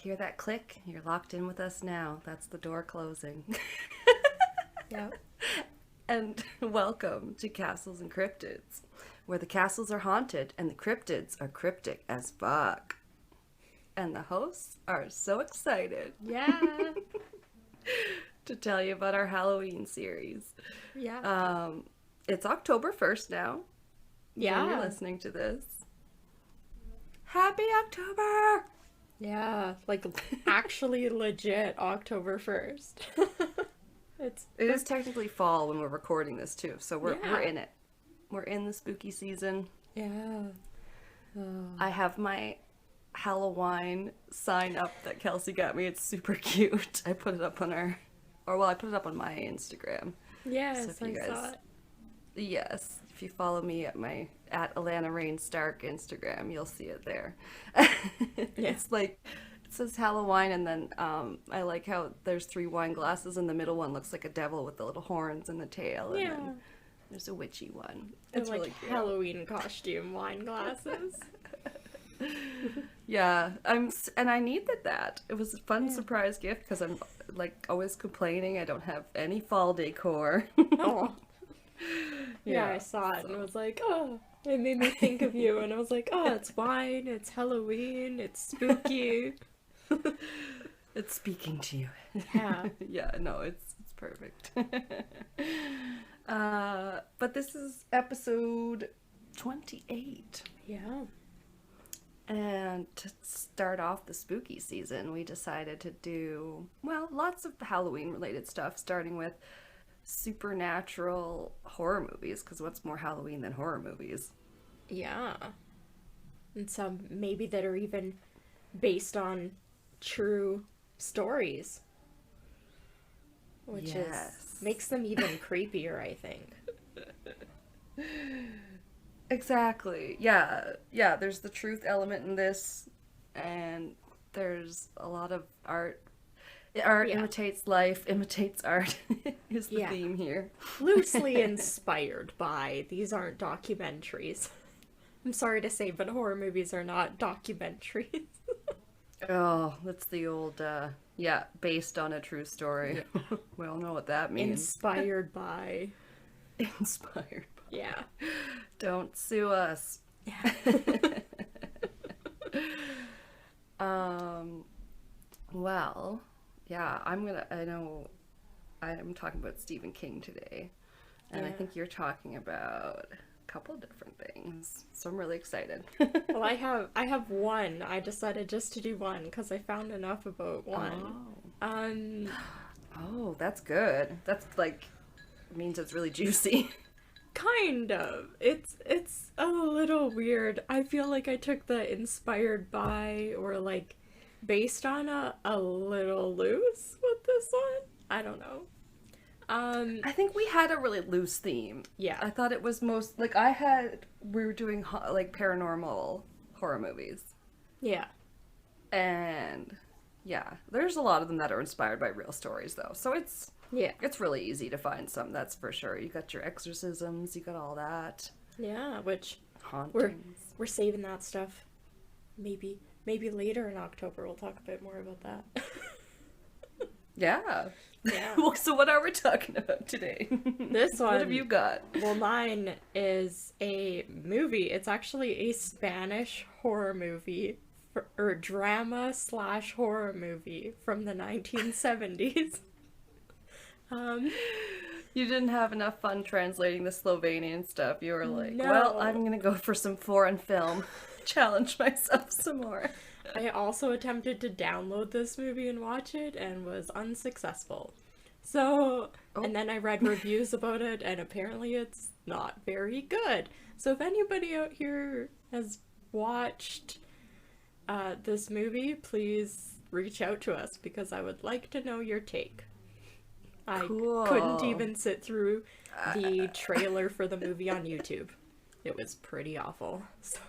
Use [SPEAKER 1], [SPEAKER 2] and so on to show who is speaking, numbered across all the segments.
[SPEAKER 1] hear that click? You're locked in with us now. That's the door closing.
[SPEAKER 2] Yep.
[SPEAKER 1] And welcome to Castles and Cryptids, where the castles are haunted and the cryptids are cryptic as fuck. And the hosts are so excited.
[SPEAKER 2] Yeah.
[SPEAKER 1] To tell you about our Halloween series.
[SPEAKER 2] Yeah.
[SPEAKER 1] It's Octoberfest now.
[SPEAKER 2] Yeah.
[SPEAKER 1] When you're listening to this. Happy October!
[SPEAKER 2] Yeah. Like, actually legit Octoberfest.
[SPEAKER 1] It is technically fall when we're recording this too, so we're in it. We're in the spooky season.
[SPEAKER 2] Yeah. Oh.
[SPEAKER 1] I have my Halloween sign up that Kelsey got me. It's super cute. I put it up on I put it up on my Instagram.
[SPEAKER 2] Yes,
[SPEAKER 1] So if you
[SPEAKER 2] I saw
[SPEAKER 1] guys-
[SPEAKER 2] it.
[SPEAKER 1] Yes, if you follow me at Alanna Rain Stark Instagram, you'll see it there. It's like, it says Halloween, and then I like how there's 3 wine glasses, and the middle one looks like a devil with the little horns and the tail, and then there's a witchy one.
[SPEAKER 2] They're
[SPEAKER 1] It's
[SPEAKER 2] like
[SPEAKER 1] really cute.
[SPEAKER 2] Halloween costume wine glasses.
[SPEAKER 1] Yeah, and I needed that. It was a fun surprise gift because I'm like always complaining I don't have any fall decor.
[SPEAKER 2] Oh. Yeah, I saw it and was like, oh, it made me think of you. And I was like, oh, it's wine, it's Halloween, it's spooky.
[SPEAKER 1] It's speaking to you.
[SPEAKER 2] Yeah.
[SPEAKER 1] Yeah, no, it's perfect. But this is episode 28.
[SPEAKER 2] Yeah.
[SPEAKER 1] And to start off the spooky season, we decided to do, lots of Halloween related stuff, starting with supernatural horror movies, because what's more Halloween than horror movies?
[SPEAKER 2] Yeah. And some maybe that are even based on true stories. Which makes them even creepier, I think.
[SPEAKER 1] Exactly. Yeah, there's the truth element in this, and there's a lot of art. Art imitates life, imitates art is the theme here.
[SPEAKER 2] Loosely inspired by. These aren't documentaries. I'm sorry to say, but horror movies are not documentaries.
[SPEAKER 1] Oh, that's the old, based on a true story.
[SPEAKER 2] Yeah.
[SPEAKER 1] We all know what that means.
[SPEAKER 2] Inspired by.
[SPEAKER 1] Inspired by.
[SPEAKER 2] Yeah.
[SPEAKER 1] Don't sue us.
[SPEAKER 2] Yeah.
[SPEAKER 1] Well, yeah, I know I'm talking about Stephen King today, and I think you're talking about a couple of different things, so I'm really excited.
[SPEAKER 2] Well, I have one. I decided just to do one because I found enough about one.
[SPEAKER 1] Oh, that's good. That's means it's really juicy.
[SPEAKER 2] Kind of. It's a little weird. I feel like I took the inspired by or like based on a little loose with this one. I don't know.
[SPEAKER 1] I think we had a really loose theme.
[SPEAKER 2] Yeah.
[SPEAKER 1] I thought it was we were doing like paranormal horror movies.
[SPEAKER 2] Yeah.
[SPEAKER 1] And yeah, there's a lot of them that are inspired by real stories though. So it's really easy to find some, that's for sure. You got your exorcisms, you got all that.
[SPEAKER 2] Yeah, which
[SPEAKER 1] hauntings.
[SPEAKER 2] We're saving that stuff. Maybe later in October we'll talk a bit more about that.
[SPEAKER 1] Yeah.
[SPEAKER 2] Yeah.
[SPEAKER 1] Well, so what are we talking about today?
[SPEAKER 2] This one.
[SPEAKER 1] What have you got?
[SPEAKER 2] Well, mine is a movie. It's actually a Spanish horror movie, or drama/horror movie from the 1970s.
[SPEAKER 1] You didn't have enough fun translating the Slovenian stuff. You were like,
[SPEAKER 2] No.
[SPEAKER 1] well, I'm going to go for some foreign film. Challenge myself some more.
[SPEAKER 2] I also attempted to download this movie and watch it and was unsuccessful. So, and then I read reviews about it and apparently it's not very good. So if anybody out here has watched this movie, please reach out to us because I would like to know your take. I couldn't even sit through the trailer for the movie on YouTube. It was pretty awful. So...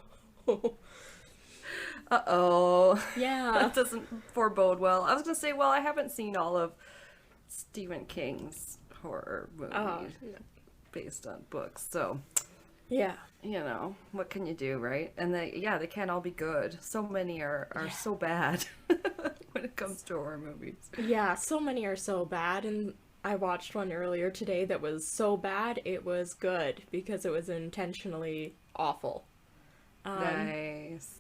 [SPEAKER 1] Uh-oh.
[SPEAKER 2] Yeah.
[SPEAKER 1] That doesn't forebode well. I was going to say, well, I haven't seen all of Stephen King's horror movies based on books, so...
[SPEAKER 2] Yeah.
[SPEAKER 1] You know, what can you do, right? And they can't all be good. So many are so bad. when it comes to horror movies.
[SPEAKER 2] Yeah, so many are so bad, and I watched one earlier today that was so bad it was good because it was intentionally awful.
[SPEAKER 1] Nice.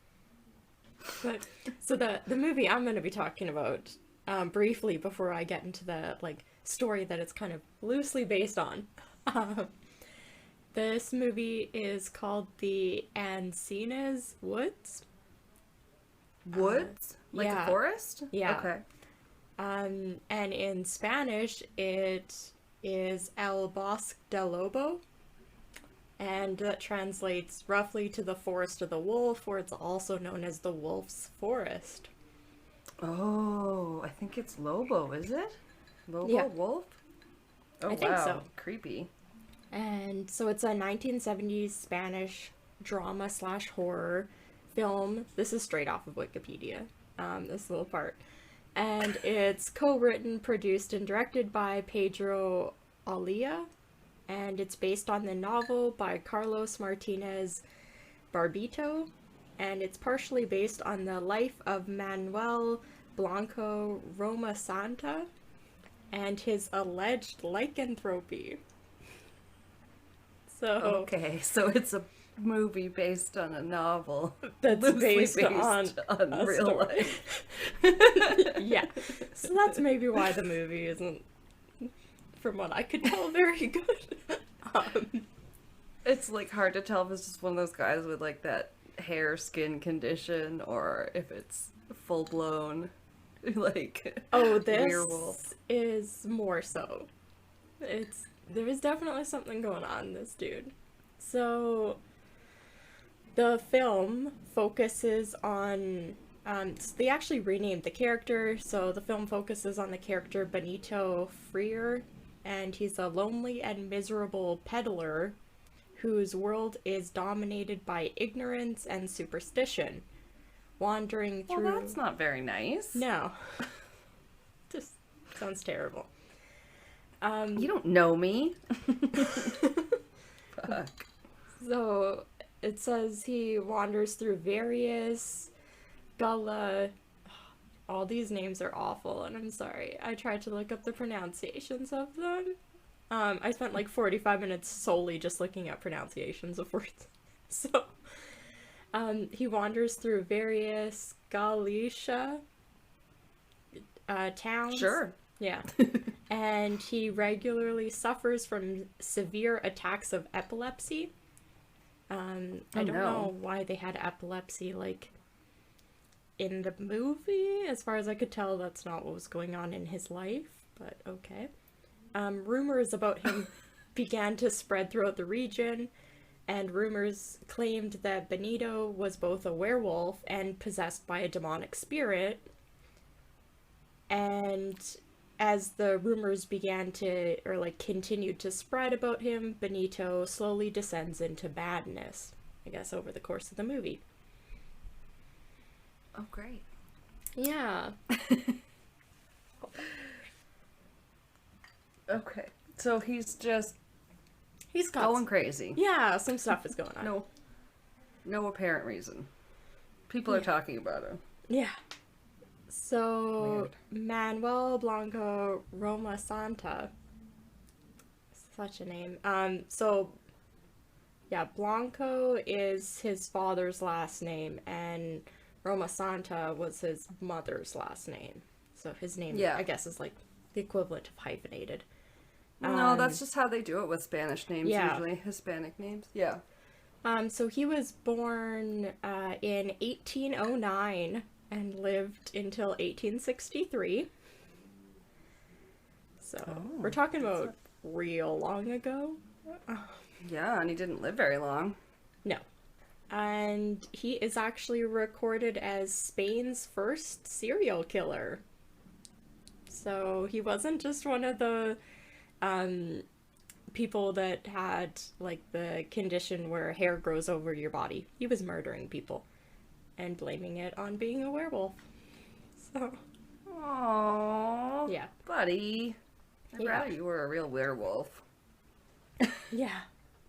[SPEAKER 2] But so the movie I'm going to be talking about briefly before I get into the story that it's kind of loosely based on. This movie is called The Encinas Woods.
[SPEAKER 1] Woods? Like
[SPEAKER 2] yeah.
[SPEAKER 1] a forest?
[SPEAKER 2] Yeah.
[SPEAKER 1] Okay.
[SPEAKER 2] And in Spanish, it is El Bosque del Lobo. And that translates roughly to the Forest of the Wolf, or it's also known as the Wolf's Forest.
[SPEAKER 1] Oh, I think it's Lobo, is it? Lobo?
[SPEAKER 2] Yeah.
[SPEAKER 1] Wolf? Oh,
[SPEAKER 2] I think
[SPEAKER 1] wow.
[SPEAKER 2] so.
[SPEAKER 1] Creepy.
[SPEAKER 2] And so it's a 1970s Spanish drama/horror film. This is straight off of Wikipedia, this little part. And it's co-written, produced, and directed by Pedro Alia. And it's based on the novel by Carlos Martinez Barbito. And it's partially based on the life of Manuel Blanco Romasanta and his alleged lycanthropy. So
[SPEAKER 1] Okay, so it's a movie based on a novel
[SPEAKER 2] that's
[SPEAKER 1] loosely
[SPEAKER 2] based on a
[SPEAKER 1] real
[SPEAKER 2] story.
[SPEAKER 1] life.
[SPEAKER 2] Yeah. So that's maybe why the movie isn't, from what I could tell, very good.
[SPEAKER 1] It's like hard to tell if it's just one of those guys with like that hair skin condition or if it's full blown like
[SPEAKER 2] this
[SPEAKER 1] werewolf.
[SPEAKER 2] is more so. There is definitely something going on in this dude. So the film focuses on so they actually renamed the character. So the film focuses on the character Benito Freire, and he's a lonely and miserable peddler whose world is dominated by ignorance and superstition. Wandering through...
[SPEAKER 1] Well, that's not very nice.
[SPEAKER 2] No. Just sounds terrible.
[SPEAKER 1] You don't know me. Fuck.
[SPEAKER 2] So it says he wanders through various all these names are awful, and I'm sorry. I tried to look up the pronunciations of them. I spent like 45 minutes solely just looking at pronunciations of words. So he wanders through various Galicia towns.
[SPEAKER 1] Sure.
[SPEAKER 2] Yeah. And he regularly suffers from severe attacks of epilepsy. I don't know why they had epilepsy, like, in the movie. As far as I could tell, that's not what was going on in his life, but okay. Rumors about him began to spread throughout the region, and rumors claimed that Benito was both a werewolf and possessed by a demonic spirit. And as the rumors began to, or like continued to spread about him, Benito slowly descends into madness, I guess, over the course of the movie.
[SPEAKER 1] Oh, great.
[SPEAKER 2] Yeah.
[SPEAKER 1] Okay. So he's just
[SPEAKER 2] He's got
[SPEAKER 1] going crazy.
[SPEAKER 2] Yeah, some stuff is going on.
[SPEAKER 1] No apparent reason. People are talking about him.
[SPEAKER 2] Yeah. So,
[SPEAKER 1] Weird.
[SPEAKER 2] Manuel Blanco Romasanta. Such a name. Blanco is his father's last name, and Romasanta was his mother's last name. So his name, I guess, is like the equivalent of hyphenated.
[SPEAKER 1] No, that's just how they do it with Spanish names,
[SPEAKER 2] yeah.
[SPEAKER 1] usually. Hispanic names. Yeah.
[SPEAKER 2] So he was born in 1809 and lived until 1863. So we're talking about real long ago.
[SPEAKER 1] Yeah, and he didn't live very long.
[SPEAKER 2] No. And he is actually recorded as Spain's first serial killer. So he wasn't just one of the people that had like the condition where hair grows over your body. He was murdering people and blaming it on being a werewolf. So,
[SPEAKER 1] Aww.
[SPEAKER 2] yeah.
[SPEAKER 1] Buddy. I'd
[SPEAKER 2] Yeah.
[SPEAKER 1] rather you were a real werewolf.
[SPEAKER 2] Yeah.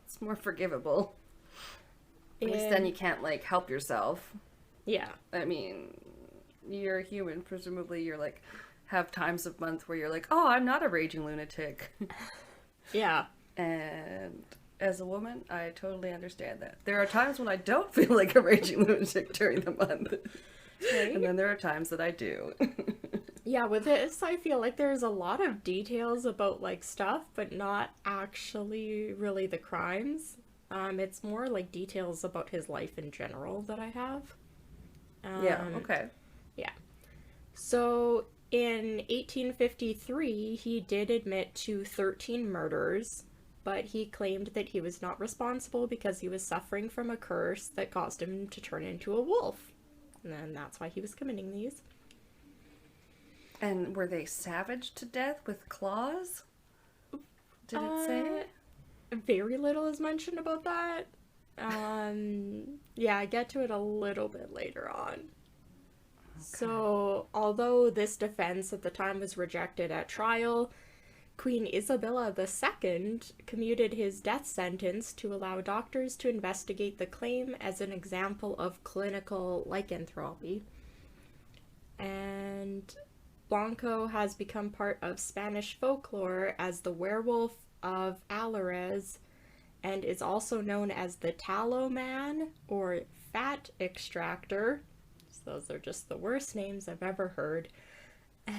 [SPEAKER 1] It's more forgivable. At least then you can't, like, help yourself.
[SPEAKER 2] Yeah.
[SPEAKER 1] I mean, you're a human. Presumably you're like, have times of month where you're like, oh, I'm not a raging lunatic.
[SPEAKER 2] Yeah.
[SPEAKER 1] And as a woman, I totally understand that. There are times when I don't feel like a raging lunatic during the month.
[SPEAKER 2] Right?
[SPEAKER 1] And then there are times that I do.
[SPEAKER 2] Yeah, with this, I feel like there's a lot of details about, like, stuff, but not actually really the crimes. It's more, like, details about his life in general that I have.
[SPEAKER 1] Yeah, okay.
[SPEAKER 2] Yeah. So, in 1853, he did admit to 13 murders, but he claimed that he was not responsible because he was suffering from a curse that caused him to turn into a wolf. And then that's why he was committing these.
[SPEAKER 1] And were they savaged to death with claws? Did it say?
[SPEAKER 2] Very little is mentioned about that. Yeah, I get to it a little bit later on. Okay. So, although this defense at the time was rejected at trial, Queen Isabella II commuted his death sentence to allow doctors to investigate the claim as an example of clinical lycanthropy. And Blanco has become part of Spanish folklore as the werewolf of Alares and is also known as the Tallow Man or Fat Extractor. So those are just the worst names I've ever heard. And,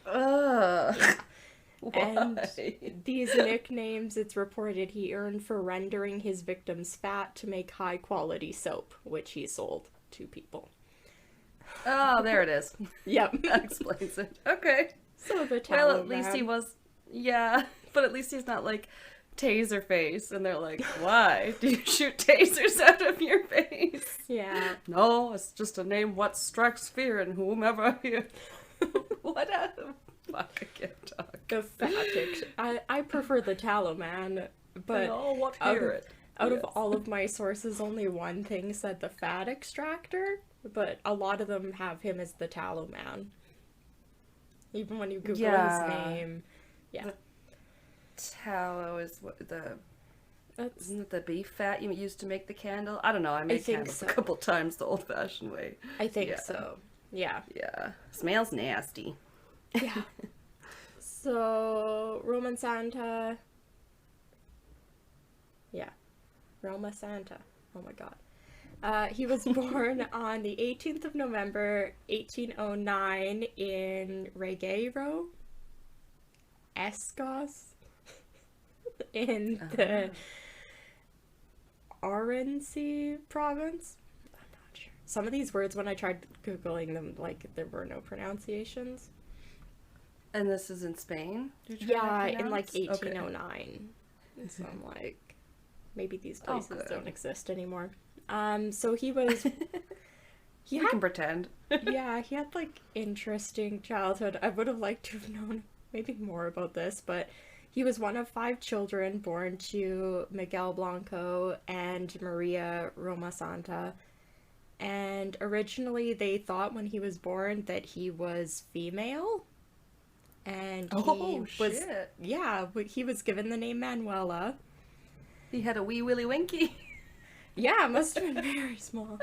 [SPEAKER 2] yeah. And these nicknames, it's reported he earned for rendering his victims fat to make high quality soap, which he sold to people.
[SPEAKER 1] Oh, there it is.
[SPEAKER 2] Yep.
[SPEAKER 1] That explains it. Okay.
[SPEAKER 2] So the Tallow
[SPEAKER 1] Well, at least he was... Yeah, but at least he's not like taser face, and they're like, why do you shoot tasers out of your face?
[SPEAKER 2] Yeah.
[SPEAKER 1] No, it's just a name what strikes fear in whomever you... What a... Fuck, I can't talk.
[SPEAKER 2] The fat I prefer the Tallow Man, but
[SPEAKER 1] what
[SPEAKER 2] out
[SPEAKER 1] yes.
[SPEAKER 2] of all of my sources, only one thing said the Fat Extractor, but a lot of them have him as the Tallow Man. Even when you Google his name. Yeah.
[SPEAKER 1] The tallow is what isn't it the beef fat you used to make the candle? I don't know, I made candles a couple times the old-fashioned way.
[SPEAKER 2] I think so. Yeah.
[SPEAKER 1] Yeah. Smells nasty.
[SPEAKER 2] Yeah. So, Romasanta. Yeah. Romasanta. Oh my god. He was born on the 18th of November, 1809 in Regueiro, Escos, in the Orense province. I'm not sure. Some of these words, when I tried Googling them, like, there were no pronunciations.
[SPEAKER 1] And this is in Spain?
[SPEAKER 2] Yeah, in like 1809. Okay. So I'm like, maybe these places don't exist anymore. So he was...
[SPEAKER 1] We can pretend.
[SPEAKER 2] Yeah, he had like interesting childhood. I would have liked to have known maybe more about this, but he was one of 5 children born to Miguel Blanco and Maria Romasanta. And originally they thought when he was born that he was female. And he was given the name Manuela.
[SPEAKER 1] He had a wee willy winky.
[SPEAKER 2] Yeah, must have been very small.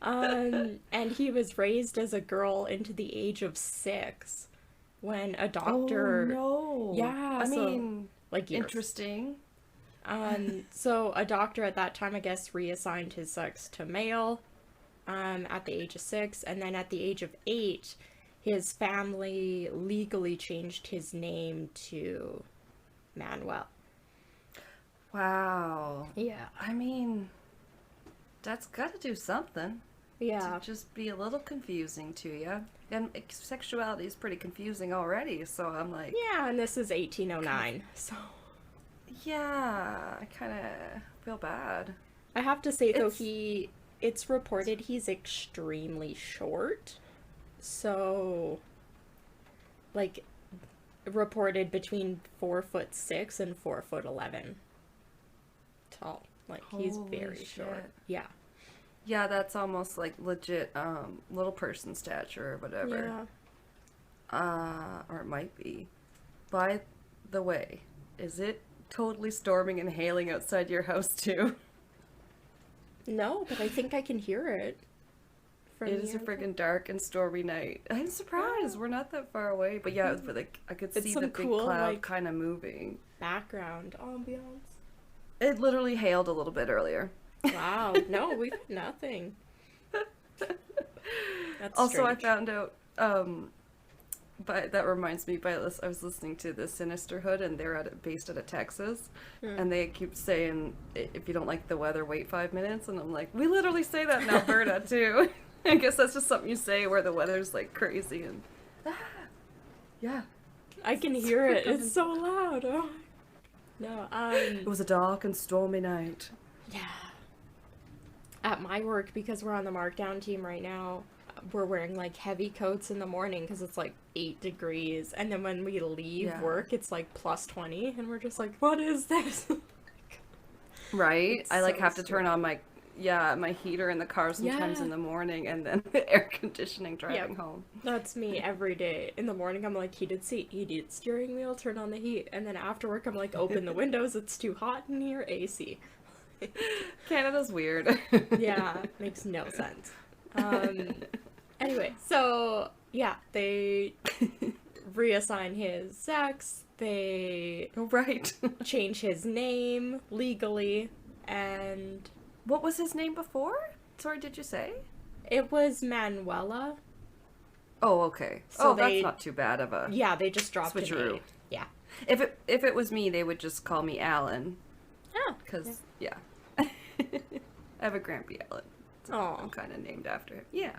[SPEAKER 2] And he was raised as a girl into the age of 6 when a doctor...
[SPEAKER 1] Oh, no.
[SPEAKER 2] Yeah,
[SPEAKER 1] I mean,
[SPEAKER 2] like years.
[SPEAKER 1] Interesting.
[SPEAKER 2] So a doctor at that time, I guess, reassigned his sex to male at the age of 6, and then at the age of 8, his family legally changed his name to Manuel.
[SPEAKER 1] Wow.
[SPEAKER 2] Yeah.
[SPEAKER 1] I mean, that's got to do something.
[SPEAKER 2] Yeah.
[SPEAKER 1] To just be a little confusing to you. And sexuality is pretty confusing already, so I'm like...
[SPEAKER 2] Yeah, and this is 1809, so...
[SPEAKER 1] Yeah, I kind of feel bad.
[SPEAKER 2] I have to say, though, it's reported he's extremely short. So, like, reported between 4'6" and 4'11" tall. Like, he's very short. Yeah.
[SPEAKER 1] Yeah, that's almost like legit little person stature or whatever.
[SPEAKER 2] Yeah.
[SPEAKER 1] Or it might be. By the way, is it totally storming and hailing outside your house too?
[SPEAKER 2] No, but I think I can hear it from
[SPEAKER 1] It is a
[SPEAKER 2] airport.
[SPEAKER 1] friggin' dark and stormy night. I'm surprised we're not that far away, but yeah, but like I could
[SPEAKER 2] It's
[SPEAKER 1] see
[SPEAKER 2] some
[SPEAKER 1] the big
[SPEAKER 2] cool,
[SPEAKER 1] cloud
[SPEAKER 2] like-
[SPEAKER 1] kind of moving.
[SPEAKER 2] Background ambiance.
[SPEAKER 1] It literally hailed a little bit earlier.
[SPEAKER 2] Wow. No, we've had nothing. That's
[SPEAKER 1] Also, I
[SPEAKER 2] strange.
[SPEAKER 1] found out. But that reminds me. I was listening to the Sinisterhood, and they're based out of Texas, and they keep saying, "If you don't like the weather, wait 5 minutes." And I'm like, we literally say that in Alberta too. I guess that's just something you say where the weather's like crazy and yeah.
[SPEAKER 2] I can hear it. It's so loud. Oh. No,
[SPEAKER 1] It was a dark and stormy night.
[SPEAKER 2] yeah. At my work, because we're on the markdown team right now, we're wearing like heavy coats in the morning because it's like 8 degrees, and then when we leave
[SPEAKER 1] Yeah.
[SPEAKER 2] work, it's like plus 20, and we're just like, what is this?
[SPEAKER 1] Right?
[SPEAKER 2] It's
[SPEAKER 1] I like
[SPEAKER 2] so
[SPEAKER 1] have to turn on my heater in the car sometimes
[SPEAKER 2] Yeah.
[SPEAKER 1] in the morning, and then air conditioning driving home.
[SPEAKER 2] That's me every day. In the morning, I'm like, heated seat, heated steering wheel, turn on the heat, and then after work, I'm like, open the windows, it's too hot in here, AC.
[SPEAKER 1] Canada's weird.
[SPEAKER 2] Yeah, makes no sense. Anyway, so yeah, they reassign his sex, they
[SPEAKER 1] Oh, right.
[SPEAKER 2] change his name legally, and
[SPEAKER 1] What was his name before? Sorry, did you say?
[SPEAKER 2] it was Manuela.
[SPEAKER 1] Oh, okay.
[SPEAKER 2] So
[SPEAKER 1] That's
[SPEAKER 2] they-
[SPEAKER 1] not too bad of a
[SPEAKER 2] Yeah, they just dropped a
[SPEAKER 1] switcheroo.
[SPEAKER 2] name. Yeah.
[SPEAKER 1] If it was me, they would just call me Alan,
[SPEAKER 2] Oh,
[SPEAKER 1] because yeah. I have a Grampy Alan. So
[SPEAKER 2] Aw.
[SPEAKER 1] I'm kind of named after him. Yeah.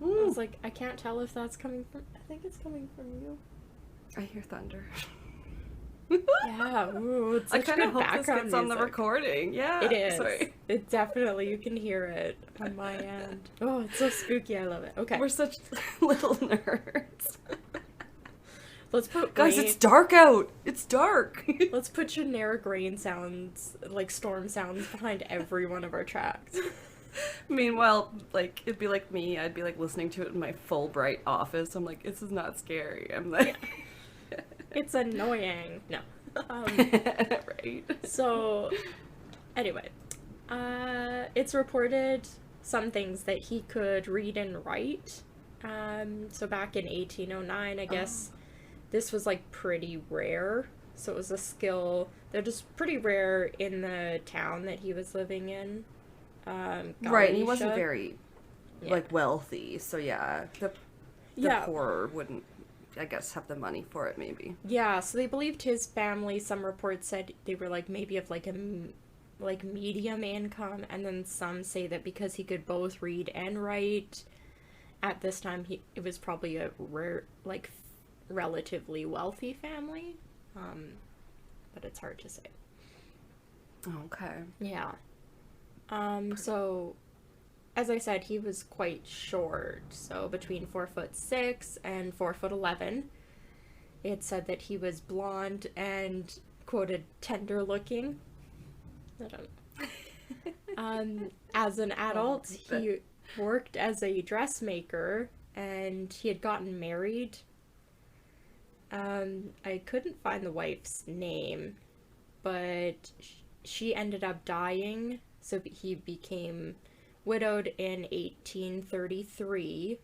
[SPEAKER 2] I was like, I can't tell if that's coming from. I think it's coming from you.
[SPEAKER 1] I hear thunder.
[SPEAKER 2] Yeah, ooh, it's
[SPEAKER 1] I
[SPEAKER 2] such
[SPEAKER 1] kind of
[SPEAKER 2] good
[SPEAKER 1] hope this
[SPEAKER 2] background
[SPEAKER 1] gets on the
[SPEAKER 2] music.
[SPEAKER 1] recording. Yeah.
[SPEAKER 2] It is.
[SPEAKER 1] Sorry.
[SPEAKER 2] It definitely, you can hear it on my end. Oh, it's so spooky. I love it. Okay,
[SPEAKER 1] We're such little nerds.
[SPEAKER 2] let's put
[SPEAKER 1] Guys,
[SPEAKER 2] rain-
[SPEAKER 1] it's dark out. It's dark.
[SPEAKER 2] Let's put generic rain sounds, like storm sounds, behind every one of our tracks.
[SPEAKER 1] Meanwhile, like, it'd be like me. I'd be like listening to it in my full bright office. I'm like, this is not scary. I'm like,
[SPEAKER 2] It's annoying. No.
[SPEAKER 1] right.
[SPEAKER 2] So, anyway, it's reported some things that he could read and write. So back in 1809, I guess this was like pretty rare. So it was a skill that is pretty rare in the town that he was living in.
[SPEAKER 1] Right, and he wasn't
[SPEAKER 2] Galicia.
[SPEAKER 1] very
[SPEAKER 2] Yeah.
[SPEAKER 1] like wealthy, so yeah, the
[SPEAKER 2] Yeah.
[SPEAKER 1] poor wouldn't, I guess, have the money for it. Maybe.
[SPEAKER 2] Yeah, so they believed his family. Some reports said they were like maybe of like like medium income, and then some say that because he could both read and write, at this time it was probably a rare, like relatively wealthy family. But it's hard to say.
[SPEAKER 1] Okay.
[SPEAKER 2] Yeah. So, as I said, he was quite short, so between 4'6" and 4'11". It said that he was blonde and, quoted, tender looking. I don't know. As an adult, he worked as a dressmaker, and he had gotten married. I couldn't find the wife's name, but she ended up dying. So he became widowed in 1833.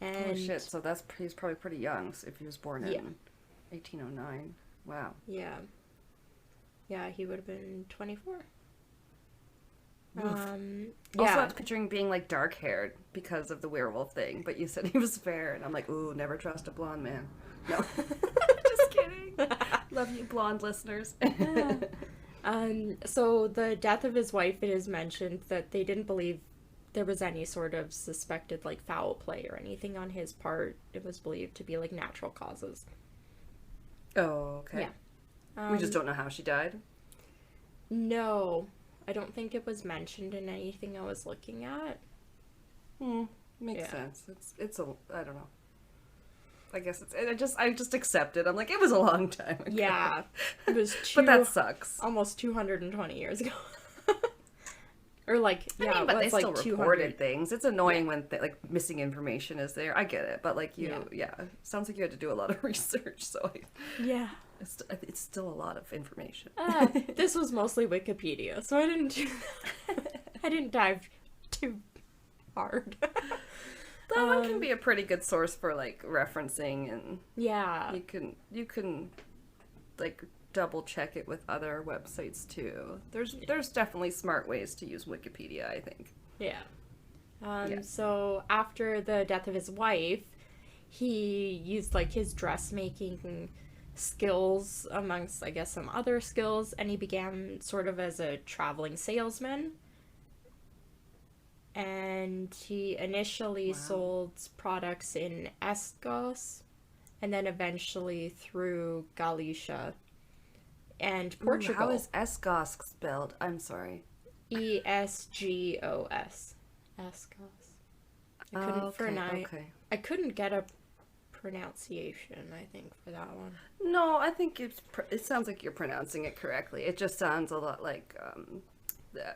[SPEAKER 2] And
[SPEAKER 1] Oh shit! So he's probably pretty young. So if he was born
[SPEAKER 2] Yeah.
[SPEAKER 1] in 1809, wow.
[SPEAKER 2] yeah. Yeah, he would have been 24.
[SPEAKER 1] Also,
[SPEAKER 2] Yeah.
[SPEAKER 1] I was picturing being like dark haired because of the werewolf thing, but you said he was fair, and I'm like, ooh, never trust a blonde man. No, just kidding. Love you, blonde listeners.
[SPEAKER 2] So the death of his wife, it is mentioned that they didn't believe there was any sort of suspected like foul play or anything on his part. It was believed to be like natural causes.
[SPEAKER 1] Oh, okay.
[SPEAKER 2] Yeah.
[SPEAKER 1] We just don't know how she died.
[SPEAKER 2] No, I don't think it was mentioned in anything I was looking at.
[SPEAKER 1] Makes
[SPEAKER 2] Yeah.
[SPEAKER 1] sense. It's a I don't know. I guess I just accept it. I'm like, it was a long time ago.
[SPEAKER 2] Yeah, it was
[SPEAKER 1] But that sucks.
[SPEAKER 2] almost 220 years ago. Or like, yeah,
[SPEAKER 1] I mean, but
[SPEAKER 2] it
[SPEAKER 1] they
[SPEAKER 2] was
[SPEAKER 1] still
[SPEAKER 2] like 200.
[SPEAKER 1] reported things. It's annoying when like missing information is there. I get it, but like
[SPEAKER 2] Yeah.
[SPEAKER 1] sounds like you had to do a lot of research. So
[SPEAKER 2] Yeah.
[SPEAKER 1] it's still a lot of information.
[SPEAKER 2] This was mostly Wikipedia, so I didn't do that. I didn't dive too hard.
[SPEAKER 1] That one can be a pretty good source for like referencing, and
[SPEAKER 2] Yeah.
[SPEAKER 1] you can like double check it with other websites too. There's definitely smart ways to use Wikipedia, I think.
[SPEAKER 2] Yeah.
[SPEAKER 1] Yeah.
[SPEAKER 2] So after the death of his wife, he used like his dressmaking skills amongst, I guess, some other skills, and he began sort of as a traveling salesman. And he initially sold products in Escos, and then eventually through Galicia and Portugal.
[SPEAKER 1] How is Esgos spelled? I'm sorry.
[SPEAKER 2] Esgos. Escos. I couldn't get a pronunciation, I think, for that one.
[SPEAKER 1] No, I think it sounds like you're pronouncing it correctly. It just sounds a lot like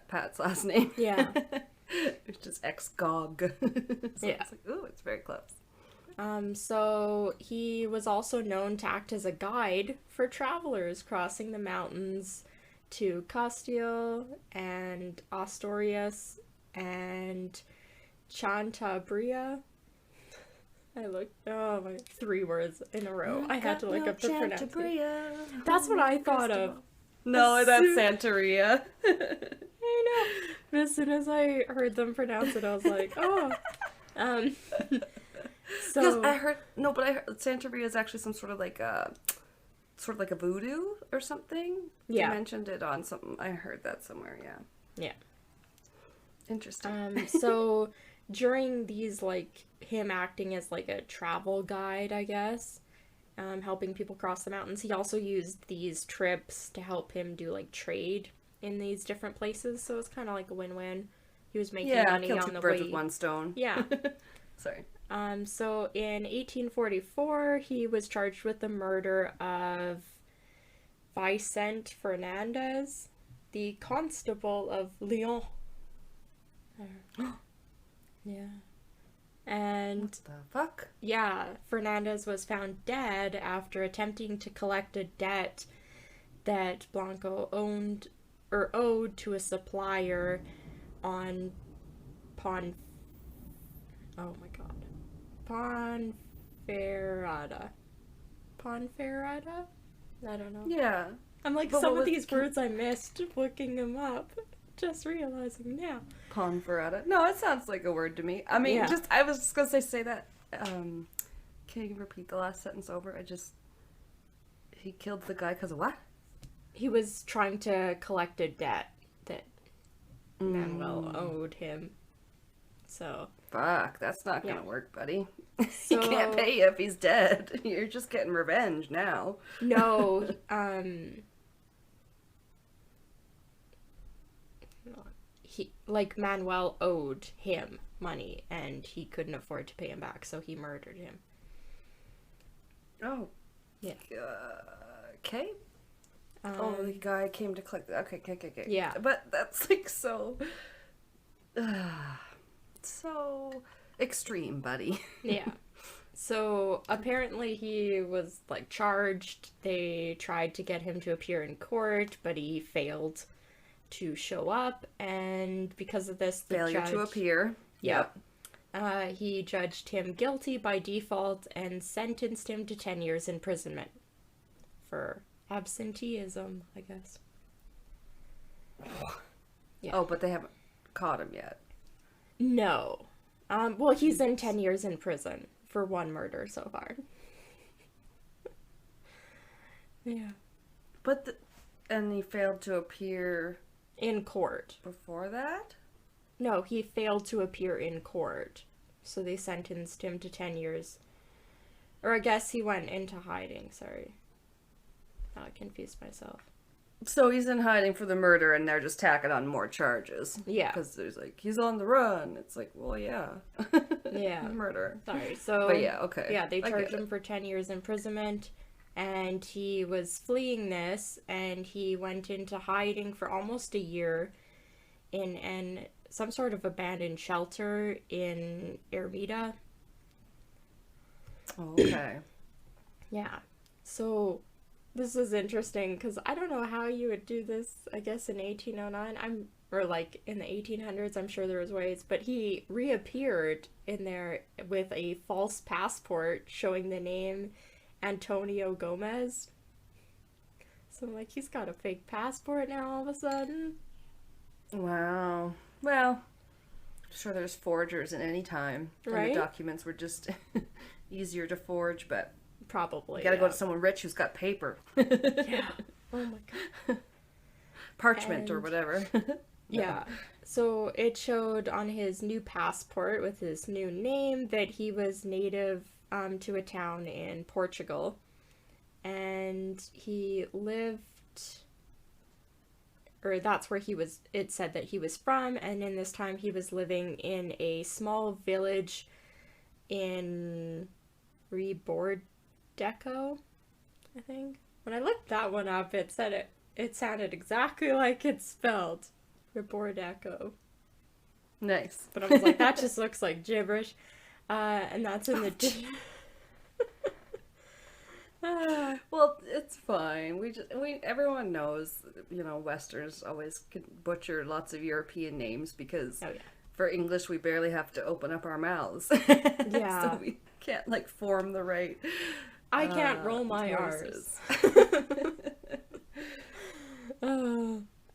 [SPEAKER 1] Pat's last name.
[SPEAKER 2] Yeah.
[SPEAKER 1] It's just Exgog. So
[SPEAKER 2] Yeah.
[SPEAKER 1] it's like, ooh, it's very close.
[SPEAKER 2] So he was also known to act as a guide for travelers crossing the mountains to Castile and Asturias and Chantabria. My 3 words in a row. I had to look up the pronunciation. That's what I thought of.
[SPEAKER 1] No, that's Santeria.
[SPEAKER 2] I know. But as soon as I heard them pronounce it, I was like, oh. So
[SPEAKER 1] I heard Santeria is actually some sort of like a voodoo or something.
[SPEAKER 2] Yeah.
[SPEAKER 1] You mentioned it on something. I heard that somewhere. Yeah.
[SPEAKER 2] Yeah.
[SPEAKER 1] Interesting.
[SPEAKER 2] So during these, like, him acting as like a travel guide, I guess, helping people cross the mountains, he also used these trips to help him do like trade in these different places. So it's kind of like a win-win. He was making money
[SPEAKER 1] kill
[SPEAKER 2] on
[SPEAKER 1] two
[SPEAKER 2] the
[SPEAKER 1] birds
[SPEAKER 2] way.
[SPEAKER 1] with one stone.
[SPEAKER 2] Yeah.
[SPEAKER 1] Sorry.
[SPEAKER 2] So in 1844, he was charged with the murder of Vicente Fernandez, the constable of Lyon. Yeah. And
[SPEAKER 1] What the fuck?
[SPEAKER 2] yeah, Fernandez was found dead after attempting to collect a debt that Blanco owed to a supplier on Ponferrada. Ponferrada? I don't know.
[SPEAKER 1] Yeah.
[SPEAKER 2] I'm like,
[SPEAKER 1] But
[SPEAKER 2] some
[SPEAKER 1] what
[SPEAKER 2] of
[SPEAKER 1] was
[SPEAKER 2] these words I missed looking them up. Just realizing now.
[SPEAKER 1] Ponferrada. No, it sounds like a word to me. I mean,
[SPEAKER 2] Yeah.
[SPEAKER 1] I was just gonna say that. Can you repeat the last sentence over? He killed the guy because of what?
[SPEAKER 2] He was trying to collect a debt that Manuel owed him. So.
[SPEAKER 1] Fuck, that's not gonna
[SPEAKER 2] Yeah.
[SPEAKER 1] work, buddy.
[SPEAKER 2] So,
[SPEAKER 1] He can't pay you if he's dead. You're just getting revenge now.
[SPEAKER 2] No, Manuel owed him money and he couldn't afford to pay him back, so he murdered him.
[SPEAKER 1] Oh.
[SPEAKER 2] Yeah.
[SPEAKER 1] Okay. The guy came to collect. Okay.
[SPEAKER 2] Yeah.
[SPEAKER 1] But that's like so extreme, buddy.
[SPEAKER 2] Yeah. So apparently he was like charged. They tried to get him to appear in court, but he failed to show up, and because of this, the
[SPEAKER 1] Failure
[SPEAKER 2] judge,
[SPEAKER 1] to appear.
[SPEAKER 2] Yep. He judged him guilty by default and sentenced him to 10 years imprisonment for absenteeism, I guess. Yeah.
[SPEAKER 1] Oh, but they haven't caught him yet.
[SPEAKER 2] No. Well, he's in 10 years in prison for one murder so far. Yeah.
[SPEAKER 1] And he failed to appear
[SPEAKER 2] In court.
[SPEAKER 1] before that?
[SPEAKER 2] No, he failed to appear in court. So they sentenced him to 10 years. Or I guess he went into hiding, sorry. I confused myself.
[SPEAKER 1] So he's in hiding for the murder, and they're just tacking on more charges.
[SPEAKER 2] Yeah.
[SPEAKER 1] Because there's like, he's on the run. It's like, well, yeah.
[SPEAKER 2] Yeah.
[SPEAKER 1] Murder.
[SPEAKER 2] Sorry, so...
[SPEAKER 1] But yeah, okay.
[SPEAKER 2] Yeah, they
[SPEAKER 1] I
[SPEAKER 2] charged
[SPEAKER 1] get
[SPEAKER 2] him for 10 years imprisonment, and he was fleeing this, and he went into hiding for almost a year in some sort of abandoned shelter in Ermita.
[SPEAKER 1] Okay.
[SPEAKER 2] Yeah. So this is interesting because I don't know how you would do this, I guess, in 1809. or like in the 1800s, I'm sure there was ways, but he reappeared in there with a false passport showing the name Antonio Gomez. So I'm like, he's got a fake passport now all of a sudden.
[SPEAKER 1] Wow. Well, I'm sure there's forgers in any time.
[SPEAKER 2] Right?
[SPEAKER 1] And the documents were just easier to forge, but
[SPEAKER 2] Probably.
[SPEAKER 1] you gotta go to someone rich who's got paper.
[SPEAKER 2] Yeah. Oh my god.
[SPEAKER 1] Parchment or whatever.
[SPEAKER 2] Yeah. So it showed on his new passport with his new name that he was native to a town in Portugal. And he lived, or that's where it said that he was from, and in this time he was living in a small village in Rebordeco, I think. When I looked that one up, it sounded exactly like it's spelled. Rebordeco.
[SPEAKER 1] Nice.
[SPEAKER 2] But I was like, that just looks like gibberish. And that's in the...
[SPEAKER 1] Well, it's fine. Everyone knows, Westerns always can butcher lots of European names because for English we barely have to open up our mouths.
[SPEAKER 2] Yeah.
[SPEAKER 1] So we can't form the right.
[SPEAKER 2] I can't roll my
[SPEAKER 1] voices.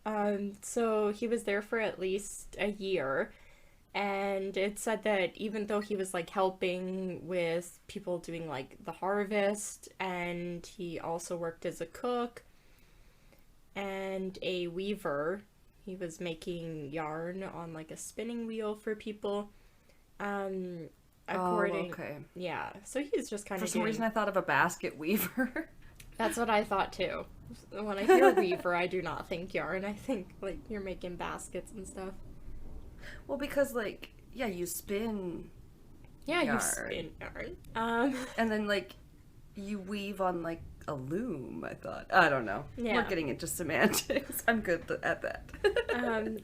[SPEAKER 2] R's. So he was there for at least a year. And it said that even though he was helping with people doing the harvest, and he also worked as a cook and a weaver, he was making yarn on a spinning wheel for people.
[SPEAKER 1] Okay.
[SPEAKER 2] Yeah, so he's just kind
[SPEAKER 1] For
[SPEAKER 2] of
[SPEAKER 1] some reason I thought of a basket weaver.
[SPEAKER 2] That's what I thought too. When I hear weaver, I do not think yarn. I think you're making baskets and stuff.
[SPEAKER 1] Well, because you spin.
[SPEAKER 2] Yeah,
[SPEAKER 1] yarn.
[SPEAKER 2] you spin yarn.
[SPEAKER 1] And then you weave on a loom. I thought. I don't know.
[SPEAKER 2] Yeah.
[SPEAKER 1] We're getting into semantics. I'm good at that.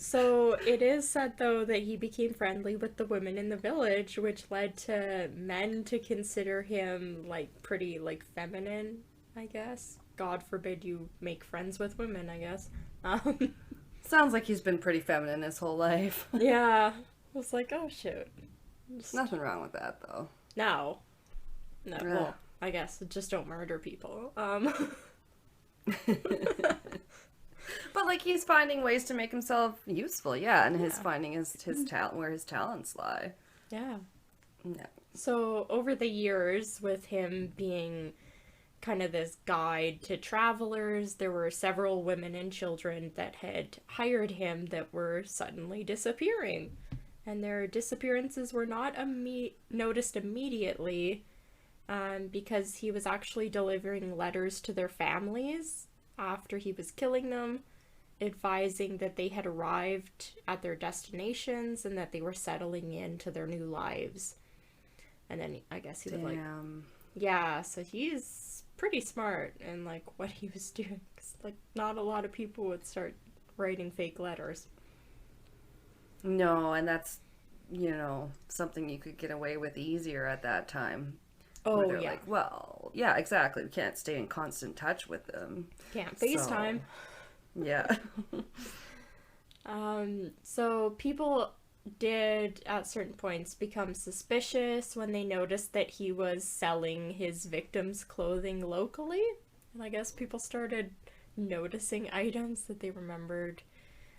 [SPEAKER 2] So it is said though that he became friendly with the women in the village, which led to men to consider him pretty feminine, I guess. God forbid you make friends with women, I guess.
[SPEAKER 1] Sounds like he's been pretty feminine his whole life.
[SPEAKER 2] Yeah. I was like, oh shoot.
[SPEAKER 1] Nothing wrong with that though.
[SPEAKER 2] No.
[SPEAKER 1] Yeah.
[SPEAKER 2] Well, I guess just don't murder people.
[SPEAKER 1] But he's finding ways to make himself useful, and his finding his talent, where his talents lie.
[SPEAKER 2] Yeah.
[SPEAKER 1] Yeah.
[SPEAKER 2] So over the years, with him being kind of this guide to travelers, there were several women and children that had hired him that were suddenly disappearing. And their disappearances were not noticed immediately because he was actually delivering letters to their families after he was killing them, advising that they had arrived at their destinations and that they were settling into their new lives. And then I guess he would yeah, so he's pretty smart in what he was doing, 'cause not a lot of people would start writing fake letters.
[SPEAKER 1] No, and that's something you could get away with easier at that time.
[SPEAKER 2] Oh,
[SPEAKER 1] where they're well, yeah, exactly. We can't stay in constant touch with them.
[SPEAKER 2] Can't FaceTime.
[SPEAKER 1] So, yeah.
[SPEAKER 2] So people did at certain points become suspicious when they noticed that he was selling his victims' clothing locally. And I guess people started noticing items that they remembered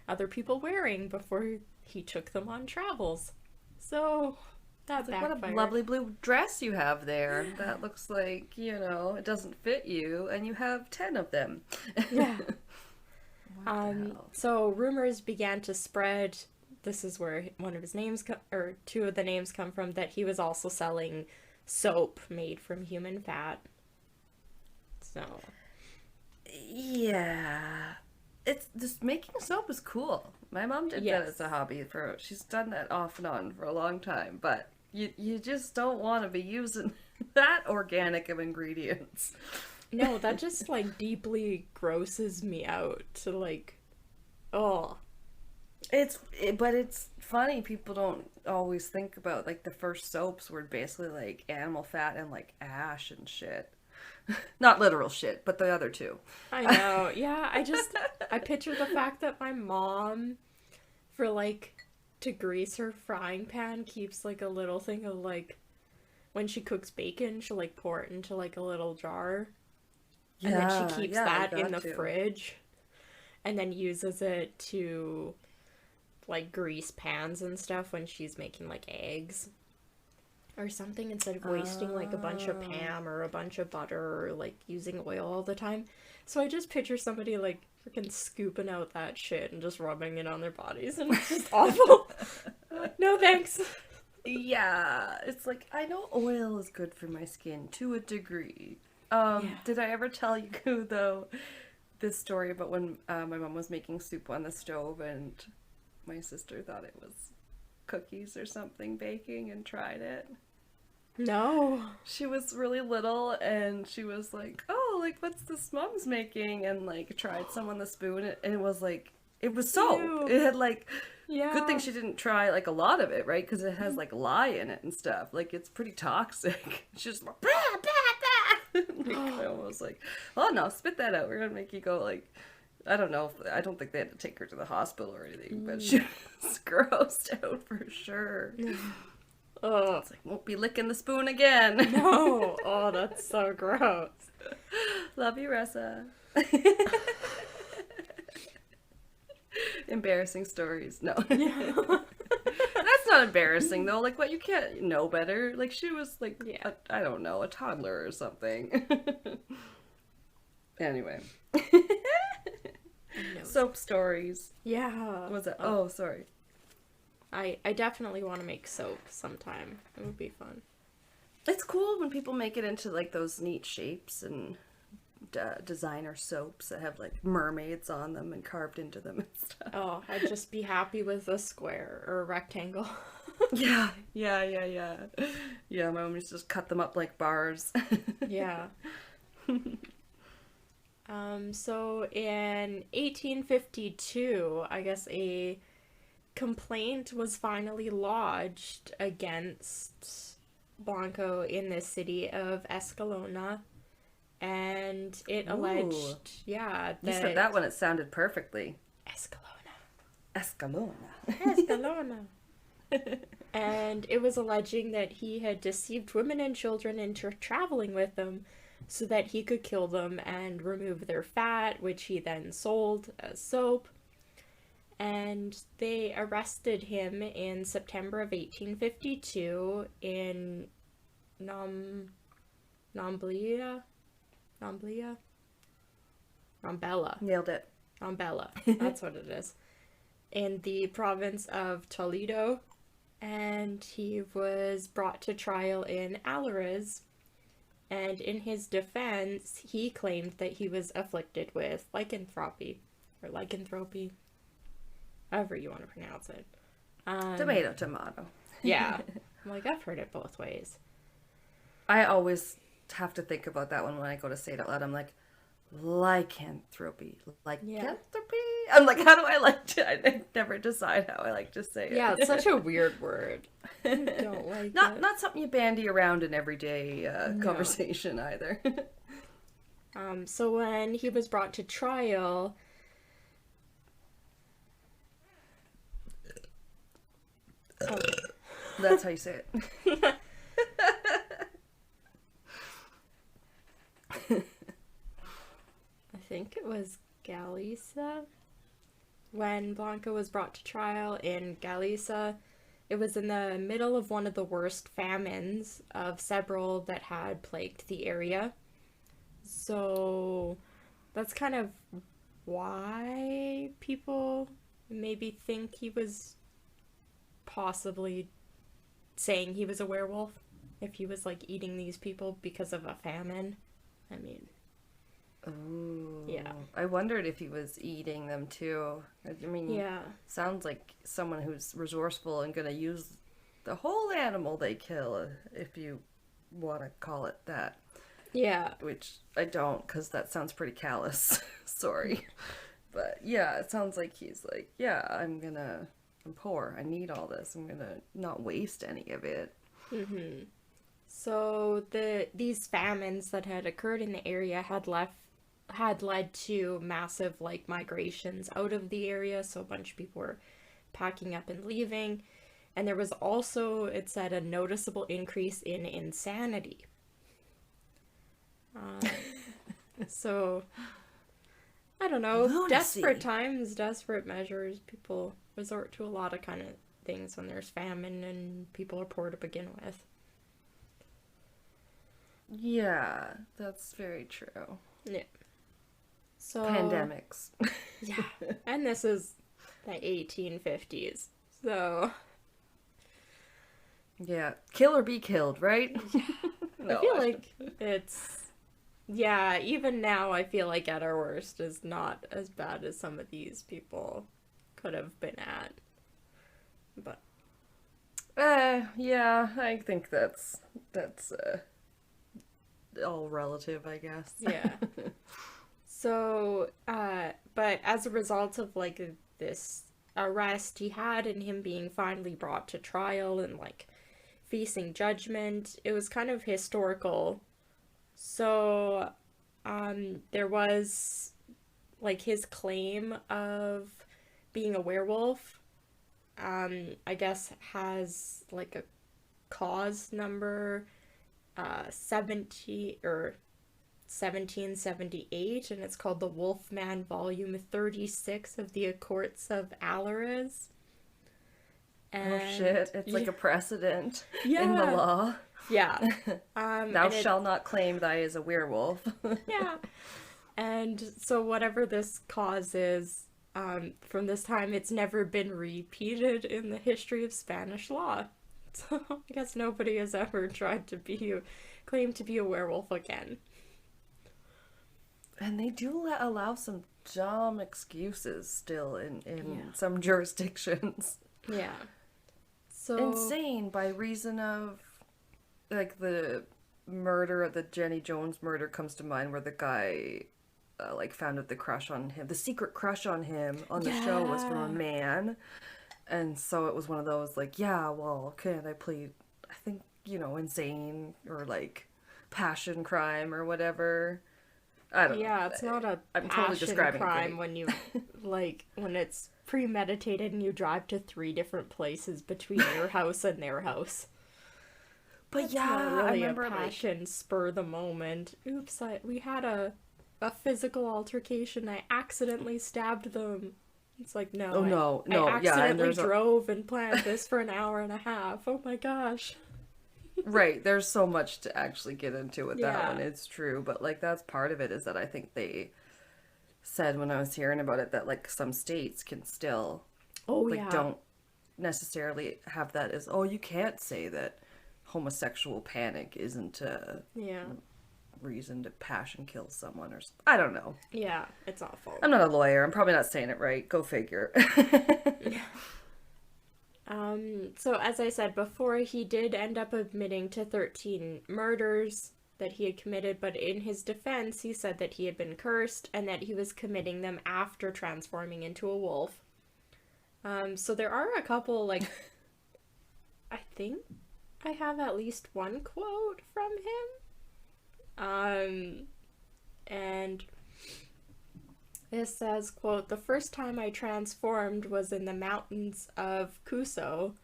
[SPEAKER 2] other people wearing before he took them on travels. So that backfired.
[SPEAKER 1] What a lovely blue dress you have there. That looks like, it doesn't fit you, and you have 10 of them.
[SPEAKER 2] Yeah. So rumors began to spread. This is where one of his names, or two of the names come from, that he was also selling soap made from human fat. So.
[SPEAKER 1] Yeah. It's just making soap is cool. My mom did that as a hobby she's done that off and on for a long time, but you just don't want to be using that organic of ingredients.
[SPEAKER 2] No, that just deeply grosses me out to oh.
[SPEAKER 1] But it's funny, people don't always think about the first soaps were basically animal fat and ash and shit. Not literal shit, but the other two.
[SPEAKER 2] I know. Yeah, I picture the fact that my mom for, like, to grease her frying pan, keeps, like, a little thing of, like, when she cooks bacon, she'll, like, pour it into, like, a little jar. And then she keeps that in the fridge. And then uses it to, like, grease pans and stuff when she's making, like, eggs. Or something, instead of wasting, like, a bunch of Pam or a bunch of butter or, like, using oil all the time. So I just picture somebody, like, freaking scooping out that shit and just rubbing it on their bodies, and it's just awful. No thanks.
[SPEAKER 1] Yeah, it's like, I know oil is good for my skin to a degree. Did I ever tell you, though, this story about when my mom was making soup on the stove and my sister thought it was cookies or something baking and tried it?
[SPEAKER 2] No.
[SPEAKER 1] She was really little and she was like, oh, like, what's this mom's making? And, like, tried some on the spoon and it was like, it was soap.
[SPEAKER 2] Ew.
[SPEAKER 1] It had, like,
[SPEAKER 2] Yeah.
[SPEAKER 1] good thing she didn't try, like, a lot of it, right? Because it has, like, lye in it and stuff. Like, it's pretty toxic. She's like, bah, bah, bah. Like, I almost like, oh no, spit that out. We're gonna make you go, like, I don't know. I don't think they had to take her to the hospital or anything, but she was grossed out for sure.
[SPEAKER 2] Oh,
[SPEAKER 1] It's like, won't be licking the spoon again.
[SPEAKER 2] no. Oh, that's so gross.
[SPEAKER 1] Love you, Ressa. Embarrassing stories. No.
[SPEAKER 2] Yeah.
[SPEAKER 1] That's not embarrassing, though. Like, what, you can't know better. Like, she was, like,
[SPEAKER 2] Yeah.
[SPEAKER 1] I don't know, a toddler or something. Anyway.
[SPEAKER 2] No.
[SPEAKER 1] Soap stories.
[SPEAKER 2] Yeah.
[SPEAKER 1] What was that? Oh, sorry.
[SPEAKER 2] I definitely want to make soap sometime. It would be fun.
[SPEAKER 1] It's cool when people make it into, like, those neat shapes and designer soaps that have, like, mermaids on them and carved into them and stuff.
[SPEAKER 2] Oh, I'd just be happy with a square or a rectangle.
[SPEAKER 1] Yeah. Yeah, my mom used to just cut them up like bars.
[SPEAKER 2] Yeah. So in 1852, I guess a complaint was finally lodged against Blanco in the city of Escalona, and it alleged, that
[SPEAKER 1] You said that when it sounded perfectly.
[SPEAKER 2] Escalona.
[SPEAKER 1] Escalona.
[SPEAKER 2] And it was alleging that he had deceived women and children into traveling with them so that he could kill them and remove their fat, which he then sold as soap. And they arrested him in September of 1852 in Rambella?
[SPEAKER 1] Nailed it.
[SPEAKER 2] Rambella, that's what it is. In the province of Toledo. And he was brought to trial in Alariz. And in his defense, he claimed that he was afflicted with lycanthropy, however you want to pronounce it.
[SPEAKER 1] Tomato.
[SPEAKER 2] Yeah. I'm like, I've heard it both ways.
[SPEAKER 1] I always have to think about that one when I go to say it out loud. I'm like, lycanthropy. Lycanthropy? I'm like, how do I like to... I never decide how I like to say it.
[SPEAKER 2] Yeah, it's such a weird word. I don't like it.
[SPEAKER 1] Not something you bandy around in everyday conversation either.
[SPEAKER 2] So when he was brought to trial... Okay.
[SPEAKER 1] That's how you say it.
[SPEAKER 2] I think it was Galicia. When Blanco was brought to trial in Galicia, it was in the middle of one of the worst famines of several that had plagued the area. So that's kind of why people maybe think he was possibly saying he was a werewolf, if he was, like, eating these people because of a famine. I mean...
[SPEAKER 1] Oh.
[SPEAKER 2] Yeah.
[SPEAKER 1] I wondered if he was eating them too. I mean,
[SPEAKER 2] Yeah.
[SPEAKER 1] sounds like someone who's resourceful and gonna use the whole animal they kill, if you want to call it that.
[SPEAKER 2] Yeah.
[SPEAKER 1] Which I don't, because that sounds pretty callous. Sorry. But yeah, it sounds like he's like, yeah, I'm poor. I need all this. I'm gonna not waste any of it.
[SPEAKER 2] Mm-hmm. So these famines that had occurred in the area had led to massive, like, migrations out of the area. So a bunch of people were packing up and leaving. And there was also, it said, a noticeable increase in insanity. So, I don't know.
[SPEAKER 1] Lunacy.
[SPEAKER 2] Desperate times, desperate measures. People resort to a lot of kind of things when there's famine and people are poor to begin with.
[SPEAKER 1] Yeah, that's very true.
[SPEAKER 2] Yeah. So
[SPEAKER 1] Pandemics.
[SPEAKER 2] yeah, and this is the 1850s. So
[SPEAKER 1] Yeah, kill or be killed, right? No,
[SPEAKER 2] I feel like it's, yeah, even now I feel like at our worst is not as bad as some of these people could have been at. But
[SPEAKER 1] yeah, I think that's all relative, I guess.
[SPEAKER 2] yeah. So, but as a result of, like, this arrest he had and him being finally brought to trial and, like, facing judgment, it was kind of historical. So, there was, like, his claim of being a werewolf, I guess has, like, a cause number, 1778, and it's called the Wolfman Volume 36 of the Courts of Alaris. And,
[SPEAKER 1] Oh shit, it's like a precedent in the
[SPEAKER 2] yeah.
[SPEAKER 1] law.
[SPEAKER 2] Yeah.
[SPEAKER 1] Thou shalt not claim thy is a werewolf.
[SPEAKER 2] Yeah. And so whatever this cause is, from this time, it's never been repeated in the history of Spanish law. So I guess nobody has ever tried to claim to be a werewolf again.
[SPEAKER 1] And they do allow some dumb excuses still in
[SPEAKER 2] Yeah.
[SPEAKER 1] some jurisdictions.
[SPEAKER 2] Yeah. So
[SPEAKER 1] Insane by reason of, like, the murder, the Jenny Jones murder comes to mind, where the guy, like, found out the crush on him, the secret crush on him on the show was from a
[SPEAKER 2] Yeah.
[SPEAKER 1] man. And so it was one of those, like, yeah, well, okay, they played, I think, insane or, like, passion crime or whatever. I don't know.
[SPEAKER 2] yeah, it's not a
[SPEAKER 1] I'm totally
[SPEAKER 2] passion
[SPEAKER 1] describing it
[SPEAKER 2] crime
[SPEAKER 1] great.
[SPEAKER 2] when you, like, when it's premeditated and you drive to 3 different places between your house and their house.
[SPEAKER 1] But
[SPEAKER 2] It's
[SPEAKER 1] yeah,
[SPEAKER 2] not
[SPEAKER 1] I
[SPEAKER 2] really
[SPEAKER 1] remember,
[SPEAKER 2] a passion, spur the moment. Oops, we had a physical altercation. I accidentally stabbed them. It's like, no.
[SPEAKER 1] Oh, no,
[SPEAKER 2] I
[SPEAKER 1] yeah, and
[SPEAKER 2] accidentally
[SPEAKER 1] there's
[SPEAKER 2] drove and planned this for an hour and a half. Oh my gosh.
[SPEAKER 1] right, there's so much to actually get into with that
[SPEAKER 2] Yeah.
[SPEAKER 1] one. It's true, but, like, that's part of it, is that I think they said when I was hearing about it that, like, some states can still,
[SPEAKER 2] Oh
[SPEAKER 1] like,
[SPEAKER 2] yeah.
[SPEAKER 1] don't necessarily have that as, oh, you can't say that homosexual panic isn't a
[SPEAKER 2] Yeah.
[SPEAKER 1] reason to passion kill someone, or I don't know.
[SPEAKER 2] Yeah, it's awful.
[SPEAKER 1] I'm not a lawyer. I'm probably not saying it right. Go figure.
[SPEAKER 2] So as I said before, he did end up admitting to 13 murders that he had committed, but in his defense, he said that he had been cursed and that he was committing them after transforming into a wolf. So there are a couple, like, I think I have at least one quote from him. And it says, quote, "The first time I transformed was in the mountains of Cusco.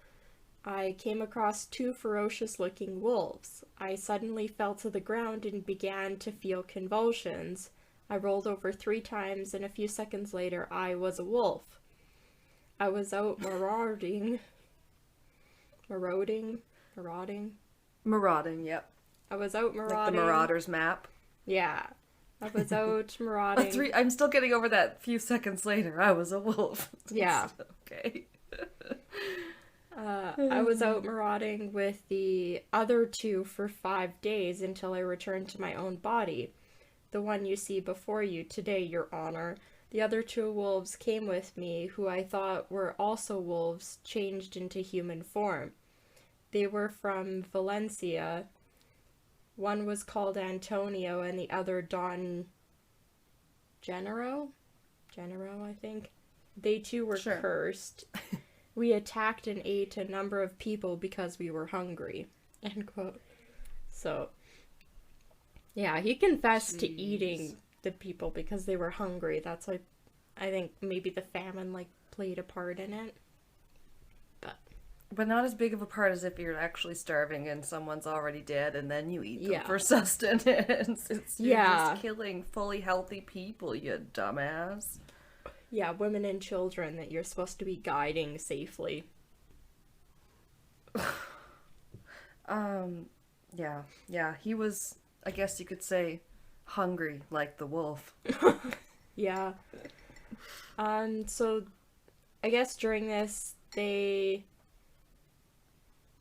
[SPEAKER 2] I came across 2 ferocious-looking wolves. I suddenly fell to the ground and began to feel convulsions. I rolled over 3 times, and a few seconds later, I was a wolf. I was out marauding.
[SPEAKER 1] Marauding, yep.
[SPEAKER 2] I was out
[SPEAKER 1] Like
[SPEAKER 2] marauding.
[SPEAKER 1] the Marauders map.
[SPEAKER 2] Yeah. I was out marauding.
[SPEAKER 1] I'm still getting over that few seconds later. I was a wolf.
[SPEAKER 2] Yeah.
[SPEAKER 1] Okay.
[SPEAKER 2] I was out marauding with the other 2 for 5 days until I returned to my own body. The one you see before you today, Your Honor. The other 2 wolves came with me, who I thought were also wolves, changed into human form. They were from Valencia. One was called Antonio and the other Don Genero, I think. They too were
[SPEAKER 1] Sure.
[SPEAKER 2] cursed. We attacked and ate a number of people because we were hungry." End quote. So, yeah, he confessed to eating the people because they were hungry. That's like, I think maybe the famine, like, played a part in it.
[SPEAKER 1] But not as big of a part as if you're actually starving and someone's already dead and then you eat them
[SPEAKER 2] Yeah.
[SPEAKER 1] for sustenance. You're
[SPEAKER 2] Yeah.
[SPEAKER 1] just killing fully healthy people, you dumbass.
[SPEAKER 2] Yeah, women and children that you're supposed to be guiding safely.
[SPEAKER 1] Yeah, he was, I guess you could say, hungry like the wolf.
[SPEAKER 2] Yeah. So I guess during this, during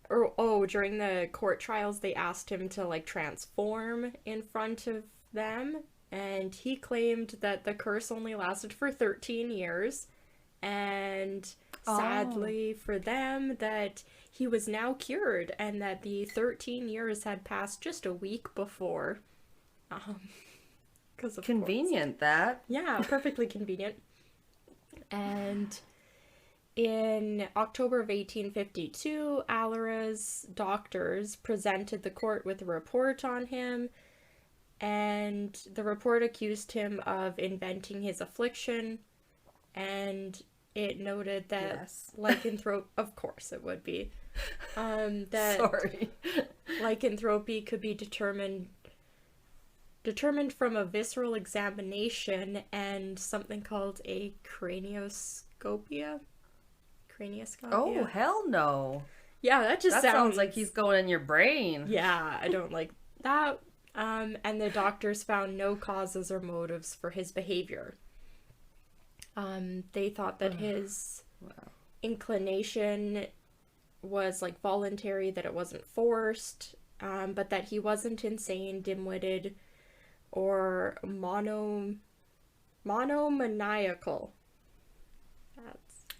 [SPEAKER 2] the court trials, they asked him to, like, transform in front of them, and he claimed that the curse only lasted for 13 years, and sadly for them, that he was now cured, and that the 13 years had passed just a week before. 'Cause of
[SPEAKER 1] Convenient, that.
[SPEAKER 2] Yeah, perfectly convenient. And in October of 1852, Alara's doctors presented the court with a report on him, and the report accused him of inventing his affliction, and it noted that
[SPEAKER 1] Yes.
[SPEAKER 2] lycanthropy, of course it would be, that
[SPEAKER 1] Sorry.
[SPEAKER 2] lycanthropy could be determined from a visceral examination and something called a cranioscopia.
[SPEAKER 1] Oh, hell no.
[SPEAKER 2] Yeah, that just
[SPEAKER 1] That sounds like he's going in your brain.
[SPEAKER 2] Yeah, I don't like that. And the doctors found no causes or motives for his behavior. They thought that his inclination was, like, voluntary, that it wasn't forced, but that he wasn't insane, dim-witted, or monomaniacal.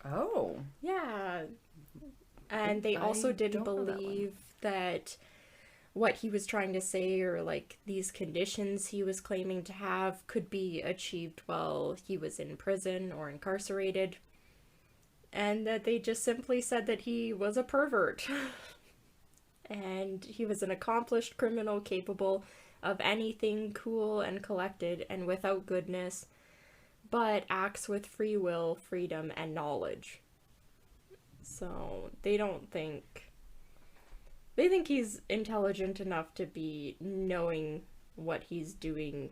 [SPEAKER 1] Oh.
[SPEAKER 2] Yeah. And they also didn't believe that what he was trying to say, or, like, these conditions he was claiming to have, could be achieved while he was in prison or incarcerated. And that they just simply said that he was a pervert. And he was an accomplished criminal capable of anything cool and collected and without goodness, but acts with free will, freedom, and knowledge. So they think he's intelligent enough to be knowing what he's doing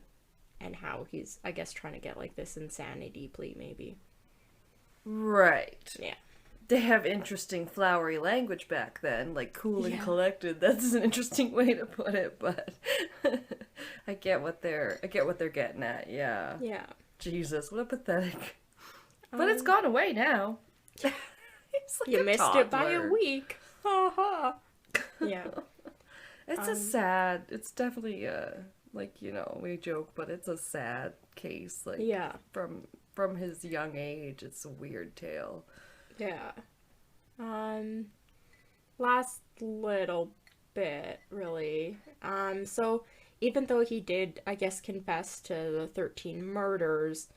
[SPEAKER 2] and how he's, I guess, trying to get, like, this insanity plea, maybe.
[SPEAKER 1] Right.
[SPEAKER 2] Yeah.
[SPEAKER 1] They have interesting flowery language back then, like cool and
[SPEAKER 2] Yeah.
[SPEAKER 1] collected. That's an interesting way to put it, but I get what they're getting at. Yeah.
[SPEAKER 2] Yeah.
[SPEAKER 1] Jesus, what a pathetic. But it's gone away now. It's like
[SPEAKER 2] You
[SPEAKER 1] a
[SPEAKER 2] missed it by a
[SPEAKER 1] toddler.
[SPEAKER 2] week. Ha ha. Yeah.
[SPEAKER 1] It's a sad. It's definitely like, you know, we joke, but it's a sad case. Like,
[SPEAKER 2] Yeah.
[SPEAKER 1] from his young age, it's a weird tale.
[SPEAKER 2] Yeah. Last little bit, really. So even though he did, I guess, confess to the 13 murders,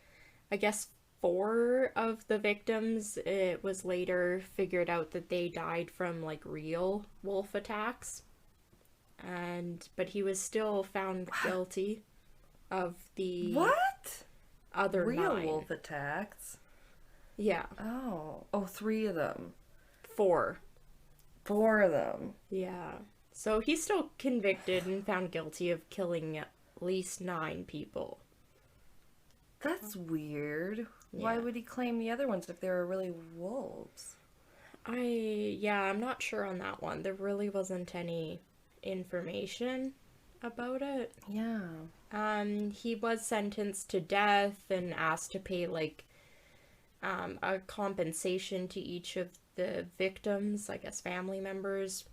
[SPEAKER 2] I guess 4 of the victims, it was later figured out that they died from, like, real wolf attacks. But he was still found guilty of the
[SPEAKER 1] What?
[SPEAKER 2] other
[SPEAKER 1] Real
[SPEAKER 2] 9.
[SPEAKER 1] wolf attacks?
[SPEAKER 2] Yeah.
[SPEAKER 1] Oh, 3 of them.
[SPEAKER 2] 4.
[SPEAKER 1] 4 of them.
[SPEAKER 2] Yeah. So he's still convicted and found guilty of killing at least 9 people.
[SPEAKER 1] That's weird. Why
[SPEAKER 2] Yeah.
[SPEAKER 1] would he claim the other ones if they were really wolves?
[SPEAKER 2] I'm not sure on that one. There really wasn't any information about it.
[SPEAKER 1] Yeah.
[SPEAKER 2] He was sentenced to death and asked to pay, like, a compensation to each of the victims, I guess family members.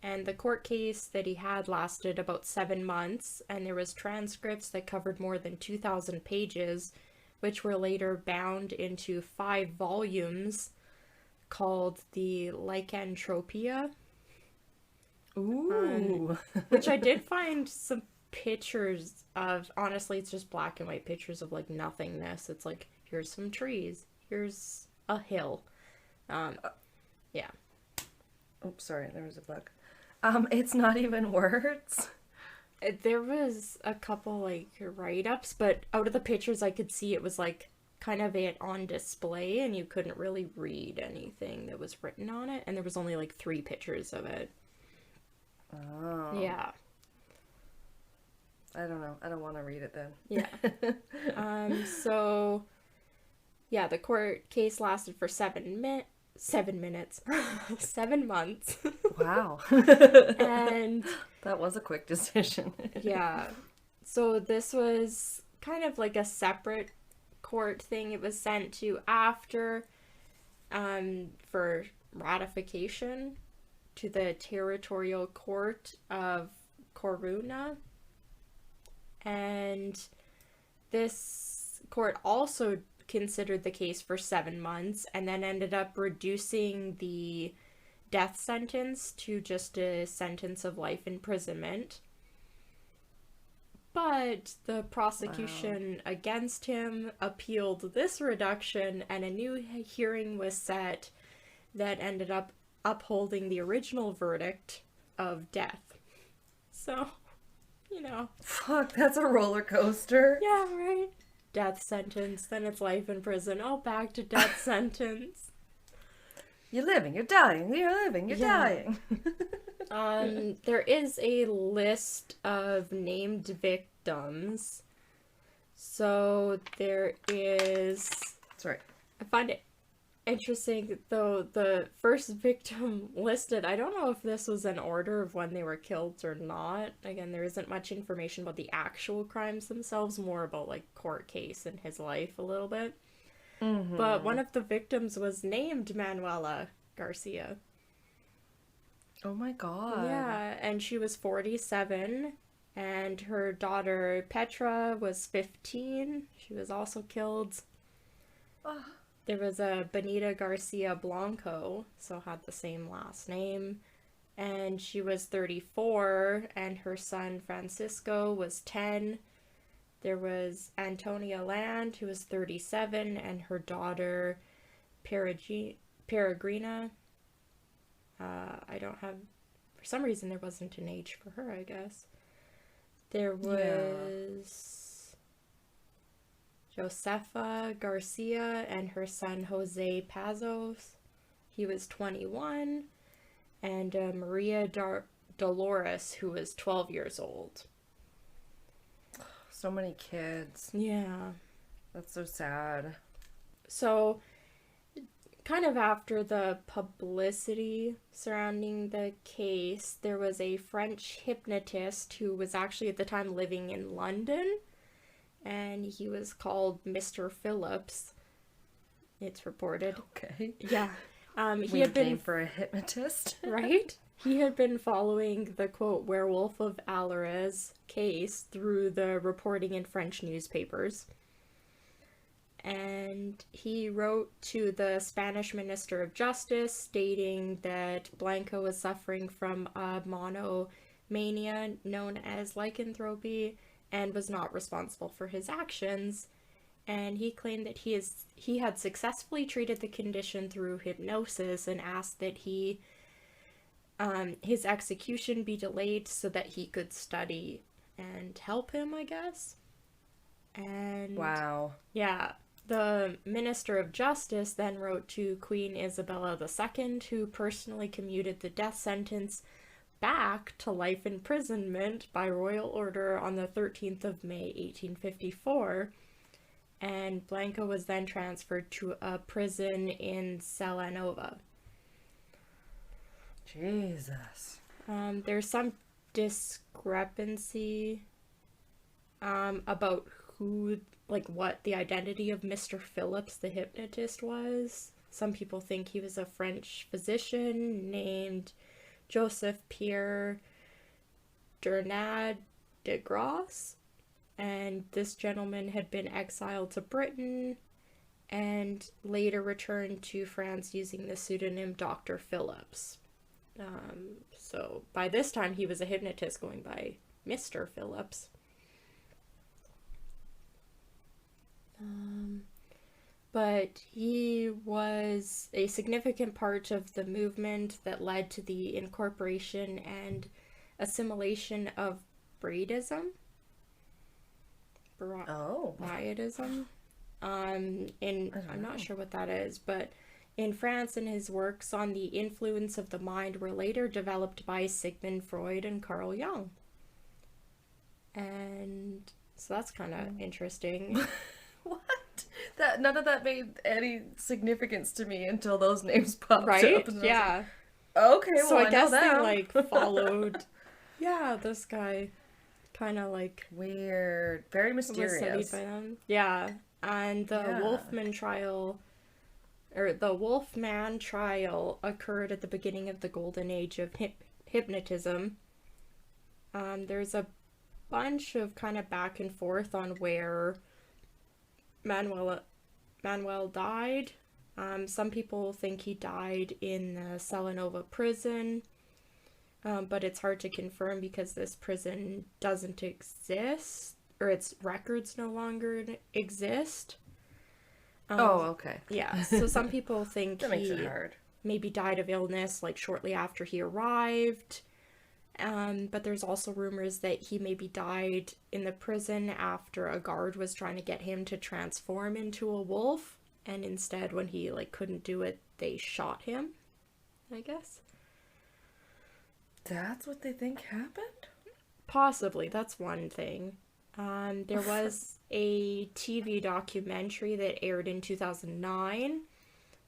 [SPEAKER 2] And the court case that he had lasted about 7 months, and there was transcripts that covered more than 2,000 pages, which were later bound into 5 volumes called the Lycanthropia.
[SPEAKER 1] Ooh.
[SPEAKER 2] Which I did find some pictures of. Honestly, it's just black and white pictures of, like, nothingness. It's like, here's some trees, here's a hill. Yeah.
[SPEAKER 1] Oh, sorry, there was a bug. It's not even words.
[SPEAKER 2] There was a couple, like, write-ups, but out of the pictures I could see it was, like, kind of it on display, and you couldn't really read anything that was written on it, and there was only like 3 pictures of it.
[SPEAKER 1] Oh.
[SPEAKER 2] Yeah.
[SPEAKER 1] I don't know. I don't want to read it then.
[SPEAKER 2] Yeah. So, yeah, the court case lasted for 7 minutes. 7 months.
[SPEAKER 1] Wow.
[SPEAKER 2] And
[SPEAKER 1] that was a quick decision.
[SPEAKER 2] yeah. So this was kind of like a separate court thing. It was sent to after for ratification to the territorial court of Corunna. And this court also considered the case for 7 months and then ended up reducing the death sentence to just a sentence of life imprisonment. But the prosecution against him appealed this reduction, and a new hearing was set that ended up upholding the original verdict of death. So, you know.
[SPEAKER 1] Fuck, that's a roller coaster.
[SPEAKER 2] Yeah, right? Death sentence, then it's life in prison. Oh, back to death sentence.
[SPEAKER 1] You're living, you're dying, you're living, you're dying.
[SPEAKER 2] There is a list of named victims. So there is...
[SPEAKER 1] That's right.
[SPEAKER 2] I find it interesting, though, the first victim listed, I don't know if this was in order of when they were killed or not. Again, there isn't much information about the actual crimes themselves, more about, like, court case and his life a little bit. Mm-hmm. But one of the victims was named Manuela Garcia.
[SPEAKER 1] Oh my god.
[SPEAKER 2] Yeah, and she was 47, and her daughter Petra was 15. She was also killed. Oh. There was a Benita Garcia Blanco, so had the same last name, and she was 34, and her son Francisco was 10. There was Antonia Land, who was 37, and her daughter Peregrina. I don't have, for some reason there wasn't an age for her, I guess. There was Josefa Garcia and her son Jose Pazos. He was 21. And Maria Dolores, who was 12 years old.
[SPEAKER 1] So many kids.
[SPEAKER 2] Yeah.
[SPEAKER 1] That's so sad.
[SPEAKER 2] So, kind of after the publicity surrounding the case, there was a French hypnotist who was actually at the time living in London, and he was called Mr. Phillips, it's reported.
[SPEAKER 1] Okay.
[SPEAKER 2] Yeah. He
[SPEAKER 1] Weird
[SPEAKER 2] had been
[SPEAKER 1] name for a hypnotist.
[SPEAKER 2] Right? He had been following the, quote, Werewolf of Alares case through the reporting in French newspapers. And he wrote to the Spanish Minister of Justice stating that Blanco was suffering from a monomania known as lycanthropy and was not responsible for his actions. And he claimed that he had successfully treated the condition through hypnosis and asked that his execution be delayed so that he could study and help him, I guess. And
[SPEAKER 1] wow.
[SPEAKER 2] Yeah. The Minister of Justice then wrote to Queen Isabella II, who personally commuted the death sentence back to life imprisonment by royal order on the 13th of May, 1854. And Blanco was then transferred to a prison in Celanova.
[SPEAKER 1] Jesus.
[SPEAKER 2] There's some discrepancy about what the identity of Mr. Phillips the hypnotist was. Some people think he was a French physician named Joseph Pierre Dernad de Grasse. And this gentleman had been exiled to Britain and later returned to France using the pseudonym Dr. Phillips. So by this time he was a hypnotist going by Mr. Phillips. But he was a significant part of the movement that led to the incorporation and assimilation of Braidism. Braidism? I'm not sure what that is, but in France, and his works on the influence of the mind were later developed by Sigmund Freud and Carl Jung. And so that's kind of interesting.
[SPEAKER 1] What? That none of that made any significance to me until those names popped
[SPEAKER 2] Right?
[SPEAKER 1] up. And
[SPEAKER 2] Yeah.
[SPEAKER 1] Okay, well,
[SPEAKER 2] So I guess
[SPEAKER 1] know
[SPEAKER 2] they
[SPEAKER 1] that.
[SPEAKER 2] like followed. Yeah, this guy kind of like
[SPEAKER 1] Weird. Very
[SPEAKER 2] was studied
[SPEAKER 1] mysterious.
[SPEAKER 2] by them. Yeah, and the
[SPEAKER 1] Yeah.
[SPEAKER 2] Wolfman trial, or the Wolfman trial, occurred at the beginning of the golden age of hypnotism. There's a bunch of kind of back and forth on where Manuel died. Some people think he died in the Salanova prison, but it's hard to confirm because this prison doesn't exist, or its records no longer exist.
[SPEAKER 1] Okay.
[SPEAKER 2] Yeah, so some people think
[SPEAKER 1] That makes
[SPEAKER 2] he
[SPEAKER 1] it hard.
[SPEAKER 2] maybe died of illness like shortly after he arrived. But there's also rumors that he maybe died in the prison after a guard was trying to get him to transform into a wolf, and instead when he like couldn't do it, they shot him, I guess.
[SPEAKER 1] That's what they think happened?
[SPEAKER 2] Possibly, that's one thing. There was a TV documentary that aired in 2009.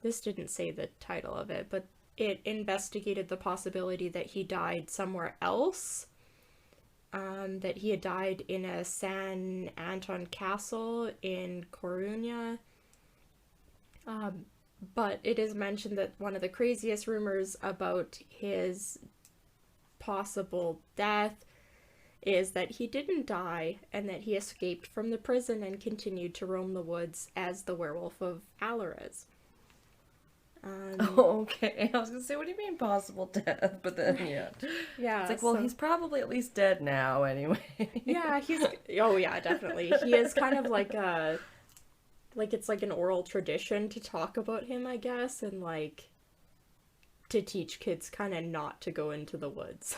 [SPEAKER 2] This didn't say the title of it, but it investigated the possibility that he died somewhere else. That he had died in a San Anton castle in Coruña. But it is mentioned that one of the craziest rumors about his possible death is that he didn't die and that he escaped from the prison and continued to roam the woods as the werewolf of Allarez.
[SPEAKER 1] Okay. I was gonna say, what do you mean possible death? But then, yeah.
[SPEAKER 2] Yeah.
[SPEAKER 1] It's like, well, he's probably at least dead now anyway.
[SPEAKER 2] Yeah, oh yeah, definitely. He is kind of like it's like an oral tradition to talk about him, I guess, and like to teach kids kind of not to go into the woods.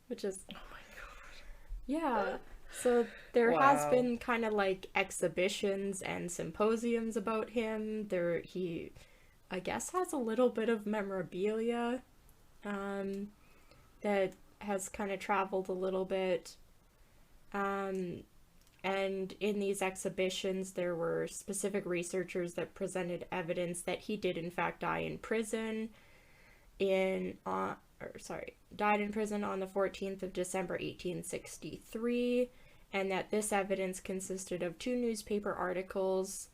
[SPEAKER 2] Which is,
[SPEAKER 1] Oh my god.
[SPEAKER 2] yeah. So there has
[SPEAKER 1] Wow.
[SPEAKER 2] been kind of like exhibitions and symposiums about him. He, I guess, has a little bit of memorabilia that has kind of traveled a little bit. And in these exhibitions, there were specific researchers that presented evidence that he did in fact die in prison died in prison on the 14th of December 1863, and that this evidence consisted of 2 newspaper articles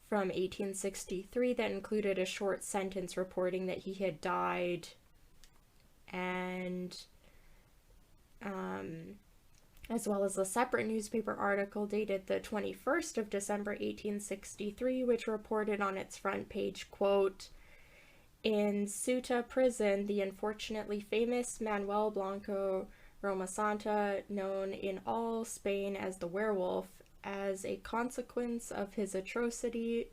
[SPEAKER 2] from 1863 that included a short sentence reporting that he had died, and as well as a separate newspaper article dated the 21st of December 1863, which reported on its front page, quote, "In Ceuta prison, the unfortunately famous Manuel Blanco Romasanta, known in all Spain as the Werewolf, as a consequence of his atrocities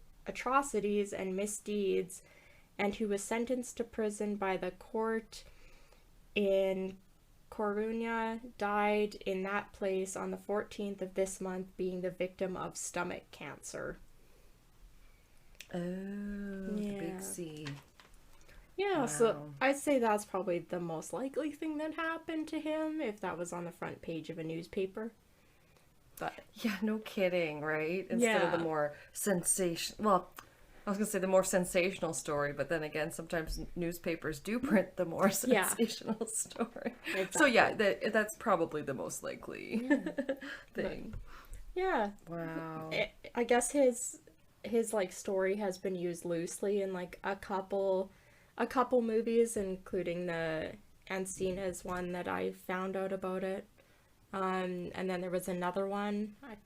[SPEAKER 2] and misdeeds, and who was sentenced to prison by the court in Coruña, died in that place on the 14th of this month, being the victim of stomach cancer."
[SPEAKER 1] Oh, the
[SPEAKER 2] Yeah.
[SPEAKER 1] big C.
[SPEAKER 2] Yeah, so
[SPEAKER 1] Wow.
[SPEAKER 2] I'd say that's probably the most likely thing that happened to him if that was on the front page of a newspaper. But
[SPEAKER 1] Yeah, no kidding, right? Instead of the
[SPEAKER 2] Yeah.
[SPEAKER 1] more well, I was gonna say the more sensational story, but then again, sometimes newspapers do print the more
[SPEAKER 2] Yeah.
[SPEAKER 1] sensational story. So
[SPEAKER 2] Exactly.
[SPEAKER 1] yeah, that's probably the most likely thing.
[SPEAKER 2] yeah,
[SPEAKER 1] Wow.
[SPEAKER 2] I guess his like story has been used loosely in like a couple movies, including the Encina's one that I found out about it. And then there was another one. I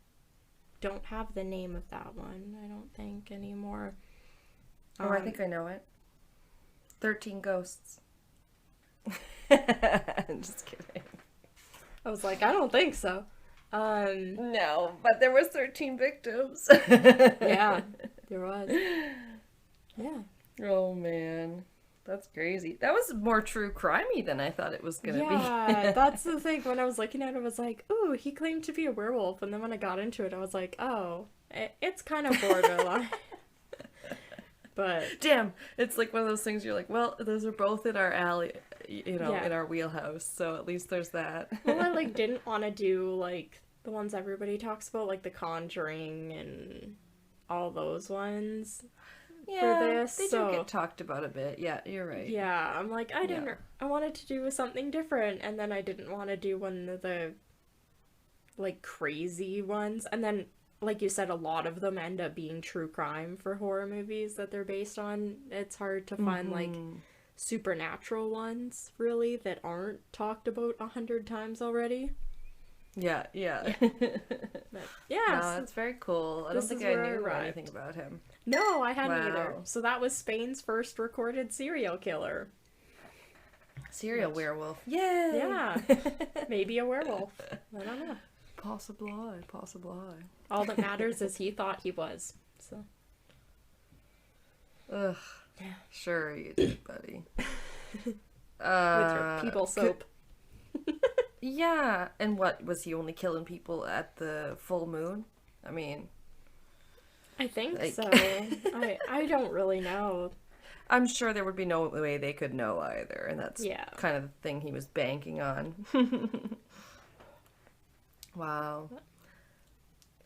[SPEAKER 2] don't have the name of that one, I don't think, anymore.
[SPEAKER 1] Oh, I think I know it. 13 Ghosts. I'm just kidding.
[SPEAKER 2] I was like, I don't think so.
[SPEAKER 1] No, but there was 13 victims.
[SPEAKER 2] Yeah, there was. Yeah.
[SPEAKER 1] Oh man. That's crazy. That was more true crimey than I thought it was gonna be.
[SPEAKER 2] Yeah, that's the thing. When I was looking at it, I was like, ooh, he claimed to be a werewolf. And then when I got into it, I was like, oh, it's kind of borderline. But
[SPEAKER 1] damn, it's like one of those things you're like, well, those are both in our alley, in
[SPEAKER 2] Yeah.
[SPEAKER 1] our wheelhouse, so at least there's that.
[SPEAKER 2] well, I like didn't want to do like the ones everybody talks about, like The Conjuring and all those ones
[SPEAKER 1] Yeah,
[SPEAKER 2] for this.
[SPEAKER 1] they
[SPEAKER 2] so
[SPEAKER 1] do get talked about a bit. Yeah, you're right.
[SPEAKER 2] yeah, I'm like, I wanted to do something different, and then I didn't want to do one of the like crazy ones, and then like you said, a lot of them end up being true crime for horror movies that they're based on. It's hard to find like supernatural ones really that aren't talked about 100 times already.
[SPEAKER 1] Yeah.
[SPEAKER 2] But yeah,
[SPEAKER 1] No, that's very cool. I don't
[SPEAKER 2] this
[SPEAKER 1] think
[SPEAKER 2] is
[SPEAKER 1] I
[SPEAKER 2] where I
[SPEAKER 1] knew
[SPEAKER 2] arrived.
[SPEAKER 1] anything about him.
[SPEAKER 2] no, I hadn't either.
[SPEAKER 1] Wow.
[SPEAKER 2] So that was Spain's first recorded serial killer.
[SPEAKER 1] Serial werewolf. Yay!
[SPEAKER 2] Yeah, maybe a werewolf. I don't know.
[SPEAKER 1] Possibly.
[SPEAKER 2] All that matters is he thought he was. So
[SPEAKER 1] Ugh.
[SPEAKER 2] Yeah.
[SPEAKER 1] Sure you did, buddy.
[SPEAKER 2] with your people soap.
[SPEAKER 1] Yeah, and what, was he only killing people at the full moon? I mean,
[SPEAKER 2] I think
[SPEAKER 1] like-
[SPEAKER 2] so. I don't really know.
[SPEAKER 1] I'm sure there would be no way they could know either, and that's
[SPEAKER 2] Yeah.
[SPEAKER 1] kind of the thing he was banking on. Wow.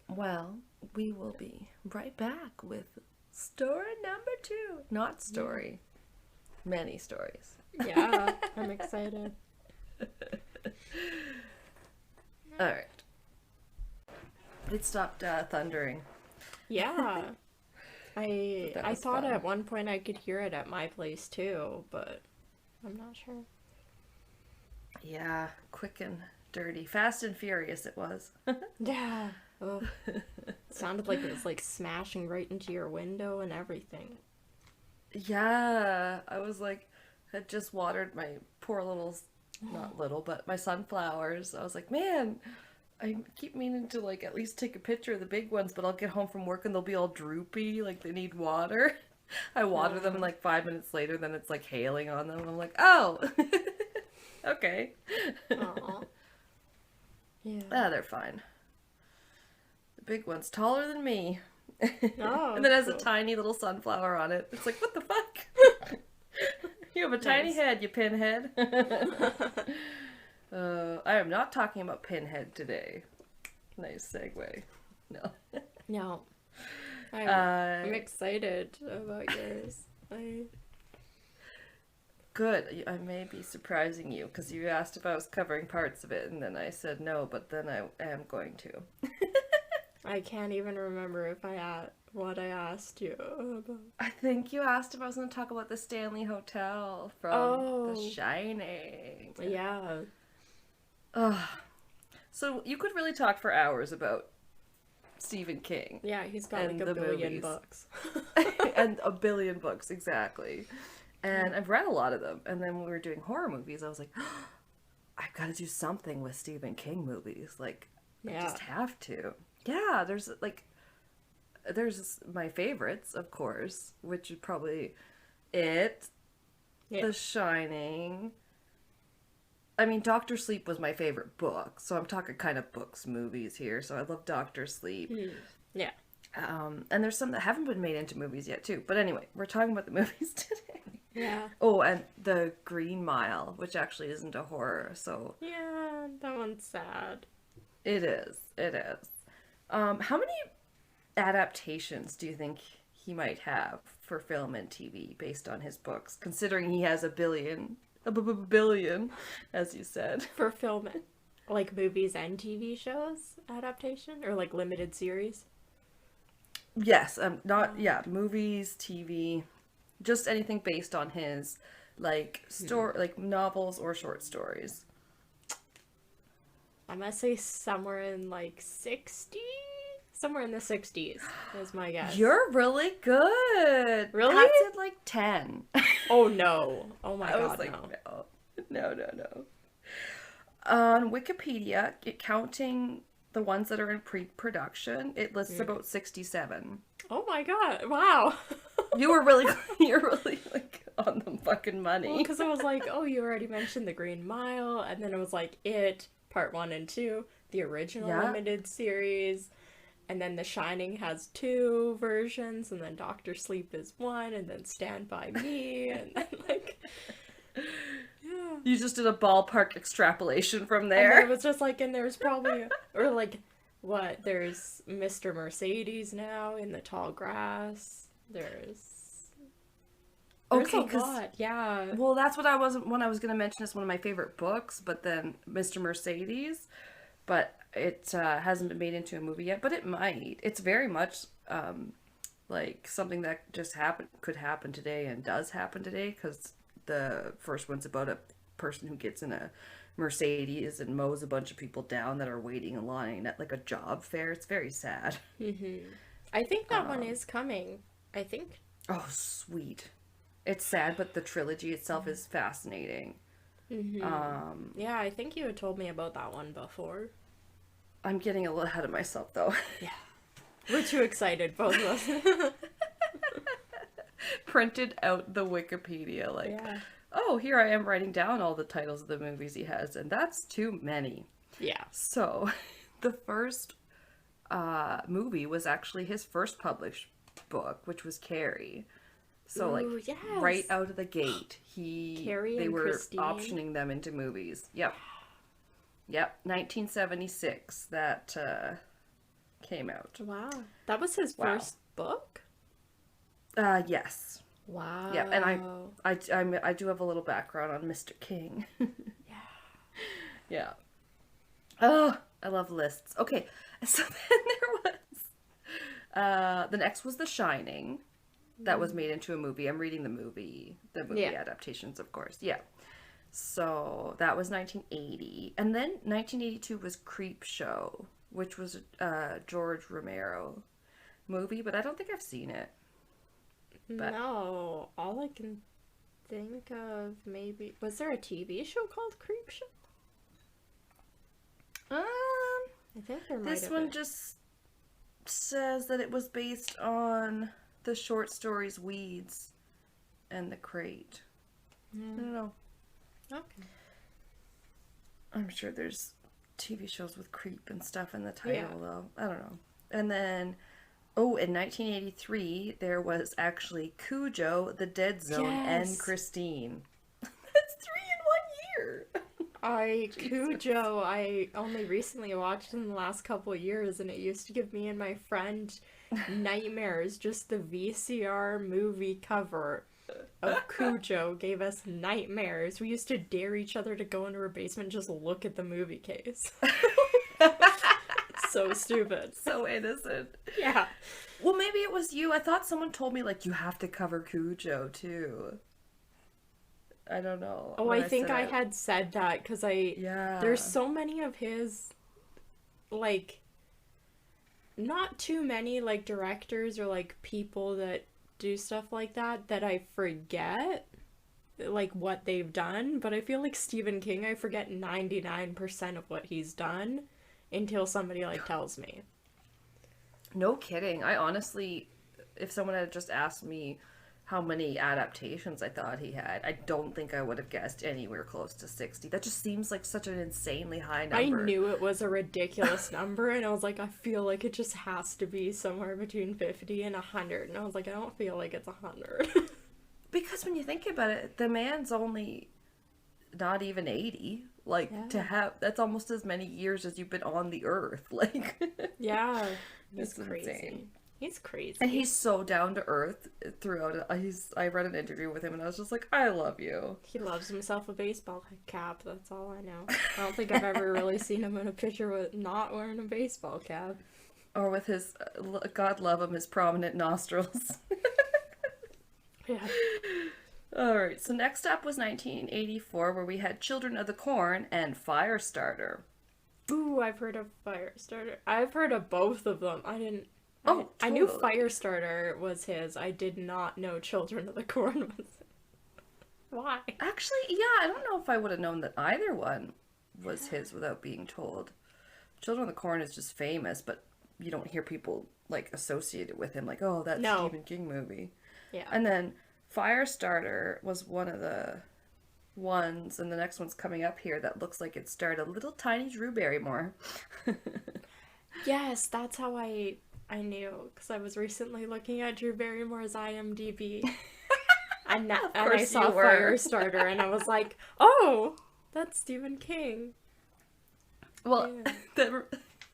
[SPEAKER 1] Well, we will be right back with story number 2. Not story. Many stories.
[SPEAKER 2] Yeah, I'm excited.
[SPEAKER 1] Alright. It stopped thundering.
[SPEAKER 2] Yeah.
[SPEAKER 1] That
[SPEAKER 2] I
[SPEAKER 1] was
[SPEAKER 2] thought
[SPEAKER 1] fun.
[SPEAKER 2] at one point I could hear it at my place too, but I'm not sure.
[SPEAKER 1] Yeah, quick and dirty. Fast and furious it was.
[SPEAKER 2] Yeah. Ugh. It sounded like it was like smashing right into your window and everything.
[SPEAKER 1] Yeah, I was like, had just watered my poor little, not little, but my sunflowers. I was like, man, I keep meaning to like at least take a picture of the big ones, but I'll get home from work and they'll be all droopy, like they need water. I water them and like 5 minutes later, then it's like hailing on them. I'm like, oh, okay.
[SPEAKER 2] Aw. Yeah.
[SPEAKER 1] Ah, they're fine. The big one's taller than me.
[SPEAKER 2] Oh,
[SPEAKER 1] And then has a
[SPEAKER 2] cool.
[SPEAKER 1] tiny little sunflower on it. It's like, what the fuck? You have a tiny
[SPEAKER 2] Nice.
[SPEAKER 1] head, you pinhead. I am not talking about Pinhead today. Nice segue. No.
[SPEAKER 2] No. I'm
[SPEAKER 1] Uh,
[SPEAKER 2] excited about yours.
[SPEAKER 1] Good. I may be surprising you because you asked if I was covering parts of it, and then I said no, but then I am going to.
[SPEAKER 2] I can't even remember if what I asked you about.
[SPEAKER 1] I think you asked if I was going to talk about the Stanley Hotel from
[SPEAKER 2] Oh.
[SPEAKER 1] The Shining.
[SPEAKER 2] Yeah.
[SPEAKER 1] Ugh. So you could really talk for hours about Stephen King.
[SPEAKER 2] Yeah, he's got
[SPEAKER 1] And
[SPEAKER 2] like a
[SPEAKER 1] the
[SPEAKER 2] billion
[SPEAKER 1] movies.
[SPEAKER 2] books.
[SPEAKER 1] And a billion books, exactly. And I've read a lot of them. And then when we were doing horror movies, I was like, I've got to do something with Stephen King movies. Like, I
[SPEAKER 2] Yeah.
[SPEAKER 1] just have to. Yeah, there's my favorites, of course, which is probably It,
[SPEAKER 2] Yeah.
[SPEAKER 1] The Shining. I mean, Doctor Sleep was my favorite book, so I'm talking kind of books, movies here. So I love Doctor Sleep.
[SPEAKER 2] Yeah.
[SPEAKER 1] And there's some that haven't been made into movies yet, too. But anyway, we're talking about the movies today.
[SPEAKER 2] Yeah.
[SPEAKER 1] Oh, and The Green Mile, which actually isn't a horror, so
[SPEAKER 2] Yeah, that one's sad.
[SPEAKER 1] it is. It is. How many adaptations do you think he might have for film and TV based on his books, considering he has a billion, as you said?
[SPEAKER 2] For film, like movies and TV shows adaptation? Or like limited series?
[SPEAKER 1] Yes, movies, TV, just anything based on his like novels or short stories.
[SPEAKER 2] I'm gonna say somewhere in like 60? Somewhere in the 60s is my guess.
[SPEAKER 1] You're really good.
[SPEAKER 2] Really?
[SPEAKER 1] I said like 10.
[SPEAKER 2] Oh no. Oh my
[SPEAKER 1] I
[SPEAKER 2] god,
[SPEAKER 1] was like,
[SPEAKER 2] no.
[SPEAKER 1] no. On Wikipedia, counting the ones that are in pre-production, it lists about 67.
[SPEAKER 2] Oh my god. Wow.
[SPEAKER 1] You're really like on the fucking money.
[SPEAKER 2] Because it was like, oh, you already mentioned The Green Mile, and then it was like It, Part 1 and 2, the original limited series, and then The Shining has 2 versions, and then Doctor Sleep is 1, and then Stand By Me, and then like... Yeah.
[SPEAKER 1] You just did a ballpark extrapolation from
[SPEAKER 2] And
[SPEAKER 1] there.
[SPEAKER 2] it was just like, and there's probably, or like, what, there's Mr. Mercedes now in the tall grass. There's a lot, yeah.
[SPEAKER 1] Well, that's what I was going to mention as one of my favorite books, but then Mr. Mercedes, but it hasn't been made into a movie yet, but it might. It's very much like something that just could happen today and does happen today, because the first one's about a person who gets in a Mercedes and mows a bunch of people down that are waiting in line at like a job fair. It's very sad.
[SPEAKER 2] Mm-hmm. I think that one is coming. I think.
[SPEAKER 1] Oh, sweet. It's sad, but the trilogy itself is fascinating.
[SPEAKER 2] Mm-hmm. Yeah, I think you had told me about that one before.
[SPEAKER 1] I'm getting a little ahead of myself, though.
[SPEAKER 2] Yeah. We're too excited, both of us.
[SPEAKER 1] Printed out the Wikipedia, like,
[SPEAKER 2] yeah.
[SPEAKER 1] Oh, here I am writing down all the titles of the movies he has, and that's too many.
[SPEAKER 2] Yeah.
[SPEAKER 1] So, the first movie was actually his first published book, which was Carrie. So,
[SPEAKER 2] Ooh, yes.
[SPEAKER 1] right out of the gate,
[SPEAKER 2] Carrie
[SPEAKER 1] they
[SPEAKER 2] and
[SPEAKER 1] were
[SPEAKER 2] Christine.
[SPEAKER 1] optioning them into movies. Yep. 1976 that came out.
[SPEAKER 2] Wow. That was his first book?
[SPEAKER 1] Yes.
[SPEAKER 2] Wow.
[SPEAKER 1] Yeah, and I do have a little background on Mr. King. Yeah. Oh, I love lists. Okay, so then there was the next was The Shining, that was made into a movie. I'm reading the movie adaptations, of course. Yeah. So that was 1980, and then 1982 was Creep Show, which was a George Romero movie, but I don't think I've seen it. But...
[SPEAKER 2] No, all I can think of maybe... Was there a TV show called Creep Show? I think there might have
[SPEAKER 1] This one
[SPEAKER 2] been.
[SPEAKER 1] just says that it was based on the short stories Weeds and The Crate. I don't know.
[SPEAKER 2] Okay.
[SPEAKER 1] I'm sure there's TV shows with creep and stuff in the title, though. I don't know. And then... Oh, in 1983, there was actually Cujo, The Dead Zone, and Christine. That's 3 in 1 year.
[SPEAKER 2] Cujo, I only recently watched in the last couple of years, and it used to give me and my friend nightmares. Just the VCR movie cover of Cujo gave us nightmares. We used to dare each other to go into her basement and just look at the movie case. So stupid.
[SPEAKER 1] So innocent.
[SPEAKER 2] Yeah.
[SPEAKER 1] Well, maybe it was you. I thought someone told me, like, you have to cover Cujo, too. I don't know.
[SPEAKER 2] Oh, I think I had said that, because there's so many of his, like, not too many, like, directors or, like, people that do stuff like that I forget, like, what they've done, but I feel like Stephen King, I forget 99% of what he's done. Until somebody, like, tells me.
[SPEAKER 1] No kidding. I honestly, if someone had just asked me how many adaptations I thought he had, I don't think I would have guessed anywhere close to 60. That just seems like such an insanely high number.
[SPEAKER 2] I knew it was a ridiculous number, and I was like, I feel like it just has to be somewhere between 50 and 100. And I was like, I don't feel like it's 100.
[SPEAKER 1] Because when you think about it, the man's only not even 80. Like, to have, that's almost as many years as you've been on the earth. Like,
[SPEAKER 2] yeah. He's
[SPEAKER 1] crazy.
[SPEAKER 2] Insane. He's crazy.
[SPEAKER 1] And he's so down to earth throughout it. I read an interview with him and I was just like, I love you.
[SPEAKER 2] He loves himself a baseball cap. That's all I know. I don't think I've ever really seen him in a picture with not wearing a baseball cap.
[SPEAKER 1] Or with his, God love him, his prominent nostrils.
[SPEAKER 2] Yeah.
[SPEAKER 1] Alright, so next up was 1984, where we had Children of the Corn and Firestarter.
[SPEAKER 2] Ooh, I've heard of Firestarter. I've heard of both of them. I knew Firestarter was his. I did not know Children of the Corn was his. Why?
[SPEAKER 1] Actually, yeah, I don't know if I would have known that either one was his without being told. Children of the Corn is just famous, but you don't hear people, like, associate it with him. Like, oh, that's Stephen King movie.
[SPEAKER 2] Yeah.
[SPEAKER 1] And then Firestarter was one of the ones, and the next one's coming up here that looks like it starred a little tiny Drew Barrymore.
[SPEAKER 2] Yes, that's how I knew, because I was recently looking at Drew Barrymore's IMDb. And I saw Firestarter, and I was like, oh, that's Stephen King.
[SPEAKER 1] Well,
[SPEAKER 2] yeah.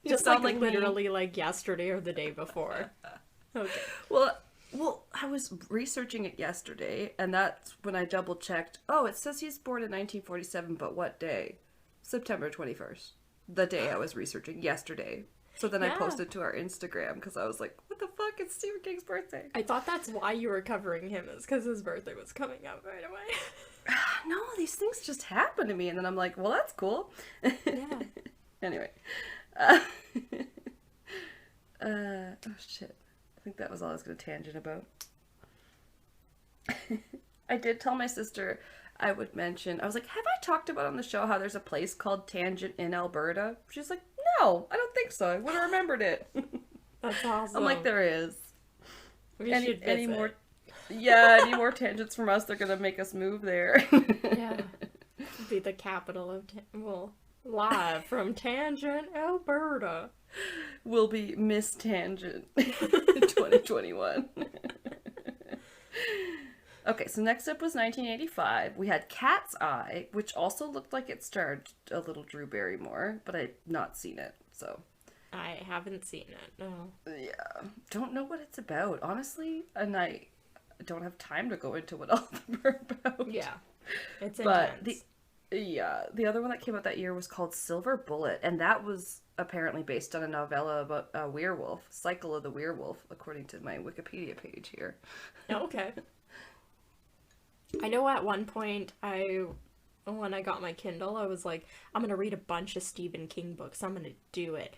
[SPEAKER 2] Just like literally like yesterday or the day before. Okay.
[SPEAKER 1] Well, I was researching it yesterday, and that's when I double checked. Oh, it says he's born in 1947, but what day? September 21st. The day I was researching yesterday. So then I posted to our Instagram because I was like, what the fuck? It's Stephen King's birthday.
[SPEAKER 2] I thought that's why you were covering him, is because his birthday was coming up right away.
[SPEAKER 1] No, these things just happen to me, and then I'm like, well, that's cool.
[SPEAKER 2] Yeah.
[SPEAKER 1] Anyway. Oh, shit. I think that was all I was going to tangent about. I did tell my sister I would mention, I was like, have I talked about on the show how there's a place called Tangent in Alberta? She's like, no, I don't think so. I would have remembered it.
[SPEAKER 2] That's awesome.
[SPEAKER 1] I'm like, there is.
[SPEAKER 2] We should visit.
[SPEAKER 1] Any more tangents from us, they're going to make us move there.
[SPEAKER 2] Yeah. Be the capital of, live from Tangent, Alberta.
[SPEAKER 1] Will be Miss Tangent 2021. Okay, so next up was 1985. We had Cat's Eye, which also looked like it starred a little Drew Barrymore, but I've not seen it, so.
[SPEAKER 2] I haven't seen it, no.
[SPEAKER 1] Yeah, don't know what it's about, honestly, and I don't have time to go into what all of them are about.
[SPEAKER 2] Yeah, it's
[SPEAKER 1] but
[SPEAKER 2] intense.
[SPEAKER 1] the other one that came out that year was called Silver Bullet, and that was apparently based on a novella about a werewolf, Cycle of the Werewolf, according to my Wikipedia page here.
[SPEAKER 2] Oh, okay. I know at one point, when I got my Kindle, I was like, I'm going to read a bunch of Stephen King books. I'm going to do it.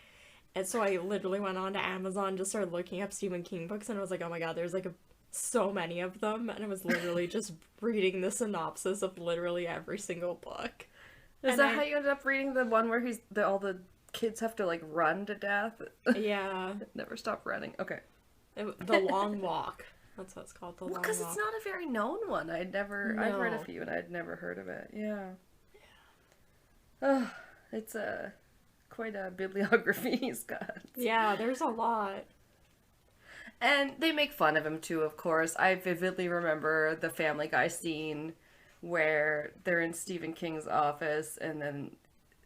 [SPEAKER 2] And so I literally went on to Amazon, just started looking up Stephen King books, and I was like, oh my god, there's like so many of them. And I was literally just reading the synopsis of literally every single book.
[SPEAKER 1] Is that how you ended up reading the one where all the kids have to like run to death?
[SPEAKER 2] Yeah.
[SPEAKER 1] Never stop running. Okay.
[SPEAKER 2] The Long Walk. That's what it's called, The Long Walk.
[SPEAKER 1] Because it's not a very known one. I've read a few and I'd never heard of it. Yeah. Oh, it's quite a bibliography he's got.
[SPEAKER 2] Yeah, there's a lot.
[SPEAKER 1] And they make fun of him too, of course. I vividly remember the Family Guy scene where they're in Stephen King's office and then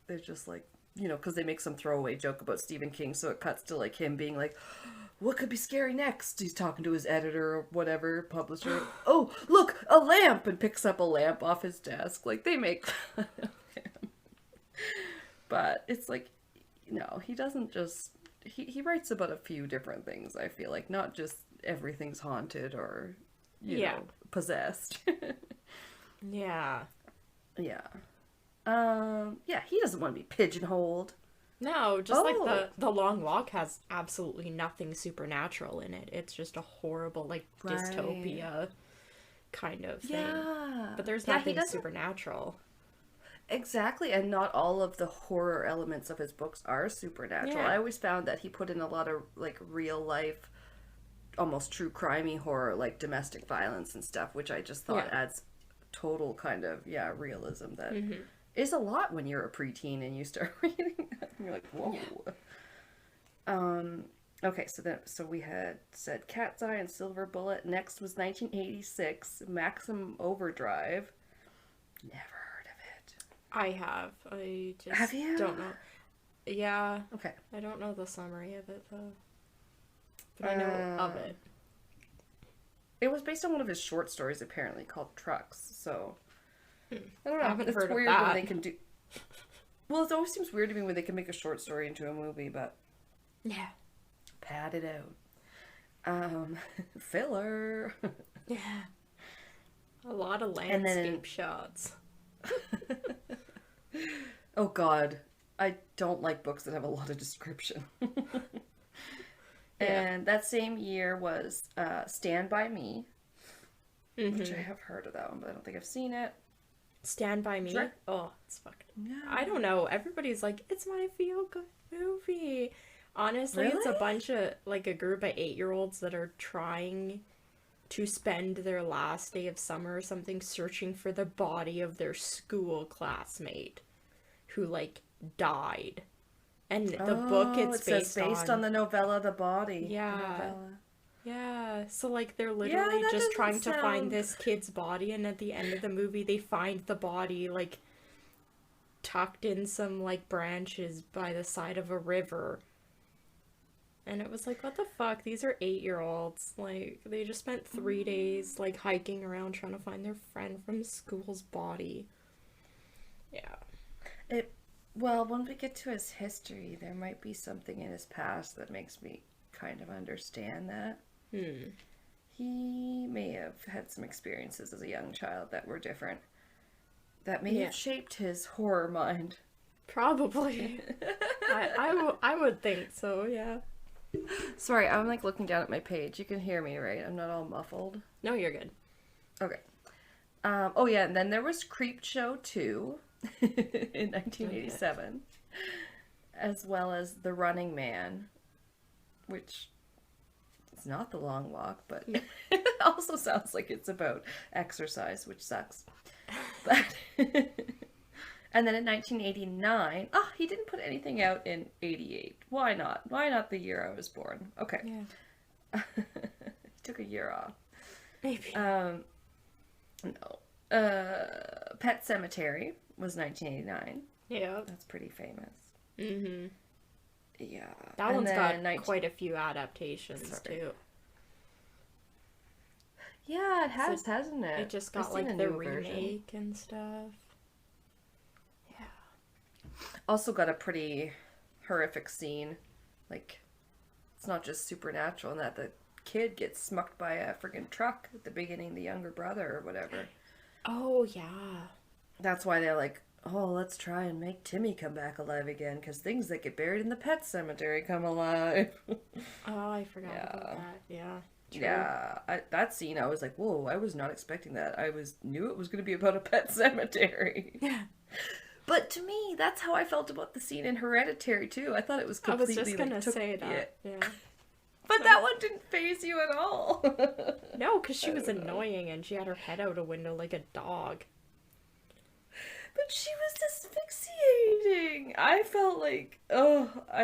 [SPEAKER 1] they're just like, you know, because they make some throwaway joke about Stephen King, so it cuts to like him being like, what could be scary next? He's talking to his editor or whatever, publisher. Oh, look, a lamp! And picks up a lamp off his desk. Like, they make fun of him. But it's like, you know, he doesn't just... He writes about a few different things, I feel like. Not just everything's haunted or, you know, possessed.
[SPEAKER 2] Yeah.
[SPEAKER 1] Yeah. Yeah, he doesn't want to be pigeonholed.
[SPEAKER 2] No, just like the Long Walk has absolutely nothing supernatural in it. It's just a horrible, like, dystopia kind of thing.
[SPEAKER 1] Yeah.
[SPEAKER 2] But there's nothing supernatural.
[SPEAKER 1] Exactly, and not all of the horror elements of his books are supernatural.
[SPEAKER 2] Yeah.
[SPEAKER 1] I always found that he put in a lot of, like, real life, almost true crimey horror, like domestic violence and stuff, which I just thought adds total kind of, realism that... Mm-hmm. Is a lot when you're a preteen and you start reading that. And you're like, whoa. Yeah. Okay, so we had said Cat's Eye and Silver Bullet. Next was 1986, Maximum Overdrive. Never heard of it.
[SPEAKER 2] I have. I just
[SPEAKER 1] have you?
[SPEAKER 2] Don't know. Yeah.
[SPEAKER 1] Okay.
[SPEAKER 2] I don't know the summary of it though. But I know of it.
[SPEAKER 1] It was based on one of his short stories apparently called Trucks, so... I don't know.
[SPEAKER 2] I haven't
[SPEAKER 1] it's
[SPEAKER 2] heard
[SPEAKER 1] weird
[SPEAKER 2] of that.
[SPEAKER 1] when they can do. Well, it always seems weird to me when they can make a short story into a movie, but
[SPEAKER 2] yeah,
[SPEAKER 1] pad it out. Filler.
[SPEAKER 2] Yeah, a lot of landscape shots.
[SPEAKER 1] Oh God, I don't like books that have a lot of description. And that same year was Stand By Me, which I have heard of that one, but I don't think I've seen it.
[SPEAKER 2] Stand By Me?
[SPEAKER 1] Sure.
[SPEAKER 2] Oh, it's fucking...
[SPEAKER 1] Yeah.
[SPEAKER 2] I don't know. Everybody's like, it's my feel-good movie. Honestly, It's a bunch of, like, a group of 8-year-olds that are trying to spend their last day of summer or something searching for the body of their school classmate who, like, died. And the book it's
[SPEAKER 1] based on the novella The Body.
[SPEAKER 2] Yeah.
[SPEAKER 1] Novella.
[SPEAKER 2] Yeah, so, like, they're literally just trying to find this kid's body, and at the end of the movie, they find the body, like, tucked in some, like, branches by the side of a river. And it was like, what the fuck? These are 8-year-olds. Like, they just spent 3 days, like, hiking around trying to find their friend from school's body. Yeah.
[SPEAKER 1] Well, when we get to his history, there might be something in his past that makes me kind of understand that. He may have had some experiences as a young child that were different. That may have shaped his horror mind.
[SPEAKER 2] Probably. I would think so, yeah.
[SPEAKER 1] Sorry, I'm like looking down at my page. You can hear me, right? I'm not all muffled.
[SPEAKER 2] No, you're good.
[SPEAKER 1] Okay. Oh yeah, and then there was Creepshow 2 in 1987, as well as The Running Man, which is not The Long Walk, but it also sounds like it's about exercise, which sucks. But and then in 1989, he didn't put anything out in 88. Why not? Why not the year I was born? Okay.
[SPEAKER 2] Yeah.
[SPEAKER 1] He took a year off.
[SPEAKER 2] Maybe.
[SPEAKER 1] No. Pet Cemetery was 1989.
[SPEAKER 2] Yeah.
[SPEAKER 1] That's pretty famous.
[SPEAKER 2] Mm-hmm.
[SPEAKER 1] Yeah.
[SPEAKER 2] That one's got quite a few adaptations, too.
[SPEAKER 1] Yeah, it has, hasn't it?
[SPEAKER 2] It just got, like, the remake and stuff. Yeah.
[SPEAKER 1] Also got a pretty horrific scene. Like, it's not just supernatural in that the kid gets smucked by a friggin' truck at the beginning, the younger brother or whatever.
[SPEAKER 2] Oh, yeah.
[SPEAKER 1] That's why they're like, oh, let's try and make Timmy come back alive again, because things that get buried in the pet cemetery come alive.
[SPEAKER 2] Oh, I forgot about that. Yeah. True.
[SPEAKER 1] Yeah, that scene, I was like, whoa, I was not expecting that. Knew it was going to be about a pet cemetery.
[SPEAKER 2] Yeah.
[SPEAKER 1] But to me, that's how I felt about the scene in Hereditary, too. I thought it was completely...
[SPEAKER 2] I was just going to say that, yeah.
[SPEAKER 1] But that one didn't faze you at all.
[SPEAKER 2] No, because she was annoying and she had her head out a window like a dog.
[SPEAKER 1] But she was asphyxiating. I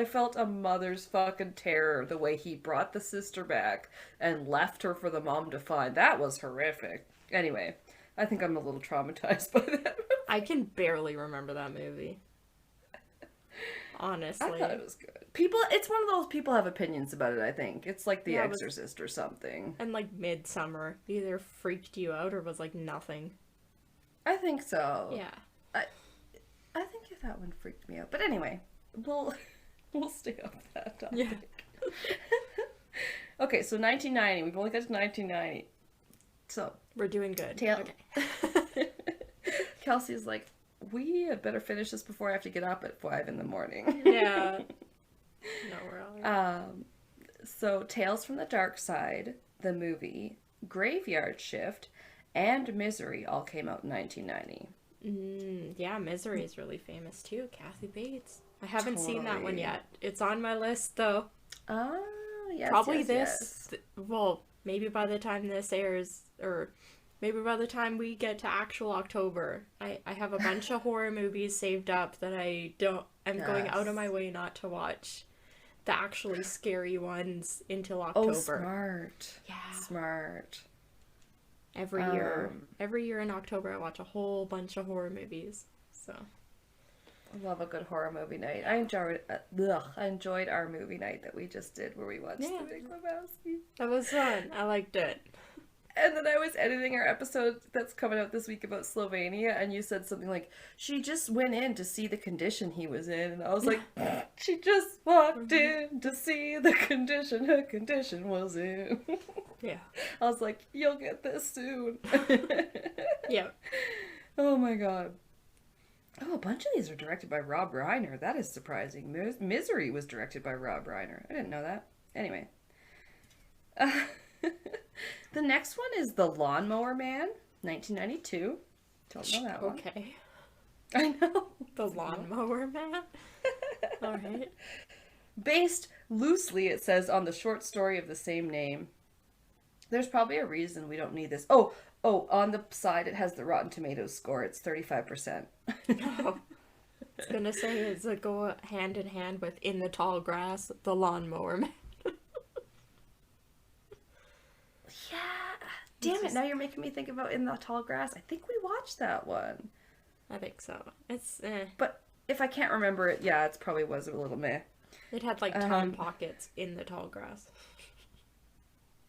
[SPEAKER 1] felt a mother's fucking terror the way he brought the sister back and left her for the mom to find. That was horrific. Anyway, I think I'm a little traumatized by that movie.
[SPEAKER 2] I can barely remember that movie. Honestly.
[SPEAKER 1] I thought it was good. It's one of those people have opinions about it, I think. It's like The Exorcist or something.
[SPEAKER 2] And like Midsummer either freaked you out or was like nothing.
[SPEAKER 1] I think so.
[SPEAKER 2] Yeah.
[SPEAKER 1] I think that one freaked me out. But anyway, we'll stay off that topic.
[SPEAKER 2] Yeah.
[SPEAKER 1] Okay, so 1990. We've only got to 1990. So
[SPEAKER 2] we're doing good.
[SPEAKER 1] Okay. Kelsey's like, we had better finish this before I have to get up at 5 in the morning.
[SPEAKER 2] Yeah. No, we're all right.
[SPEAKER 1] So Tales from the Dark Side, the movie, Graveyard Shift, and Misery all came out in 1990.
[SPEAKER 2] Yeah, Misery is really famous too. Kathy Bates. I haven't seen that one yet. It's on my list though.
[SPEAKER 1] Oh, yes.
[SPEAKER 2] Probably well, maybe by the time this airs, or maybe by the time we get to actual October. I have a bunch of horror movies saved up that I'm going out of my way not to watch the actually scary ones until October.
[SPEAKER 1] Oh, smart.
[SPEAKER 2] Yeah.
[SPEAKER 1] Smart.
[SPEAKER 2] Every year in October I watch a whole bunch of horror movies. So
[SPEAKER 1] I love a good horror movie night. I enjoyed our movie night that we just did where we watched The Big Lebowski.
[SPEAKER 2] That was fun. I liked it.
[SPEAKER 1] And then I was editing our episode that's coming out this week about Slovenia, and you said something like, she just went in to see the condition he was in. And I was like, she just walked in to see the condition her condition was in.
[SPEAKER 2] Yeah.
[SPEAKER 1] I was like, you'll get this soon.
[SPEAKER 2] Yeah.
[SPEAKER 1] Oh my god. Oh, a bunch of these are directed by Rob Reiner. That is surprising. Misery was directed by Rob Reiner. I didn't know that. Anyway. The next one is The Lawnmower Man, 1992. Don't know that one.
[SPEAKER 2] Okay.
[SPEAKER 1] I know.
[SPEAKER 2] The Lawnmower Man? Alright.
[SPEAKER 1] Based loosely, it says, on the short story of the same name. There's probably a reason we don't need this. Oh, on the side it has the Rotten Tomatoes score. It's 35%.
[SPEAKER 2] Oh, I was gonna say, it's a go hand in hand with In the Tall Grass, the Lawnmower Man.
[SPEAKER 1] Yeah. Damn it, now you're making me think about In the Tall Grass. I think we watched that one.
[SPEAKER 2] I think so. It's
[SPEAKER 1] But if I can't remember it, yeah, it probably was a little meh.
[SPEAKER 2] It had like time pockets in the tall grass.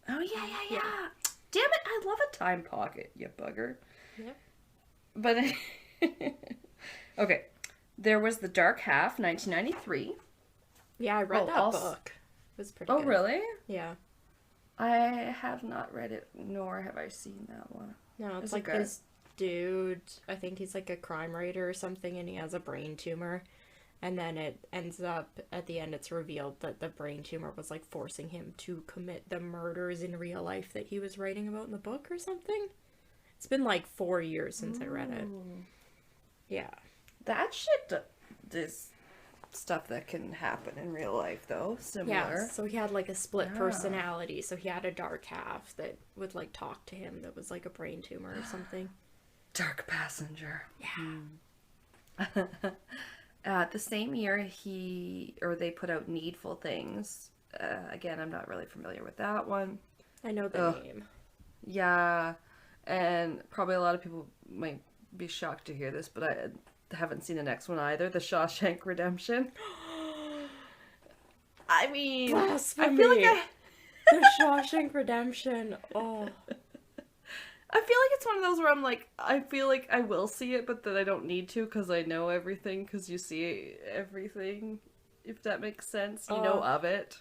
[SPEAKER 1] Oh, yeah. Damn it, I love a time pocket, you bugger.
[SPEAKER 2] Yep.
[SPEAKER 1] But, okay. There was The Dark Half, 1993.
[SPEAKER 2] Yeah, I read that book. It was pretty good.
[SPEAKER 1] Oh, really?
[SPEAKER 2] Yeah.
[SPEAKER 1] I have not read it, nor have I seen that one.
[SPEAKER 2] No, it's like this dude, I think he's like a crime writer or something, and he has a brain tumor. And then it ends up, at the end, it's revealed that the brain tumor was, like, forcing him to commit the murders in real life that he was writing about in the book or something. It's been, like, 4 years since I read it. Yeah.
[SPEAKER 1] That shit is stuff that can happen in real life, though. Similar.
[SPEAKER 2] Yeah, so he had, like, a split personality. So he had a dark half that would, like, talk to him that was, like, a brain tumor or something.
[SPEAKER 1] Dark Passenger.
[SPEAKER 2] Yeah.
[SPEAKER 1] The same year they put out Needful Things. Again, I'm not really familiar with that one.
[SPEAKER 2] I know the name.
[SPEAKER 1] Yeah, and probably a lot of people might be shocked to hear this, but I haven't seen the next one either, The Shawshank Redemption. I mean,
[SPEAKER 2] Blasphemy.
[SPEAKER 1] I feel like
[SPEAKER 2] The Shawshank Redemption. Oh.
[SPEAKER 1] I feel like it's one of those where I'm like, I feel like I will see it, but that I don't need to because I know everything, because you see everything, if that makes sense. You know of it.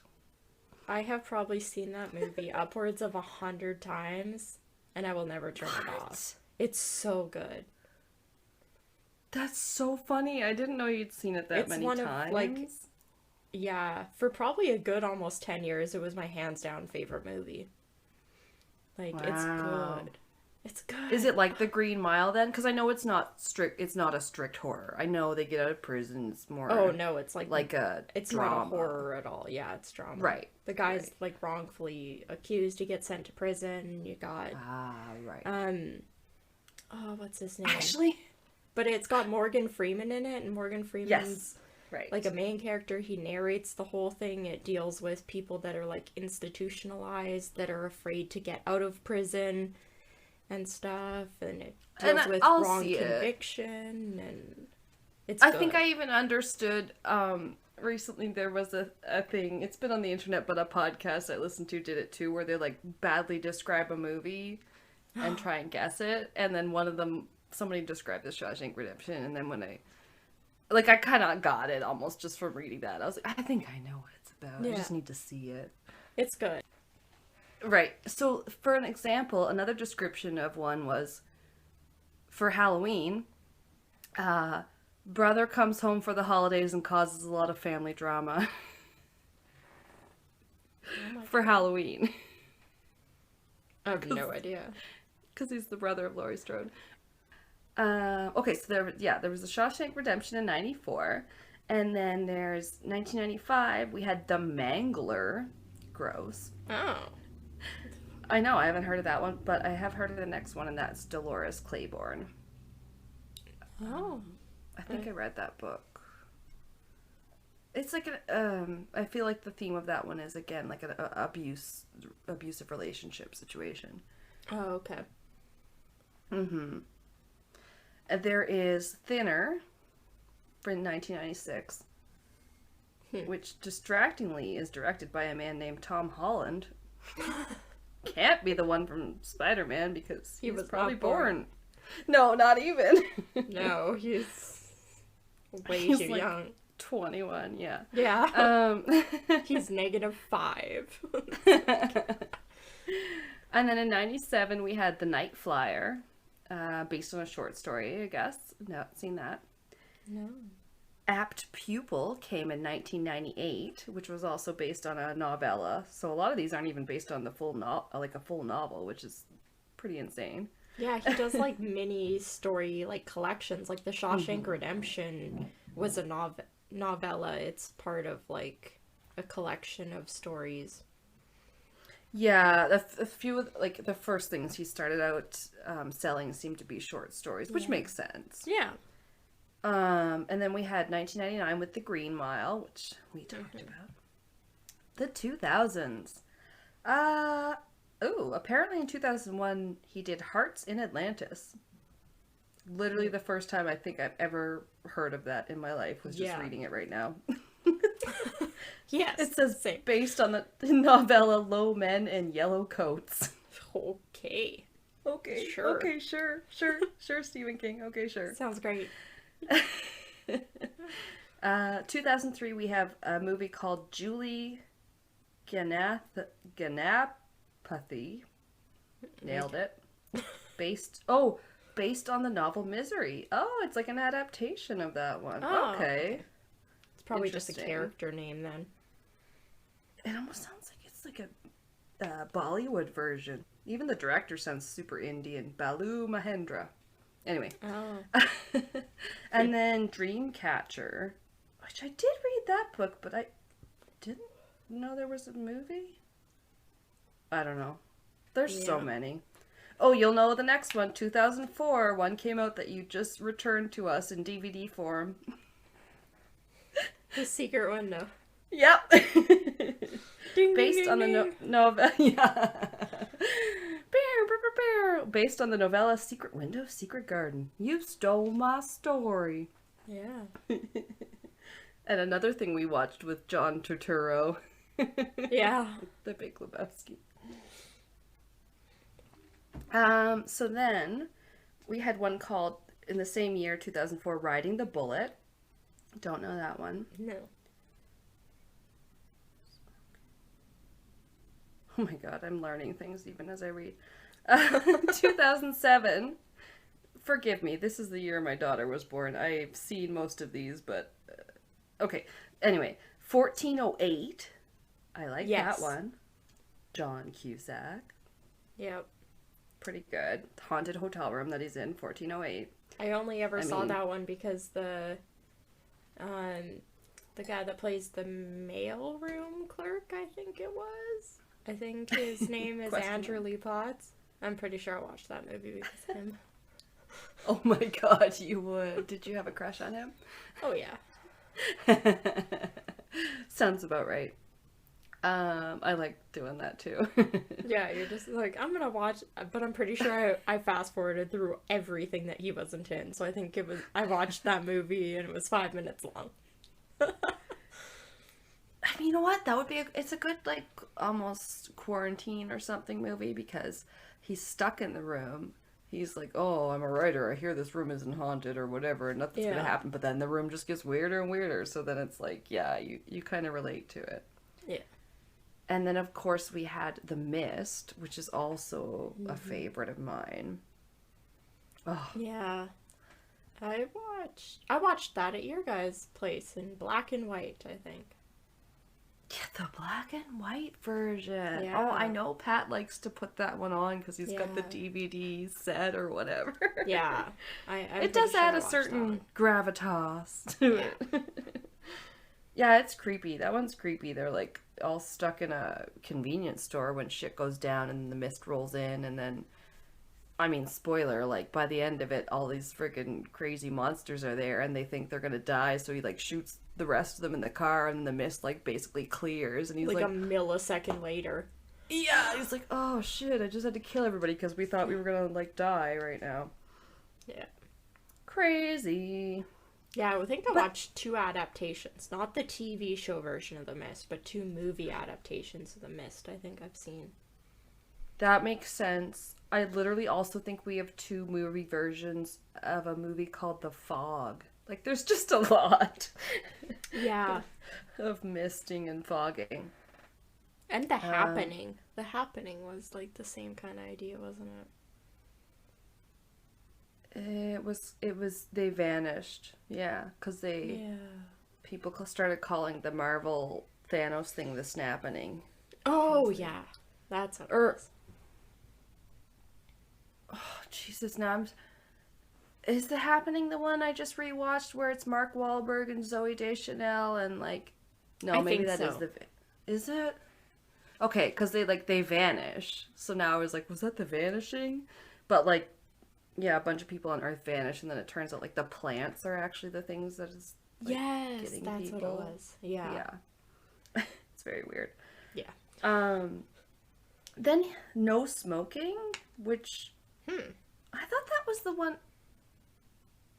[SPEAKER 2] I have probably seen that movie upwards of 100 times, and I will never turn it off. It's so good.
[SPEAKER 1] That's so funny. I didn't know you'd seen it that many times.
[SPEAKER 2] Of, like, yeah, for probably a good almost 10 years, it was my hands down favorite movie. Like, It's good. It's good.
[SPEAKER 1] Is it like The Green Mile then? Because I know it's not a strict horror. I know they get out of prison. It's more.
[SPEAKER 2] Oh no, it's like
[SPEAKER 1] a.
[SPEAKER 2] It's
[SPEAKER 1] drama.
[SPEAKER 2] not a horror at all. Yeah, it's drama.
[SPEAKER 1] Right.
[SPEAKER 2] The guy's like wrongfully accused. He gets sent to prison. You got.
[SPEAKER 1] Right.
[SPEAKER 2] Oh, what's his name?
[SPEAKER 1] Actually.
[SPEAKER 2] But it's got Morgan Freeman in it, and Morgan Freeman's
[SPEAKER 1] right.
[SPEAKER 2] like a main character. He narrates the whole thing. It deals with people that are like institutionalized, that are afraid to get out of prison and stuff, and it deals with wrong conviction, and it's good.
[SPEAKER 1] I think I even understood, recently there was a thing, it's been on the internet, but a podcast I listened to did it too, where they like badly describe a movie and try and guess it, and then one of them, somebody described the Shawshank Redemption, and then when I kind of got it almost just from reading that. I was like, I think I know what it's about. I just need to see it.
[SPEAKER 2] It's good.
[SPEAKER 1] Right. So, for an example, another description of one was, for Halloween, brother comes home for the holidays and causes a lot of family drama. For Halloween.
[SPEAKER 2] I have no idea.
[SPEAKER 1] Because he's the brother of Laurie Strode. Okay, so there was the Shawshank Redemption in 94. And then there's 1995, we had The Mangler. Gross.
[SPEAKER 2] Oh.
[SPEAKER 1] I know, I haven't heard of that one, but I have heard of the next one, and that's Dolores Claiborne.
[SPEAKER 2] Oh.
[SPEAKER 1] I think I read that book. It's like I feel like the theme of that one is, again, like an abusive relationship situation.
[SPEAKER 2] Oh, okay.
[SPEAKER 1] Mm-hmm. And there is Thinner from 1996, which distractingly is directed by a man named Tom Holland. Can't be the one from Spider-Man because he was probably born. No, not even.
[SPEAKER 2] No, he's way too
[SPEAKER 1] like
[SPEAKER 2] young.
[SPEAKER 1] 21, yeah.
[SPEAKER 2] Yeah. He's -5.
[SPEAKER 1] And then in 97 we had The Night Flyer, based on a short story, I guess. Not seen that.
[SPEAKER 2] No.
[SPEAKER 1] Apt Pupil came in 1998, which was also based on a novella. So a lot of these aren't even based on the full a full novel, which is pretty insane.
[SPEAKER 2] Yeah, he does like mini story like collections. Like The Shawshank Redemption was a novella. It's part of like a collection of stories.
[SPEAKER 1] Yeah, a few of like the first things he started out selling seemed to be short stories, which makes sense.
[SPEAKER 2] Yeah.
[SPEAKER 1] And then we had 1999 with The Green Mile, which we talked about. The 2000s. Apparently in 2001 he did Hearts in Atlantis. Literally the first time I think I've ever heard of that in my life was just reading it right now.
[SPEAKER 2] Yes.
[SPEAKER 1] It says
[SPEAKER 2] same.
[SPEAKER 1] based on the novella Low Men in Yellow Coats.
[SPEAKER 2] Okay.
[SPEAKER 1] Okay.
[SPEAKER 2] Sure.
[SPEAKER 1] Okay, sure, Stephen King. Okay, sure.
[SPEAKER 2] Sounds great.
[SPEAKER 1] 2003 we have a movie called Julie Ganapathy. Nailed it. Based on the novel Misery. Oh, it's like an adaptation of that one.
[SPEAKER 2] Oh,
[SPEAKER 1] okay.
[SPEAKER 2] It's probably just a
[SPEAKER 1] Interesting.
[SPEAKER 2] character name then.
[SPEAKER 1] It almost sounds like it's like a Bollywood version. Even the director sounds super Indian. Balu Mahendra. Anyway.
[SPEAKER 2] Oh.
[SPEAKER 1] And then Dreamcatcher, which I did read that book, but I didn't know there was a movie. I don't know. There's so many. Oh, you'll know the next one. 2004. One came out that you just returned to us in DVD form.
[SPEAKER 2] The Secret Window.
[SPEAKER 1] Yep.
[SPEAKER 2] Ding,
[SPEAKER 1] Based
[SPEAKER 2] ding,
[SPEAKER 1] on
[SPEAKER 2] ding,
[SPEAKER 1] the
[SPEAKER 2] ding.
[SPEAKER 1] novella. Yeah. Based on the novella Secret Window, Secret Garden. You stole my story.
[SPEAKER 2] Yeah.
[SPEAKER 1] And another thing we watched with John Turturro.
[SPEAKER 2] Yeah.
[SPEAKER 1] The Big Lebowski. So then we had one called in the same year, 2004, Riding the Bullet. Don't know that one.
[SPEAKER 2] No.
[SPEAKER 1] Oh my god, I'm learning things even as I read. 2007. Forgive me, this is the year my daughter was born. I've seen most of these, but okay. Anyway, 1408. I like that one. John Cusack.
[SPEAKER 2] Yep.
[SPEAKER 1] Pretty good. Haunted hotel room that he's in, 1408.
[SPEAKER 2] I only ever saw that one because the guy that plays the mailroom clerk, I think it was. I think his name is Andrew Lee Potts. I'm pretty sure I watched that movie because of him.
[SPEAKER 1] Oh my god, you would. Did you have a crush on him?
[SPEAKER 2] Oh yeah.
[SPEAKER 1] Sounds about right. I like doing that too.
[SPEAKER 2] Yeah, you're just like, I'm gonna watch, but I'm pretty sure I fast forwarded through everything that he wasn't in. So I think I watched that movie and it was 5 minutes long.
[SPEAKER 1] I mean, you know what? That would be it's a good, like, almost quarantine or something movie because he's stuck in the room. He's like, oh, I'm a writer. I hear this room isn't haunted or whatever, and nothing's gonna happen. But then the room just gets weirder and weirder. So then it's like, yeah, you kind of relate to it.
[SPEAKER 2] Yeah.
[SPEAKER 1] And then, of course, we had The Mist, which is also a favorite of mine. Oh.
[SPEAKER 2] Yeah. I watched that at your guys' place in black and white, I think.
[SPEAKER 1] Yeah, the black and white version.
[SPEAKER 2] Yeah.
[SPEAKER 1] Oh, I know Pat likes to put that one on because he's got the DVD set or whatever.
[SPEAKER 2] Yeah.
[SPEAKER 1] It does add a certain gravitas to it. Yeah, it's creepy. That one's creepy. They're like all stuck in a convenience store when shit goes down and the mist rolls in, and then, I mean, spoiler, like by the end of it, all these freaking crazy monsters are there and they think they're gonna die, so he like shoots the rest of them in the car and the mist like basically clears and he's like
[SPEAKER 2] a millisecond later.
[SPEAKER 1] Yeah, he's like, oh shit, I just had to kill everybody because we thought we were gonna like die right now.
[SPEAKER 2] Yeah.
[SPEAKER 1] Crazy.
[SPEAKER 2] Yeah, I think I watched 2 adaptations. Not the TV show version of The Mist, but 2 movie adaptations of The Mist I think I've seen.
[SPEAKER 1] That makes sense. I literally also think we have 2 movie versions of a movie called The Fog. Like, there's just a lot.
[SPEAKER 2] Yeah.
[SPEAKER 1] of misting and fogging.
[SPEAKER 2] And The Happening. The Happening was like the same kind of idea, wasn't it?
[SPEAKER 1] It was, they vanished. Yeah, because people started calling the Marvel Thanos thing the Snappening.
[SPEAKER 2] Oh, yeah. That's how it was.
[SPEAKER 1] Oh, Jesus, now is The Happening the one I just rewatched where it's Mark Wahlberg and Zooey Deschanel and like... No, maybe that is the... Is it? Okay, because they vanish. So now I was like, was that The Vanishing? But like, yeah, a bunch of people on Earth vanish, and then it turns out like the plants are actually the things that is like,
[SPEAKER 2] Yes,
[SPEAKER 1] getting
[SPEAKER 2] that's
[SPEAKER 1] people.
[SPEAKER 2] what it was. Yeah.
[SPEAKER 1] Yeah. It's very weird.
[SPEAKER 2] Yeah.
[SPEAKER 1] Then No Smoking, which
[SPEAKER 2] Hmm.
[SPEAKER 1] I thought that was the one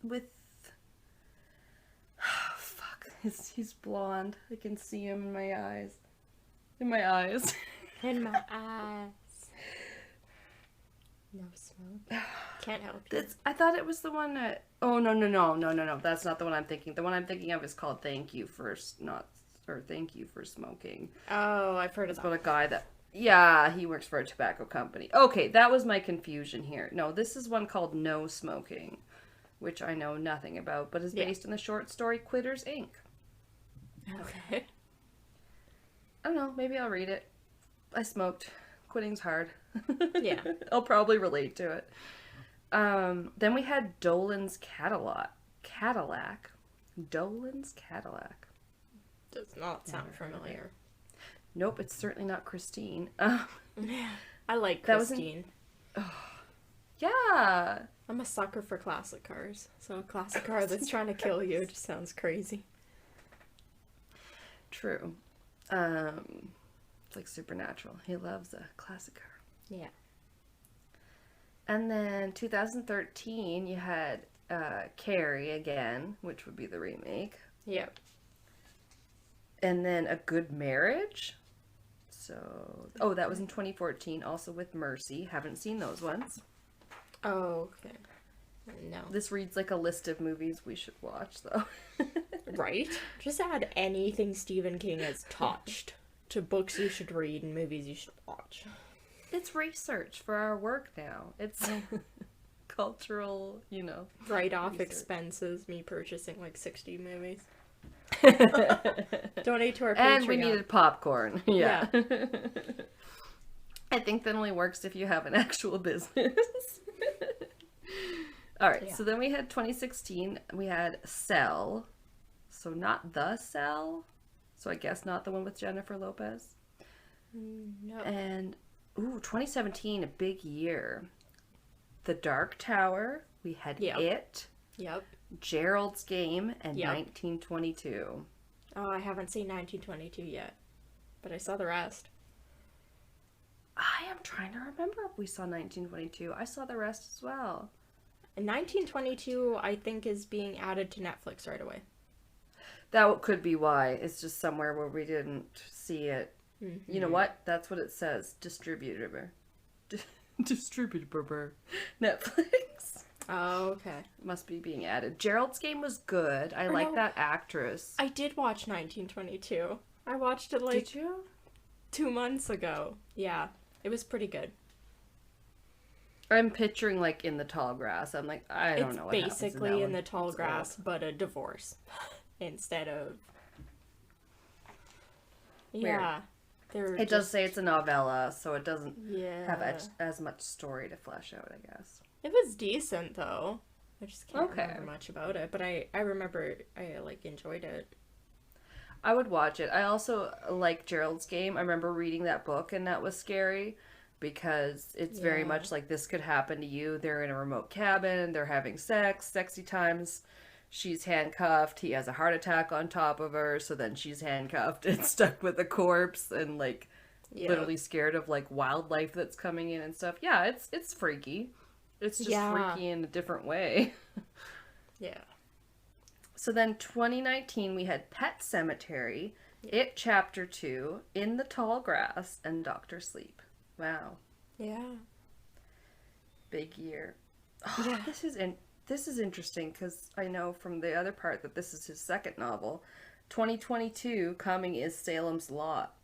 [SPEAKER 1] with. Fuck, he's blonde. I can see him in my eyes. In my eyes.
[SPEAKER 2] In my eyes. No smoke. Can't help you.
[SPEAKER 1] I thought it was the one that. Oh no! That's not the one I'm thinking. The one I'm thinking of is called Thank You for Thank You for Smoking.
[SPEAKER 2] Oh, I've heard of
[SPEAKER 1] It's
[SPEAKER 2] that.
[SPEAKER 1] about a guy that. Yeah, he works for a tobacco company. Okay, that was my confusion here. No, this is one called No Smoking, which I know nothing about, but is based on the short story Quitters Inc.
[SPEAKER 2] Okay.
[SPEAKER 1] I don't know, maybe I'll read it. I smoked. Quitting's hard.
[SPEAKER 2] Yeah.
[SPEAKER 1] I'll probably relate to it. Then we had Dolan's Cadillac. Dolan's Cadillac.
[SPEAKER 2] Does not sound familiar.
[SPEAKER 1] Nope, it's certainly not Christine.
[SPEAKER 2] I like
[SPEAKER 1] That was in-
[SPEAKER 2] Christine.
[SPEAKER 1] Yeah.
[SPEAKER 2] I'm a sucker for classic cars. So a classic car that's trying to kill you just sounds crazy.
[SPEAKER 1] True. It's like Supernatural. He loves a classic car.
[SPEAKER 2] Yeah.
[SPEAKER 1] And then 2013, you had Carrie again, which would be the remake.
[SPEAKER 2] Yep.
[SPEAKER 1] And then A Good Marriage. So, that was in 2014, also with Mercy. Haven't seen those ones.
[SPEAKER 2] Oh, okay. No.
[SPEAKER 1] This reads like a list of movies we should watch, though.
[SPEAKER 2] Right? Just add anything Stephen King has touched to books you should read and movies you should watch.
[SPEAKER 1] It's research for our work now. It's cultural,
[SPEAKER 2] Write-off
[SPEAKER 1] research.
[SPEAKER 2] expenses, me purchasing like 60 movies. Donate to our Patreon.
[SPEAKER 1] And we needed popcorn. Yeah.
[SPEAKER 2] Yeah.
[SPEAKER 1] I think that only works if you have an actual business. All right,
[SPEAKER 2] Yeah.
[SPEAKER 1] so then we had 2016, we had Cell. So not The Cell. So I guess not the one with Jennifer Lopez.
[SPEAKER 2] No.
[SPEAKER 1] And, 2017, a big year. The Dark Tower, we had
[SPEAKER 2] Yep.
[SPEAKER 1] It,
[SPEAKER 2] Yep.
[SPEAKER 1] Gerald's Game, and
[SPEAKER 2] Yep.
[SPEAKER 1] 1922.
[SPEAKER 2] Oh, I haven't seen 1922 yet. But I saw the rest.
[SPEAKER 1] I am trying to remember if we saw 1922. I saw the rest as well.
[SPEAKER 2] And 1922, I think, is being added to Netflix right away.
[SPEAKER 1] That could be why. It's just somewhere where we didn't see it.
[SPEAKER 2] Mm-hmm.
[SPEAKER 1] You know what? That's what it says. Distributor. Distributor. Netflix.
[SPEAKER 2] Oh, okay.
[SPEAKER 1] Must be being added. Gerald's Game was good. I like
[SPEAKER 2] no.
[SPEAKER 1] that actress.
[SPEAKER 2] I did watch 1922. I watched it like
[SPEAKER 1] Did you?
[SPEAKER 2] 2 months ago. Yeah, it was pretty good.
[SPEAKER 1] I'm picturing like In the Tall Grass. I'm like, I don't
[SPEAKER 2] It's
[SPEAKER 1] know what happens
[SPEAKER 2] basically
[SPEAKER 1] that
[SPEAKER 2] in
[SPEAKER 1] one.
[SPEAKER 2] the tall
[SPEAKER 1] It's
[SPEAKER 2] grass, but a divorce instead of. Yeah,
[SPEAKER 1] It does say it's a novella, so it doesn't
[SPEAKER 2] Yeah.
[SPEAKER 1] have as much story to flesh out, I guess.
[SPEAKER 2] It was decent though. I just can't
[SPEAKER 1] Okay.
[SPEAKER 2] remember much about it, but I remember I like enjoyed it.
[SPEAKER 1] I would watch it. I also like Gerald's Game. I remember reading that book, and that was scary because it's very
[SPEAKER 2] Yeah.
[SPEAKER 1] much like this could happen to you. They're in a remote cabin, they're having sex, sexy times. She's handcuffed. He has a heart attack on top of her, so then she's handcuffed and stuck with a corpse and like
[SPEAKER 2] Yeah.
[SPEAKER 1] literally scared of like wildlife that's coming in and stuff. Yeah, it's freaky. It's just
[SPEAKER 2] Yeah.
[SPEAKER 1] freaky in a different way.
[SPEAKER 2] Yeah.
[SPEAKER 1] So then 2019 we had Pet Cemetery, It Chapter 2, In the Tall Grass, and Doctor Sleep. Wow.
[SPEAKER 2] Yeah.
[SPEAKER 1] Big year. Oh,
[SPEAKER 2] Yeah.
[SPEAKER 1] This is interesting because I know from the other part that this is his second novel. 2022 coming is Salem's Lot.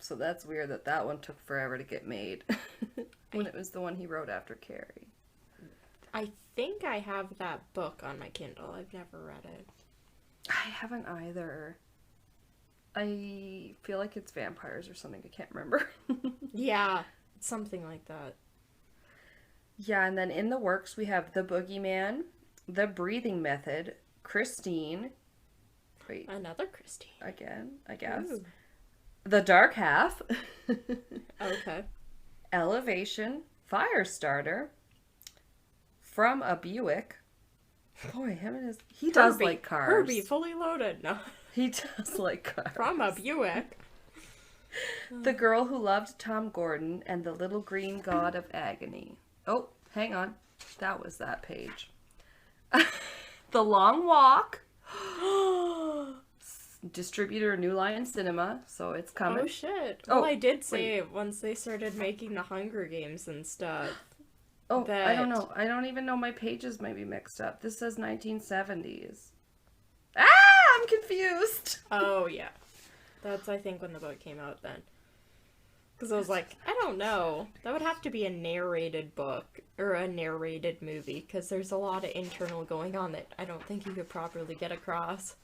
[SPEAKER 1] So that's weird that one took forever to get made when it was the one he wrote after Carrie.
[SPEAKER 2] I think I have that book on my Kindle. I've never read it.
[SPEAKER 1] I haven't either. I feel like it's vampires or something. I can't remember.
[SPEAKER 2] Yeah, something like that.
[SPEAKER 1] Yeah, and then in the works we have The Boogeyman, The Breathing Method, Christine. Wait,
[SPEAKER 2] Another Christine.
[SPEAKER 1] again, I guess.
[SPEAKER 2] Ooh.
[SPEAKER 1] The Dark Half,
[SPEAKER 2] Okay.
[SPEAKER 1] Elevation, Firestarter, From a Buick. Boy, he does like cars.
[SPEAKER 2] Herbie, fully loaded. No.
[SPEAKER 1] He does like cars.
[SPEAKER 2] From a Buick.
[SPEAKER 1] The Girl Who Loved Tom Gordon and the Little Green God of Agony. Oh, hang on. That was that page. The Long Walk. Distributor New Line Cinema, so it's coming.
[SPEAKER 2] Oh shit. Well, I did say once they started making the Hunger Games and stuff.
[SPEAKER 1] Oh, I don't know. I don't even know, my pages might be mixed up. This says 1970s. Ah, I'm confused.
[SPEAKER 2] Oh, yeah. That's, I think, when the book came out then. Because I was like, I don't know. That would have to be a narrated book or a narrated movie because there's a lot of internal going on that I don't think you could properly get across.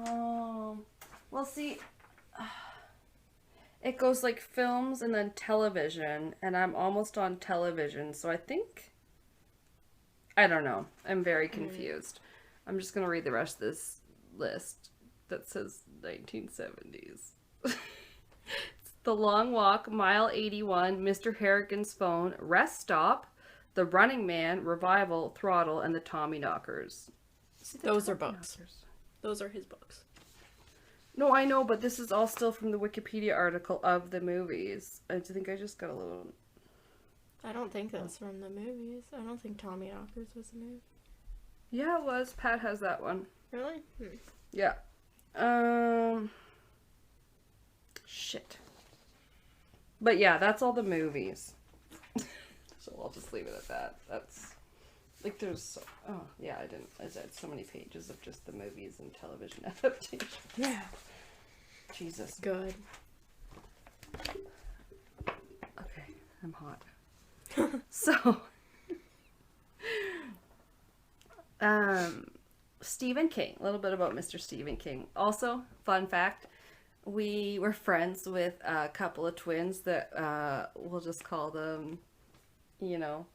[SPEAKER 1] Oh, well, see, it goes like films and then television, and I'm almost on television, so I think, I don't know. I'm very confused. I'm just going to read the rest of this list that says 1970s. It's The Long Walk, Mile 81, Mr. Harrigan's Phone, Rest Stop, The Running Man, Revival, Throttle, and The Tommyknockers.
[SPEAKER 2] Those are books. Those are his books.
[SPEAKER 1] No, I know, but this is all still from the Wikipedia article of the movies. I think I just got a little...
[SPEAKER 2] I don't think that's from the movies. I don't think Tommyknockers was a movie.
[SPEAKER 1] Yeah, it was. Pat has that one.
[SPEAKER 2] Really?
[SPEAKER 1] Yeah. Shit. But yeah, that's all the movies. So I'll just leave it at that. That's... Like, there's... Oh, yeah, I had so many pages of just the movies and television adaptations.
[SPEAKER 2] Yeah.
[SPEAKER 1] Jesus.
[SPEAKER 2] Good.
[SPEAKER 1] Okay, I'm hot. So... Stephen King. A little bit about Mr. Stephen King. Also, fun fact, we were friends with a couple of twins that we'll just call them, you know,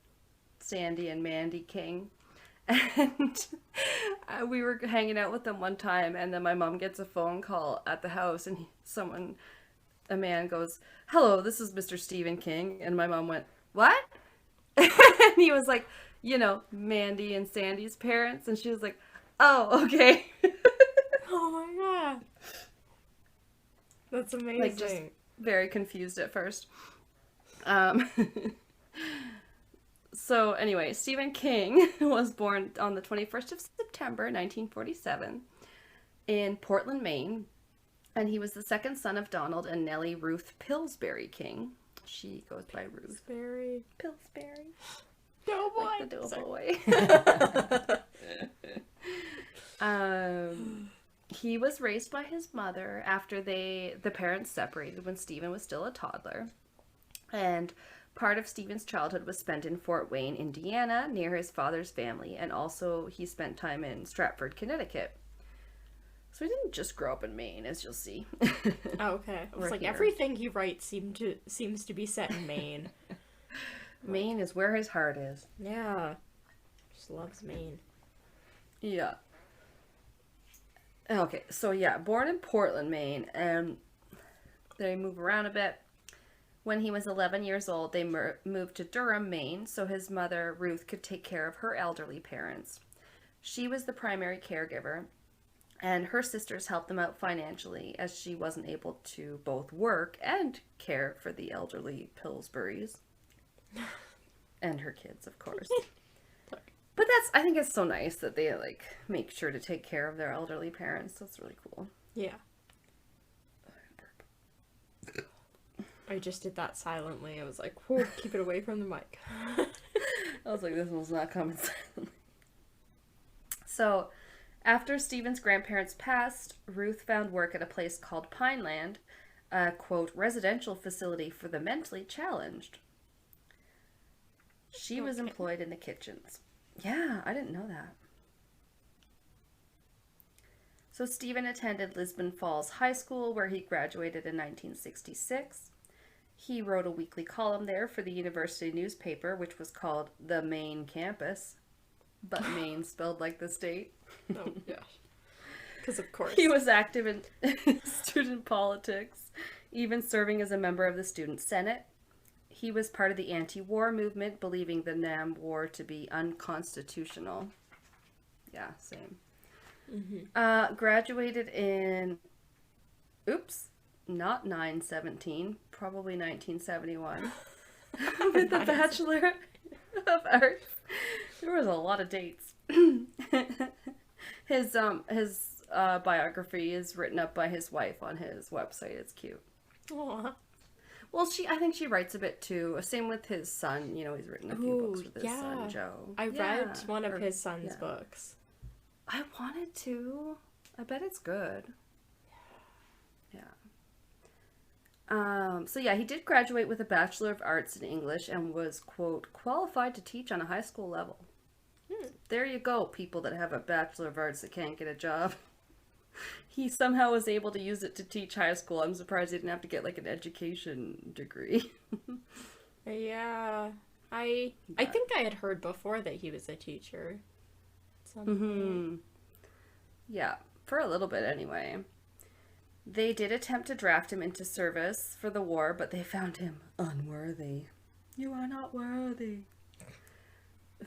[SPEAKER 1] Sandy and Mandy King. And we were hanging out with them one time, and then my mom gets a phone call at the house, and a man goes, "Hello, this is Mr. Stephen King." And my mom went, "What?" And he was like, you know, Mandy and Sandy's parents. And she was like, "Oh, okay."
[SPEAKER 2] Oh my god. That's amazing.
[SPEAKER 1] Like, just very confused at first. So anyway, Stephen King was born on the 21st of September, 1947 in Portland, Maine. And he was the second son of Donald and Nellie Ruth Pillsbury King. She goes by Ruth. Pillsbury.
[SPEAKER 2] Doughboy.
[SPEAKER 1] Like the doughboy. He was raised by his mother after the parents separated when Stephen was still a toddler. And part of Stephen's childhood was spent in Fort Wayne, Indiana, near his father's family, and also he spent time in Stratford, Connecticut. So he didn't just grow up in Maine, as you'll see.
[SPEAKER 2] Oh, okay. It's like
[SPEAKER 1] here.
[SPEAKER 2] everything he writes seems to be set in Maine.
[SPEAKER 1] Maine is where his heart is.
[SPEAKER 2] Yeah. Just loves Maine.
[SPEAKER 1] Yeah. Okay, so yeah, born in Portland, Maine, and they move around a bit. When he was 11 years old, they moved to Durham, Maine, so his mother, Ruth, could take care of her elderly parents. She was the primary caregiver, and her sisters helped them out financially, as she wasn't able to both work and care for the elderly Pillsburys. And her kids, of course. But I think it's so nice that they, like, make sure to take care of their elderly parents. That's really cool.
[SPEAKER 2] Yeah. I just did that silently. I was like, whoa, keep it away from the mic.
[SPEAKER 1] I was like, this one's not coming silently. So, after Stephen's grandparents passed, Ruth found work at a place called Pineland, a, quote, residential facility for the mentally challenged. She was employed in the kitchens. Yeah, I didn't know that. So Stephen attended Lisbon Falls High School, where he graduated in 1966. He wrote a weekly column there for the university newspaper, which was called The Maine Campus. But Maine spelled like the state.
[SPEAKER 2] Oh, gosh. Because of course.
[SPEAKER 1] He was active in student politics, even serving as a member of the Student Senate. He was part of the anti-war movement, believing the Nam War to be unconstitutional. Yeah, same. Mm-hmm. Graduated in, not 917, probably 1971, with a Bachelor of Arts. There was a lot of dates. His biography is written up by his wife on his website. It's cute.
[SPEAKER 2] Aww.
[SPEAKER 1] Well, I think she writes a bit too. Same with his son. He's written a few books with his son, Joe.
[SPEAKER 2] I read one of his son's books.
[SPEAKER 1] I wanted to. I bet it's good. Yeah. So he did graduate with a Bachelor of Arts in English and was, quote, qualified to teach on a high school level. There you go, people that have a Bachelor of Arts that can't get a job. He somehow was able to use it to teach high school. I'm surprised he didn't have to get like an education degree.
[SPEAKER 2] Yeah. I think I had heard before that he was a teacher.
[SPEAKER 1] Yeah, for a little bit anyway. They did attempt to draft him into service for the war, but they found him unworthy. You are not worthy.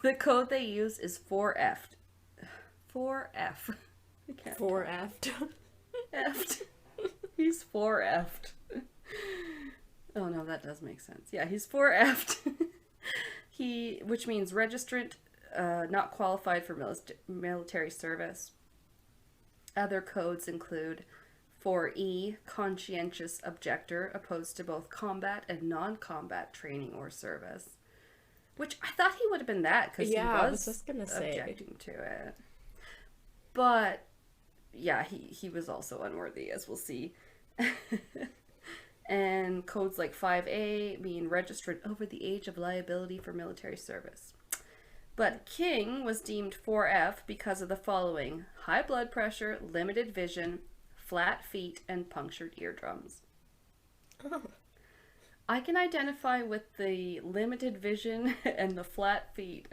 [SPEAKER 1] The code they use is 4F. 4F.
[SPEAKER 2] 4F'd.
[SPEAKER 1] F'd. He's 4F'd. Oh no, that does make sense. Yeah, he's 4F'd. Which means registrant, not qualified for military service. Other codes include 4E, conscientious objector, opposed to both combat and non-combat training or service. Which I thought he would have been that, because he was
[SPEAKER 2] just gonna say.
[SPEAKER 1] objecting to it. But, yeah, he was also unworthy, as we'll see. And codes like 5A mean registered over the age of liability for military service. But King was deemed 4F because of the following: high blood pressure, limited vision, flat feet, and punctured eardrums.
[SPEAKER 2] Oh.
[SPEAKER 1] I can identify with the limited vision and the flat feet.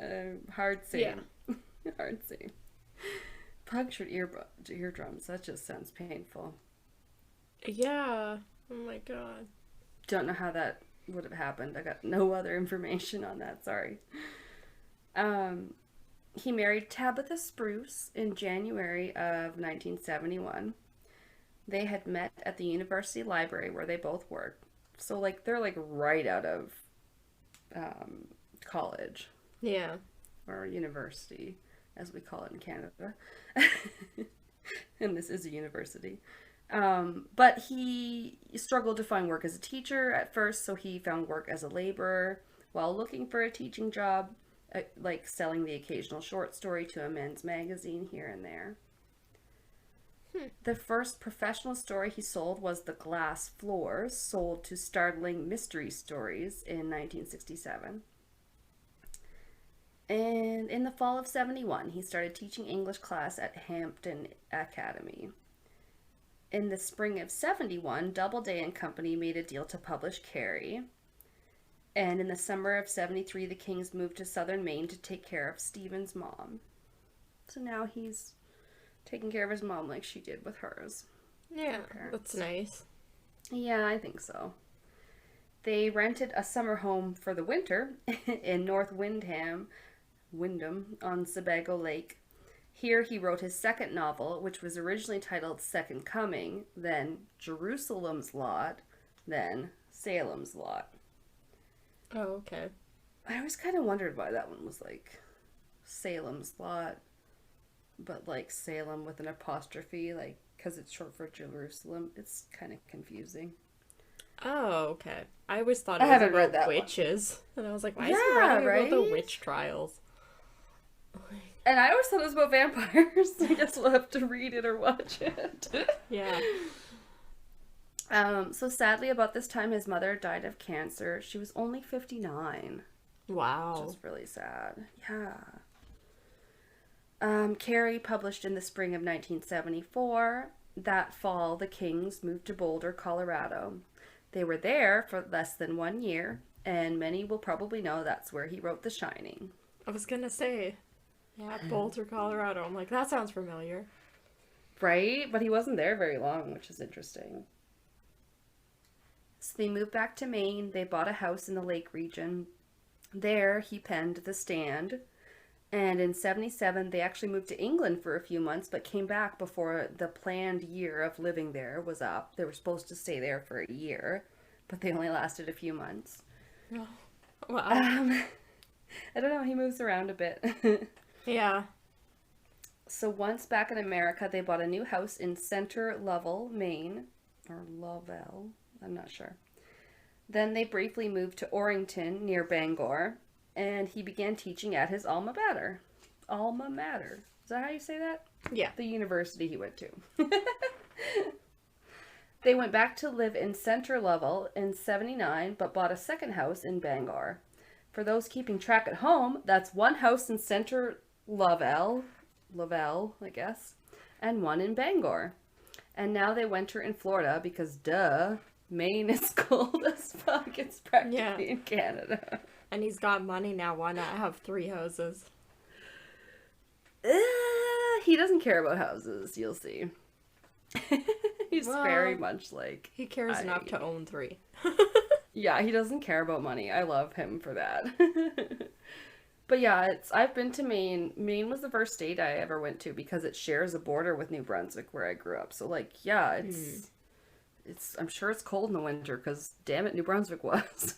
[SPEAKER 1] Hard same. Yeah. Hard same. Punctured eardrums. That just sounds painful.
[SPEAKER 2] Yeah. Oh my god.
[SPEAKER 1] Don't know how that would have happened. I got no other information on that. Sorry. He married Tabitha Spruce in January of 1971. They had met at the university library where they both worked. So, they're, right out of college.
[SPEAKER 2] Yeah.
[SPEAKER 1] Or university, as we call it in Canada. And this is a university. But he struggled to find work as a teacher at first, so he found work as a laborer while looking for a teaching job, selling the occasional short story to a men's magazine here and there. The first professional story he sold was The Glass Floors, sold to Startling Mystery Stories in 1967. And in the fall of 71, he started teaching English class at Hampton Academy. In the spring of 71, Doubleday and Company made a deal to publish Carrie. And in the summer of 73, the Kings moved to southern Maine to take care of Stephen's mom. So now he's taking care of his mom like she did with hers.
[SPEAKER 2] Yeah, that's nice.
[SPEAKER 1] Yeah, I think so. They rented a summer home for the winter in North Wyndham on Sebago Lake. Here he wrote his second novel, which was originally titled Second Coming, then Jerusalem's Lot, then Salem's Lot.
[SPEAKER 2] Oh, okay.
[SPEAKER 1] I always kind of wondered why that one was Salem's Lot, but Salem with an apostrophe, because it's short for Jerusalem. It's kind of confusing.
[SPEAKER 2] Oh, okay. I always thought it was about that witches. And I was like, why is he writing about the witch trials?
[SPEAKER 1] And I always thought it was about vampires. I guess we'll have to read it or watch it.
[SPEAKER 2] Yeah.
[SPEAKER 1] So sadly, about this time, his mother died of cancer. She was only 59.
[SPEAKER 2] Wow.
[SPEAKER 1] Which is really sad. Yeah. Carrie published in the spring of 1974. That fall, the Kings moved to Boulder, Colorado. They were there for less than 1 year, and many will probably know that's where he wrote The Shining.
[SPEAKER 2] I was gonna say, yeah, Boulder, Colorado. I'm like, that sounds familiar.
[SPEAKER 3] Right? But he wasn't there very long, which is interesting. So they moved back to Maine. They bought a house in the lake region. There, he penned The Stand. And in 77, they actually moved to England for a few months, but came back before the planned year of living there was up. They were supposed to stay there for a year, but they only lasted a few months.
[SPEAKER 2] Oh, wow.
[SPEAKER 3] I don't know, he moves around a bit.
[SPEAKER 2] Yeah.
[SPEAKER 3] So once back in America, they bought a new house in Center Lovell, Maine. Or Lovell, I'm not sure. Then they briefly moved to Orrington, near Bangor, and he began teaching at his alma mater. Alma mater. Is that how you say that?
[SPEAKER 2] Yeah.
[SPEAKER 3] The university he went to. They went back to live in Center Lovell in 79, but bought a second house in Bangor. For those keeping track at home, that's one house in Center Lovell, I guess, and one in Bangor. And now they winter in Florida because, duh, Maine is cold as fuck. It's practically in Canada.
[SPEAKER 2] And he's got money now. Why not have 3 houses?
[SPEAKER 3] He doesn't care about houses, you'll see. He's very much like...
[SPEAKER 2] He cares enough to own 3.
[SPEAKER 3] Yeah, he doesn't care about money. I love him for that. But yeah, I've been to Maine. Maine was the first state I ever went to because it shares a border with New Brunswick where I grew up. So like, yeah, I'm sure it's cold in the winter because damn it, New Brunswick was.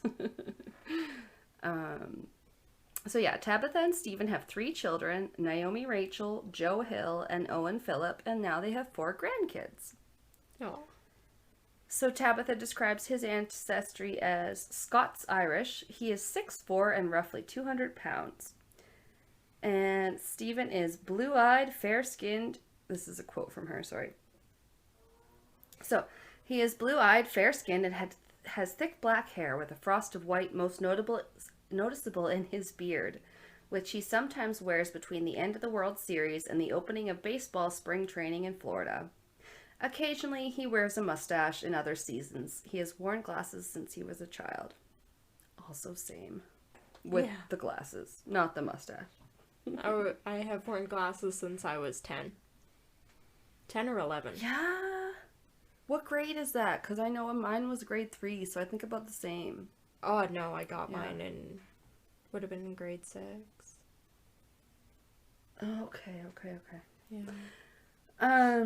[SPEAKER 3] So yeah, Tabitha and Stephen have 3 children, Naomi Rachel, Joe Hill, and Owen Phillip, and now they have 4 grandkids.
[SPEAKER 2] Oh.
[SPEAKER 3] So Tabitha describes his ancestry as Scots-Irish. He is 6'4" and roughly 200 pounds. And Stephen is blue-eyed, fair-skinned. This is a quote from her, sorry. So, he is blue-eyed, fair-skinned, and has thick black hair with a frost of white, most noticeable in his beard, which he sometimes wears between the end of the World Series and the opening of baseball spring training in Florida. Occasionally, he wears a mustache in other seasons. He has worn glasses since he was a child. Also same. With the glasses, not the mustache.
[SPEAKER 2] I have worn glasses since I was 10. 10 or 11.
[SPEAKER 3] Yeah? What grade is that? Because I know mine was grade 3, so I think about the same.
[SPEAKER 2] Oh, no, I got mine would have been in grade 6.
[SPEAKER 3] Okay.
[SPEAKER 2] Yeah.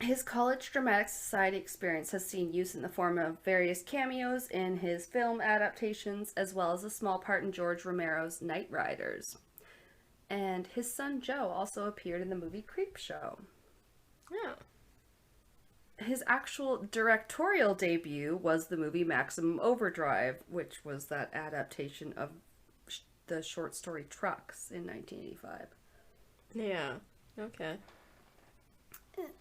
[SPEAKER 3] His college dramatic society experience has seen use in the form of various cameos in his film adaptations, as well as a small part in George Romero's Night Riders. And his son Joe also appeared in the movie Creepshow.
[SPEAKER 2] Yeah.
[SPEAKER 3] His actual directorial debut was the movie Maximum Overdrive, which was that adaptation of the short story Trucks in 1985.
[SPEAKER 2] Yeah. Okay.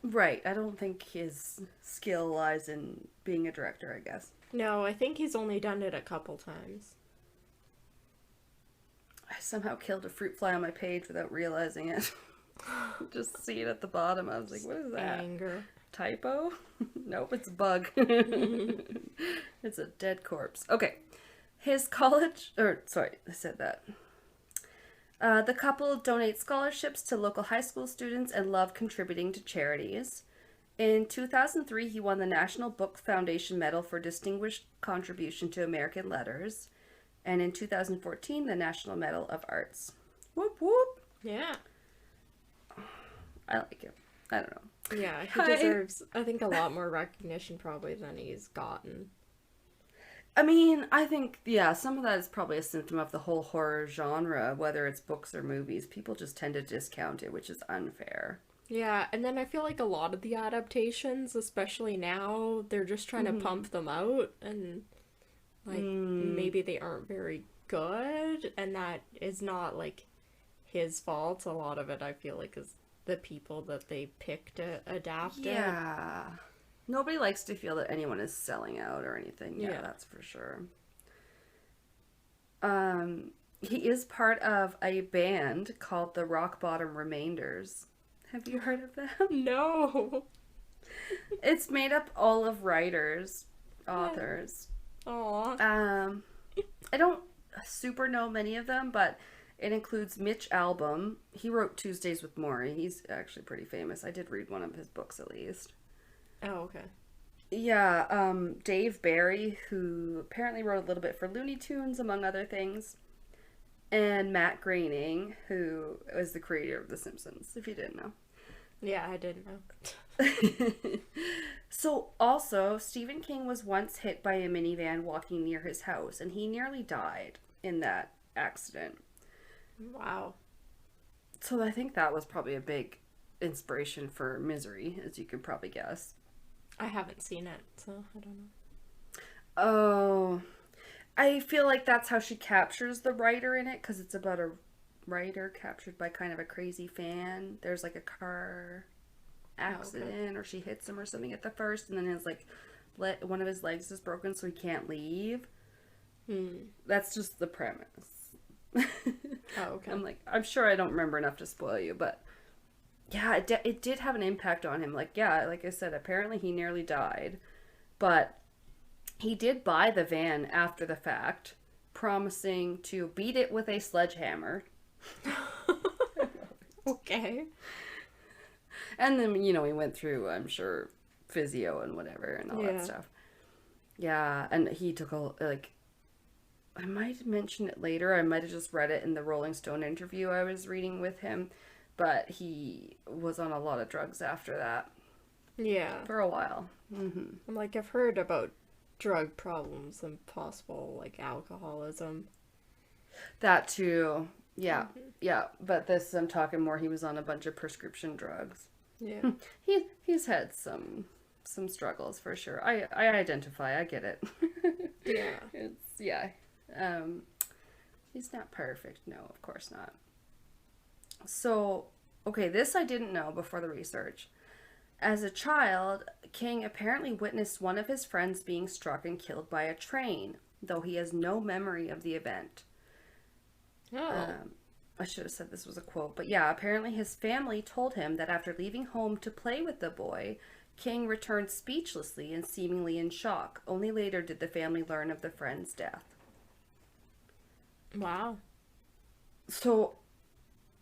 [SPEAKER 3] Right. I don't think his skill lies in being a director, I guess.
[SPEAKER 2] No, I think he's only done it a couple times.
[SPEAKER 3] I somehow killed a fruit fly on my page without realizing it. Just see it at the bottom. I was like, what is that?
[SPEAKER 2] Anger.
[SPEAKER 3] Typo? Nope, it's a bug. It's a dead corpse. Okay. His college... sorry, I said that. The couple donates scholarships to local high school students and love contributing to charities. In 2003, he won the National Book Foundation Medal for Distinguished Contribution to American Letters. And in 2014, the National Medal of Arts. Whoop, whoop.
[SPEAKER 2] Yeah.
[SPEAKER 3] I like him. I don't know.
[SPEAKER 2] Yeah, he deserves, I think, a lot more recognition probably than he's gotten.
[SPEAKER 3] I mean, I think, some of that is probably a symptom of the whole horror genre, whether it's books or movies. People just tend to discount it, which is unfair.
[SPEAKER 2] Yeah, and then I feel like a lot of the adaptations, especially now, they're just trying to pump them out, and, like, maybe they aren't very good, and that is not, like, his fault. A lot of it, I feel like, is the people that they pick to adapt it.
[SPEAKER 3] Yeah. Nobody likes to feel that anyone is selling out or anything. Yeah, that's for sure. He is part of a band called the Rock Bottom Remainders. Have you heard of them?
[SPEAKER 2] No.
[SPEAKER 3] It's made up all of writers, authors.
[SPEAKER 2] Aw.
[SPEAKER 3] I don't super know many of them, but It includes Mitch Albom. He wrote Tuesdays with Morrie. He's actually pretty famous. I did read one of his books at least.
[SPEAKER 2] Oh, okay.
[SPEAKER 3] Yeah, Dave Barry, who apparently wrote a little bit for Looney Tunes, among other things. And Matt Groening, who was the creator of The Simpsons, if you didn't know.
[SPEAKER 2] Yeah, I didn't know.
[SPEAKER 3] So, also, Stephen King was once hit by a minivan walking near his house, and he nearly died in that accident.
[SPEAKER 2] Wow.
[SPEAKER 3] So I think that was probably a big inspiration for Misery, as you could probably guess.
[SPEAKER 2] I haven't seen it, so I don't know.
[SPEAKER 3] Oh, I feel like that's how she captures the writer in it, because it's about a writer captured by kind of a crazy fan. There's like a car accident, or she hits him or something at the first, and then his one of his legs is broken, so he can't leave. That's just the premise.
[SPEAKER 2] Oh, okay.
[SPEAKER 3] I'm sure I don't remember enough to spoil you, but yeah, it did have an impact on him. Like I said, apparently he nearly died, but he did buy the van after the fact, promising to beat it with a sledgehammer.
[SPEAKER 2] Okay.
[SPEAKER 3] And then, he went through, I'm sure, physio and whatever and all that stuff. Yeah, and he took I might have mentioned it later. I might have just read it in the Rolling Stone interview I was reading with him. But he was on a lot of drugs after that.
[SPEAKER 2] Yeah.
[SPEAKER 3] For a while. Mm-hmm.
[SPEAKER 2] I'm I've heard about drug problems and possible, alcoholism.
[SPEAKER 3] That too. Yeah. Mm-hmm. Yeah. But this, I'm talking more, he was on a bunch of prescription drugs.
[SPEAKER 2] Yeah.
[SPEAKER 3] He's had some struggles for sure. I identify. I get it.
[SPEAKER 2] Yeah.
[SPEAKER 3] He's not perfect. No, of course not. So, okay, this I didn't know before the research. As a child, King apparently witnessed one of his friends being struck and killed by a train, though he has no memory of the event.
[SPEAKER 2] Oh.
[SPEAKER 3] I should have said this was a quote, but yeah, apparently his family told him that after leaving home to play with the boy, King returned speechlessly and seemingly in shock. Only later did the family learn of the friend's death.
[SPEAKER 2] Wow.
[SPEAKER 3] So,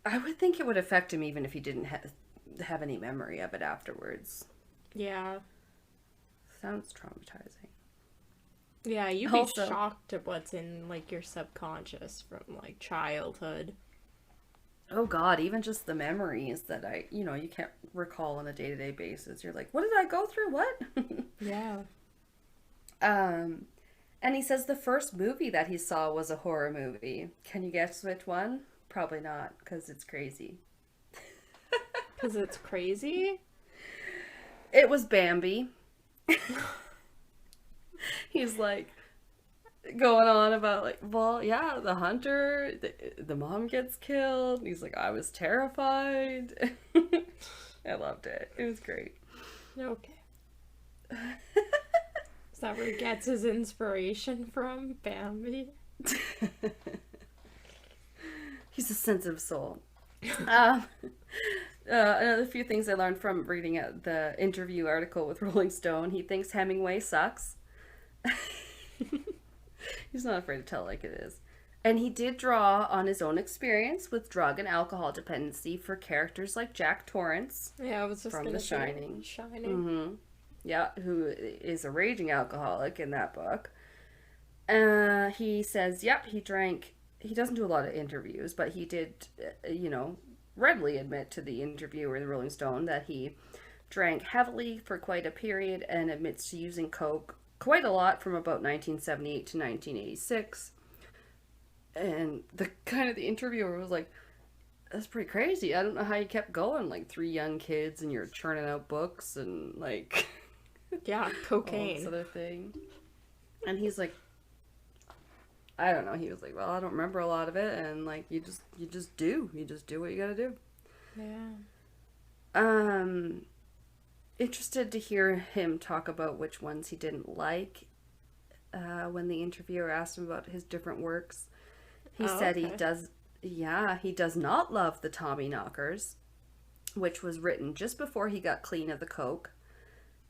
[SPEAKER 3] I would think it would affect him even if he didn't have any memory of it afterwards.
[SPEAKER 2] Yeah.
[SPEAKER 3] Sounds traumatizing.
[SPEAKER 2] Yeah, you'd be shocked at what's in, your subconscious from, childhood.
[SPEAKER 3] Oh, God, even just the memories that you can't recall on a day-to-day basis. You're like, what did I go through? What?
[SPEAKER 2] Yeah.
[SPEAKER 3] And he says the first movie that he saw was a horror movie. Can you guess which one? Probably not, because it's crazy.
[SPEAKER 2] Because it's crazy?
[SPEAKER 3] It was Bambi. He's going on about the hunter, the mom gets killed. He's like, I was terrified. I loved it. It was great.
[SPEAKER 2] Okay. Is that where he gets his inspiration from? Bambi?
[SPEAKER 3] He's a sensitive soul. Another few things I learned from reading the interview article with Rolling Stone. He thinks Hemingway sucks. He's not afraid to tell it like it is. And he did draw on his own experience with drug and alcohol dependency for characters like Jack Torrance.
[SPEAKER 2] Yeah, I was just
[SPEAKER 3] from
[SPEAKER 2] gonna
[SPEAKER 3] The Shining.
[SPEAKER 2] Shining.
[SPEAKER 3] Mm-hmm. Yeah, who is a raging alcoholic in that book. He says, he drank. He doesn't do a lot of interviews, but he did, readily admit to the interviewer in the Rolling Stone that he drank heavily for quite a period and admits to using coke quite a lot from about 1978 to 1986. And the interviewer was like, that's pretty crazy. I don't know how you kept going, 3 young kids and you're churning out books and
[SPEAKER 2] yeah, cocaine.
[SPEAKER 3] all this other thing. And he's like, I don't know. He was like, well, I don't remember a lot of it, and you just do what you gotta do.
[SPEAKER 2] Yeah.
[SPEAKER 3] Interested to hear him talk about which ones he didn't like. When the interviewer asked him about his different works, he said he does not love the Tommyknockers, which was written just before he got clean of the coke,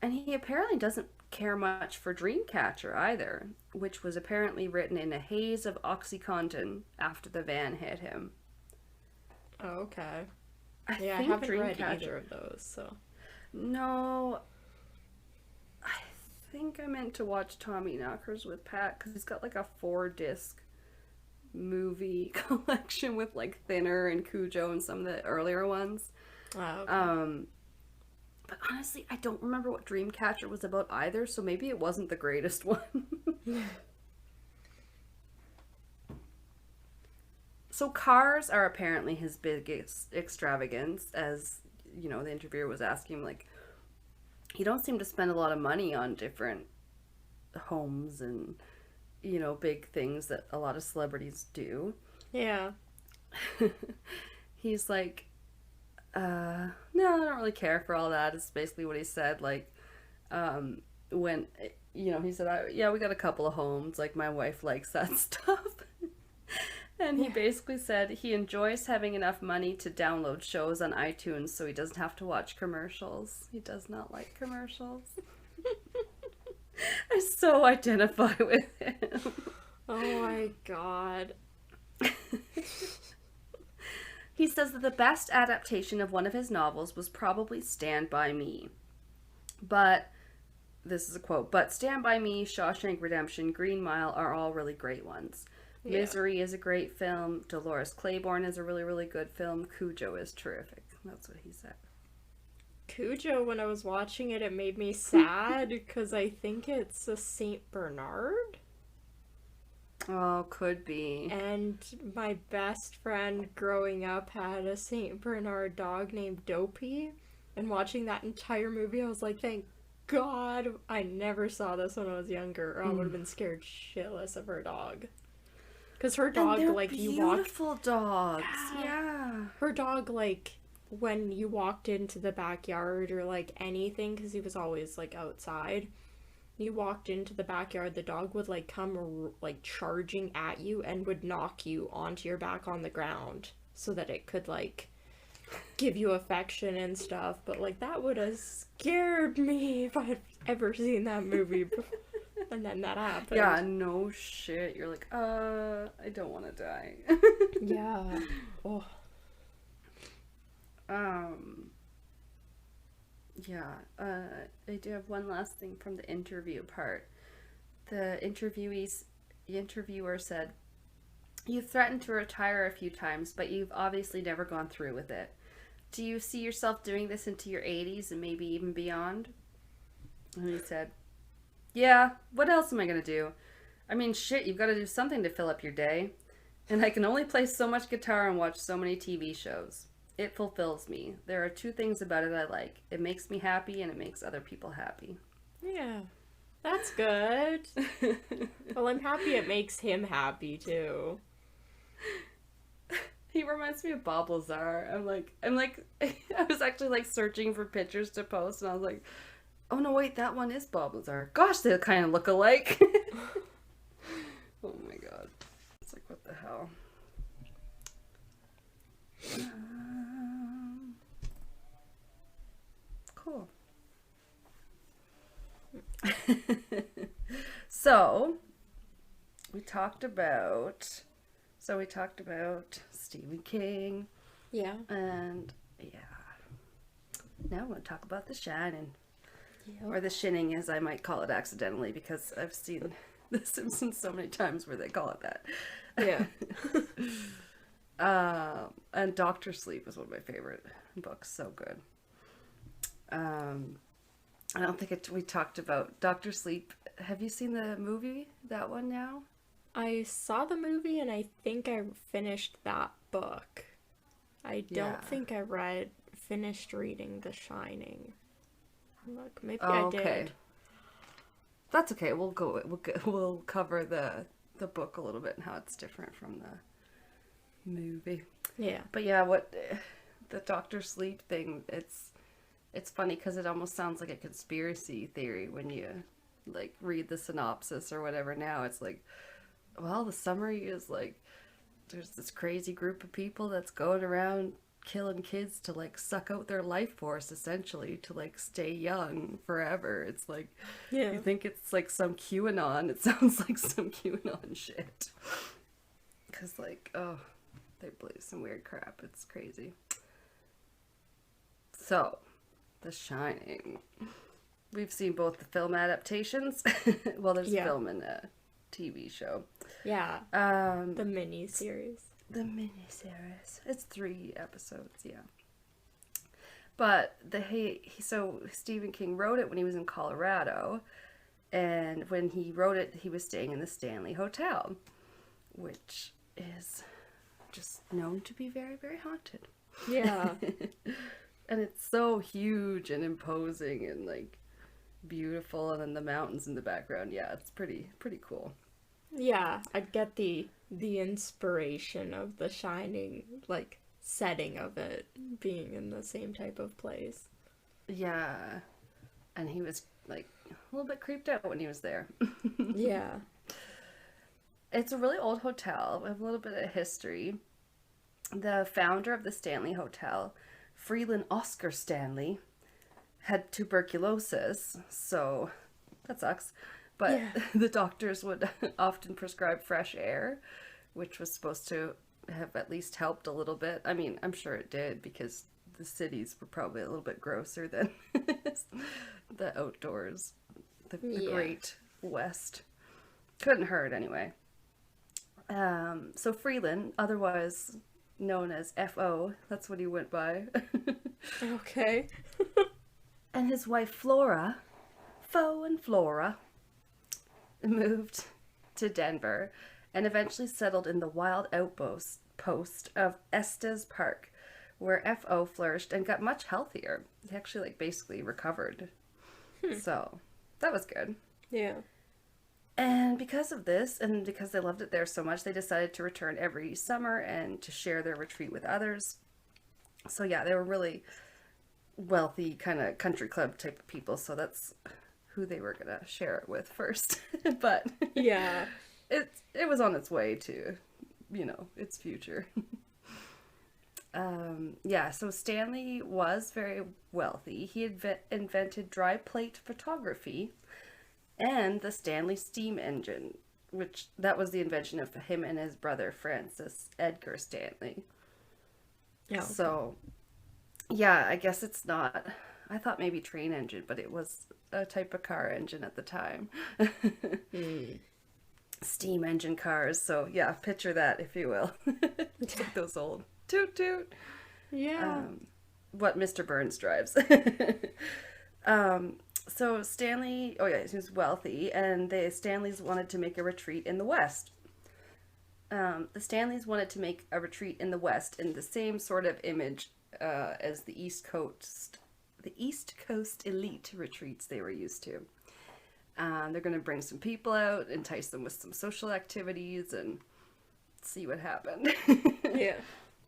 [SPEAKER 3] and he apparently doesn't care much for Dreamcatcher either, which was apparently written in a haze of OxyContin after the van hit him.
[SPEAKER 2] Oh, okay.
[SPEAKER 3] I
[SPEAKER 2] Yeah, I
[SPEAKER 3] think
[SPEAKER 2] haven't read
[SPEAKER 3] Dreamcatcher.
[SPEAKER 2] either of those, so.
[SPEAKER 3] No, I think I meant to watch Tommy Knockers with Pat because he's got like a 4-disc movie collection with like Thinner and Cujo and some of the earlier ones.
[SPEAKER 2] Oh, okay.
[SPEAKER 3] But honestly, I don't remember what Dreamcatcher was about either, so maybe it wasn't the greatest one. So cars are apparently his biggest extravagance, as, you know, the interviewer was asking, like, he don't seem to spend a lot of money on different homes and, you know, big things that a lot of celebrities do.
[SPEAKER 2] Yeah.
[SPEAKER 3] He's like, no, I don't really care for all that. It's basically what he said. Like, when, you know, he said, yeah, we got a couple of homes. Like, my wife likes that stuff. And he basically said he enjoys having enough money to download shows on iTunes so he doesn't have to watch commercials. He does not like commercials. I so identify with him.
[SPEAKER 2] Oh my god.
[SPEAKER 3] He says that the best adaptation of one of his novels was probably Stand By Me. But, this is a quote, but Stand By Me, Shawshank Redemption, Green Mile are all really great ones.
[SPEAKER 2] Yeah.
[SPEAKER 3] Misery is a great film. Dolores Claiborne is a really, really good film. Cujo is terrific. That's what he said.
[SPEAKER 2] Cujo, when I was watching it, it made me sad because I think it's a Saint Bernard.
[SPEAKER 3] Oh, could be.
[SPEAKER 2] And my best friend growing up had a Saint Bernard dog named Dopey. And watching that entire movie, I was like, thank God I never saw this when I was younger, or I would have been scared shitless of her dog. Because her dog,
[SPEAKER 3] and they're
[SPEAKER 2] like, you walk.
[SPEAKER 3] beautiful dogs. Yeah.
[SPEAKER 2] Her dog, like, when you walked into the backyard or, like, anything, because he was always, like, outside, you walked into the backyard, the dog would, like, come, like, charging at you and would knock you onto your back on the ground so that it could, like, give you affection and stuff. But, like, that would have scared me if I had ever seen that movie before. And then that happened.
[SPEAKER 3] Yeah, no shit. You're like, I don't want to die.
[SPEAKER 2] Yeah. Oh.
[SPEAKER 3] Yeah, I do have one last thing from the interview part. The interviewer said, "You've threatened to retire a few times, but you've obviously never gone through with it. Do you see yourself doing this into your 80s and maybe even beyond?" And he said, "Yeah, what else am I gonna do? I mean, shit, you've got to do something to fill up your day. And I can only play so much guitar and watch so many TV shows. It fulfills me. There are 2 things about it I like. It makes me happy and it makes other people happy."
[SPEAKER 2] Yeah. That's good. Well, I'm happy it makes him happy, too.
[SPEAKER 3] He reminds me of Bob Lazar. I'm like, I was actually like searching for pictures to post and I was like, oh no, wait, that one is Bob Lazar. Gosh, they kind of look alike. Oh my god. It's like, what the hell? Cool. So, we talked about Stephen King,
[SPEAKER 2] Yeah.
[SPEAKER 3] and yeah. Now I want to talk about The Shining. Or The Shinning, as I might call it accidentally, because I've seen The Simpsons so many times where they call it that.
[SPEAKER 2] Yeah.
[SPEAKER 3] And Doctor Sleep is one of my favorite books. So good. I don't think we talked about Doctor Sleep. Have you seen the movie? That one now?
[SPEAKER 2] I saw the movie and I think I finished that book. I don't think I finished reading The Shining. Look, maybe I did.
[SPEAKER 3] Okay. That's okay. We'll cover the book a little bit and how it's different from the movie.
[SPEAKER 2] Yeah.
[SPEAKER 3] But yeah, what the Doctor Sleep thing, it's funny because it almost sounds like a conspiracy theory when you like read the synopsis or whatever. Now it's like, well, the summary is like there's this crazy group of people that's going around killing kids to like suck out their life force, essentially, to like stay young forever. It's like,
[SPEAKER 2] Yeah.
[SPEAKER 3] you think it's like some QAnon. It sounds like some QAnon shit. Because like, oh,
[SPEAKER 1] they believe some weird crap. It's crazy. So, The Shining. We've seen both the film adaptations. Well, there's a film and a TV show.
[SPEAKER 2] Yeah. The mini-series.
[SPEAKER 1] The mini-series. It's 3 episodes, yeah. But so Stephen King wrote it when he was in Colorado, and when he wrote it, he was staying in the Stanley Hotel, which is just known to be very, very haunted.
[SPEAKER 2] Yeah.
[SPEAKER 1] And it's so huge and imposing and like beautiful, and then the mountains in the background. Yeah, it's pretty cool.
[SPEAKER 2] Yeah, I get the inspiration of The Shining, like, setting of it being in the same type of place.
[SPEAKER 1] Yeah. And he was like a little bit creeped out when he was there.
[SPEAKER 2] Yeah.
[SPEAKER 1] It's a really old hotel. We have a little bit of history. The founder of the Stanley Hotel, Freeland Oscar Stanley, had tuberculosis, so that sucks. But the doctors would often prescribe fresh air, which was supposed to have at least helped a little bit. I mean, I'm sure it did, because the cities were probably a little bit grosser than the outdoors, the Great West. Couldn't hurt anyway. So Freeland, otherwise known as F.O., that's what he went by.
[SPEAKER 2] Okay.
[SPEAKER 1] And his wife Flora, Fo and Flora, moved to Denver and eventually settled in the wild outpost of Estes Park, where F.O. flourished and got much healthier. He actually basically recovered. So that was good.
[SPEAKER 2] Yeah.
[SPEAKER 1] And because of this, and because they loved it there so much, they decided to return every summer and to share their retreat with others. So yeah, they were really wealthy, kind of country club type of people, so that's who they were gonna share it with first. But
[SPEAKER 2] yeah,
[SPEAKER 1] it was on its way to, its future. So Stanley was very wealthy. He had invented dry plate photography and the Stanley steam engine, which that was the invention of him and his brother Francis Edgar Stanley.
[SPEAKER 2] Yeah.
[SPEAKER 1] So, yeah, I guess it's not. I thought maybe train engine, but it was a type of car engine at the time. Steam engine cars. So, yeah, picture that, if you will. It's like those old toot toot.
[SPEAKER 2] Yeah.
[SPEAKER 1] What Mr. Burns drives. So Stanley, he was wealthy, and the Stanleys wanted to make a retreat in the West. The Stanleys wanted to make a retreat in the West in the same sort of image as the East Coast elite retreats they were used to. They're going to bring some people out, entice them with some social activities, and see what happened.
[SPEAKER 2] Yeah.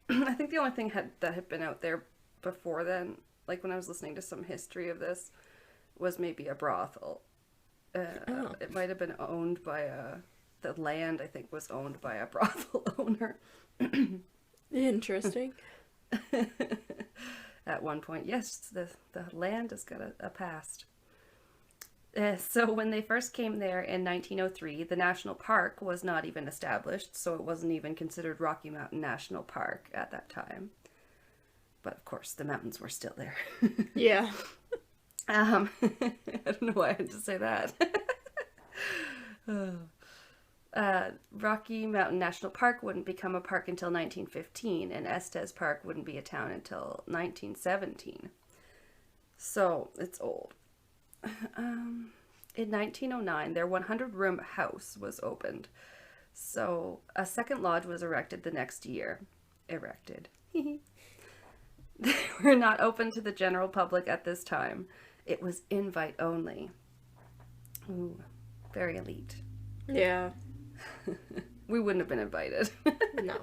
[SPEAKER 1] I think the only thing that had been out there before then, like when I was listening to some history of this, was maybe a brothel. It might have been owned by the land, I think, was owned by a brothel owner.
[SPEAKER 2] Interesting.
[SPEAKER 1] At one point, yes, the land has got a past. So when they first came there in 1903, the national park was not even established, so it wasn't even considered Rocky Mountain National Park at that time. But of course, the mountains were still there.
[SPEAKER 2] Yeah.
[SPEAKER 1] I don't know why I had to say that. Rocky Mountain National Park wouldn't become a park until 1915, and Estes Park wouldn't be a town until 1917. So, it's old. In 1909, their 100-room house was opened. So, a second lodge was erected the next year. They were not open to the general public at this time. It was invite only. Ooh, very elite.
[SPEAKER 2] Yeah.
[SPEAKER 1] We wouldn't have been invited.
[SPEAKER 2] No.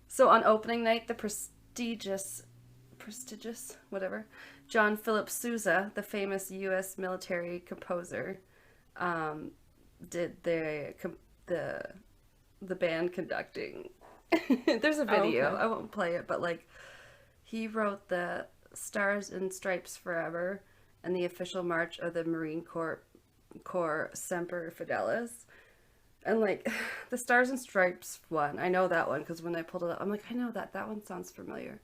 [SPEAKER 1] So on opening night, the prestigious, whatever, John Philip Sousa, the famous U.S. military composer, did the band conducting. There's a video.
[SPEAKER 2] Oh, okay.
[SPEAKER 1] I won't play it, but he wrote the Stars and Stripes Forever and the official march of the Marine Corps Semper Fidelis. And like the Stars and Stripes one, I know that one because when I pulled it up, I'm like, I know that one sounds familiar.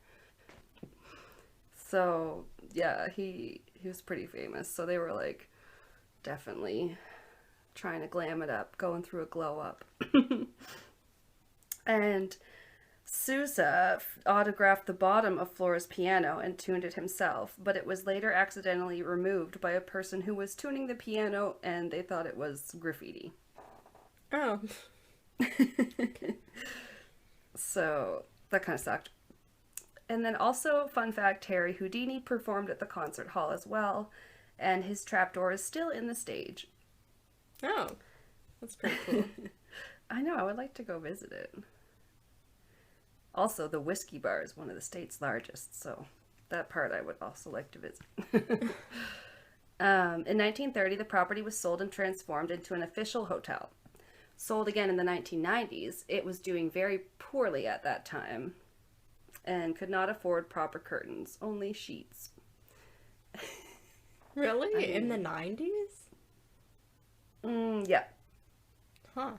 [SPEAKER 1] So yeah, he was pretty famous. So they were like definitely trying to glam it up, going through a glow up. And Sousa autographed the bottom of Flora's piano and tuned it himself, but it was later accidentally removed by a person who was tuning the piano and they thought it was graffiti.
[SPEAKER 2] Oh.
[SPEAKER 1] So that kind of sucked. And then also, fun fact, Harry Houdini performed at the concert hall as well, and his trapdoor is still in the stage.
[SPEAKER 2] Oh, that's pretty cool.
[SPEAKER 1] I know, I would like to go visit it. Also, the whiskey bar is one of the state's largest, so that part I would also like to visit. In 1930, the property was sold and transformed into an official hotel. Sold again in the 1990s, it was doing very poorly at that time and could not afford proper curtains, only sheets.
[SPEAKER 2] Really? In the 90s?
[SPEAKER 1] Yeah.
[SPEAKER 2] Huh.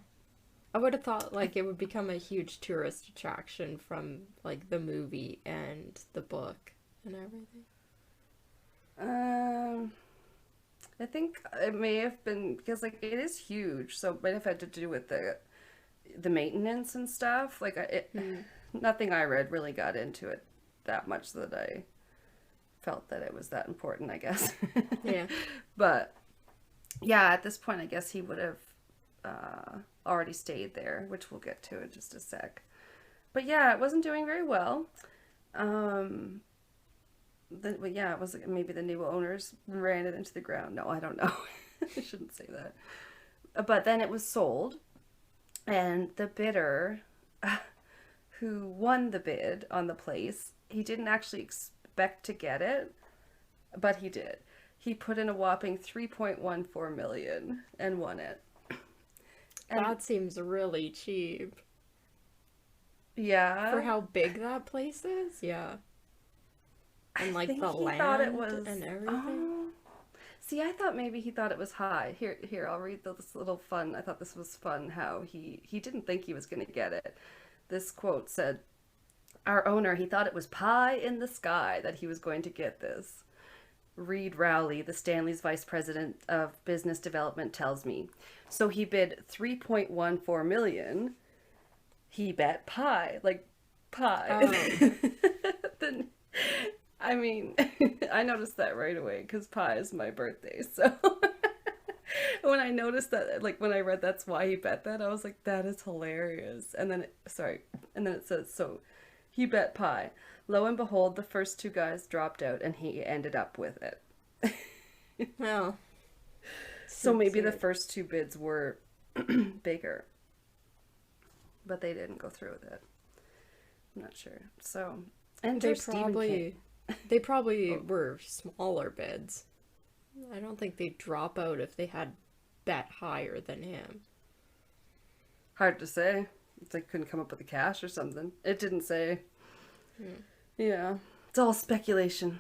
[SPEAKER 2] I would have thought, like, it would become a huge tourist attraction from, like, the movie and the book and everything.
[SPEAKER 1] I think it may have been, because, like, it is huge, so it might have had to do with the maintenance and stuff. Like, nothing I read really got into it that much that I felt that it was that important, I guess.
[SPEAKER 2] Yeah.
[SPEAKER 1] But, yeah, at this point, I guess he would have already stayed there, which we'll get to in just a sec. But yeah, it wasn't doing very well. It was maybe the new owners ran it into the ground. No, I don't know. I shouldn't say that. But then it was sold, and the bidder who won the bid on the place, he didn't actually expect to get it, but he did. He put in a whopping $3.14 million and won it. And
[SPEAKER 2] that seems really cheap.
[SPEAKER 1] yeah.
[SPEAKER 2] For how big that place is? Yeah. And, like,
[SPEAKER 1] think
[SPEAKER 2] the
[SPEAKER 1] he
[SPEAKER 2] land
[SPEAKER 1] thought it was,
[SPEAKER 2] and everything?
[SPEAKER 1] See, I thought maybe he thought it was high. Here, I'll read this little fun. I thought this was fun how he didn't think he was going to get it. This quote said, "Our owner, he thought it was pie in the sky that he was going to get this. Reed Rowley, the Stanley's vice president of business development, tells me. So he bid $3.14 million. He bet pie, like pie."
[SPEAKER 2] Oh.
[SPEAKER 1] Then, I mean, I noticed that right away because pie is my birthday. So when I noticed that, like when I read that's why he bet that, I was like, that is hilarious. And then, and then it says, so he bet pie. Lo and behold, the first two guys dropped out and he ended up with it.
[SPEAKER 2] Well.
[SPEAKER 1] So maybe the first two bids were bigger. But they didn't go through with it. I'm not sure. So, enter Stephen King.
[SPEAKER 2] They probably were smaller bids. I don't think they'd drop out if they had bet higher than him.
[SPEAKER 1] Hard to say. It's like couldn't come up with the cash or something. It didn't say. Yeah. It's all speculation.